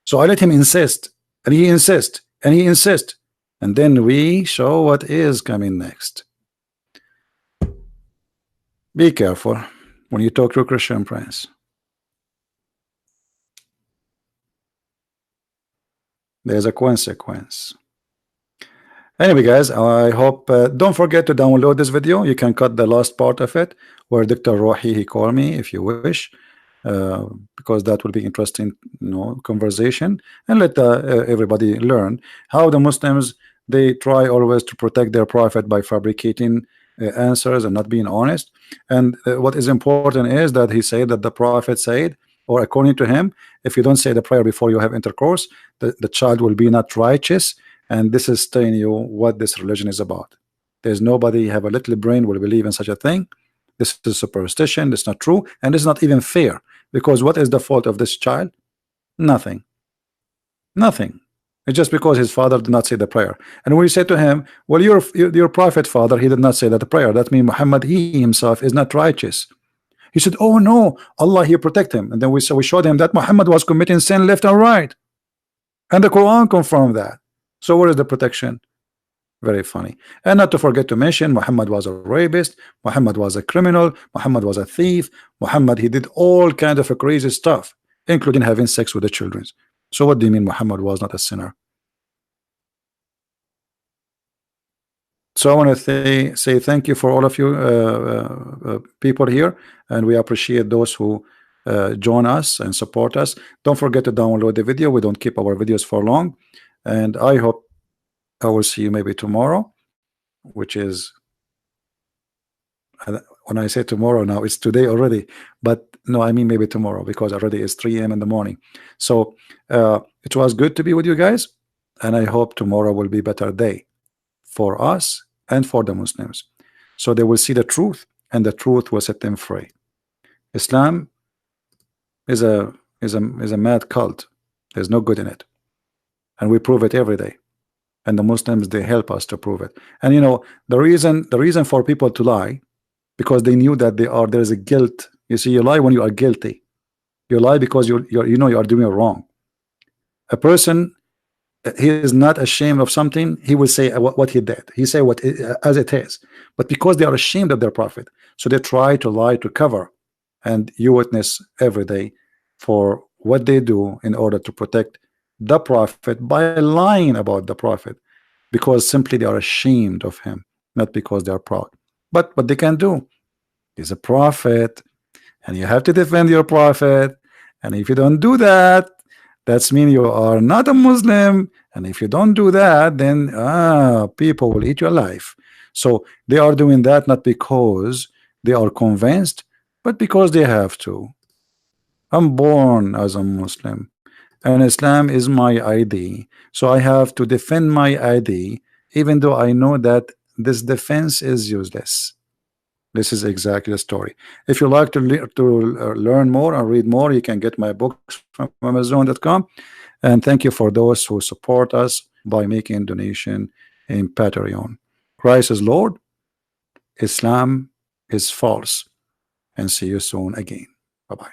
So I let him insist, and he insists, and he insists, and then we show what is coming next. Be careful when you talk to a Christian prince. There's a consequence. Anyway, guys, I hope don't forget to download this video. You can cut the last part of it where Dr. Rohi he called me if you wish, because that will be interesting, conversation, and let everybody learn how the Muslims, they try always to protect their prophet by fabricating answers and not being honest. And what is important is that he said that the prophet said, or according to him, if you don't say the prayer before you have intercourse, the child will be not righteous. And this is telling you what this religion is about. There's nobody have a little brain will believe in such a thing. This is superstition. This is not true, and it's not even fair, because what is the fault of this child? Nothing. Nothing. It's just because his father did not say the prayer. And we say to him, well, your prophet father, he did not say that prayer. That means Muhammad, he himself is not righteous. He said, oh no, Allah, he protect him. And then we showed him that Muhammad was committing sin left and right, and the Quran confirmed that. So where is the protection? Very funny. And not to forget to mention, Muhammad was a rapist, Muhammad was a criminal, Muhammad was a thief, Muhammad, he did all kinds of crazy stuff, including having sex with the children. So what do you mean Muhammad was not a sinner? So I want to say thank you for all of you people here, and we appreciate those who join us and support us. Don't forget to download the video. We don't keep our videos for long, and I hope I will see you maybe tomorrow, which is, when I say tomorrow now, it's today already, but no, I mean maybe tomorrow, because already it's 3 a.m. in the morning. So it was good to be with you guys, and I hope tomorrow will be a better day for us and for the Muslims, so they will see the truth, and the truth will set them free. Islam is a mad cult. There's no good in it, and we prove it every day. And the Muslims, they help us to prove it. And the reason for people to lie, because they knew that there's a guilt. You see, you lie when you are guilty. You lie because you are doing wrong. A person, he is not ashamed of something, he will say what he did. He say what as it is. But because they are ashamed of their prophet, so they try to lie to cover. And you witness every day for what they do in order to protect the prophet by lying about the prophet, because simply they are ashamed of him, not because they are proud. But what they can do, he's a prophet, and you have to defend your prophet. And if you don't do that, that's mean you are not a Muslim. And if you don't do that, then people will eat your life. So they are doing that not because they are convinced, but because they have to. I'm born as a Muslim, and Islam is my ID, so I have to defend my ID, even though I know that this defense is useless. This is exactly the story. If you like to learn more and read more, you can get my books from Amazon.com. And thank you for those who support us by making donation in Patreon. Christ is Lord, Islam is false, and see you soon again. Bye-bye.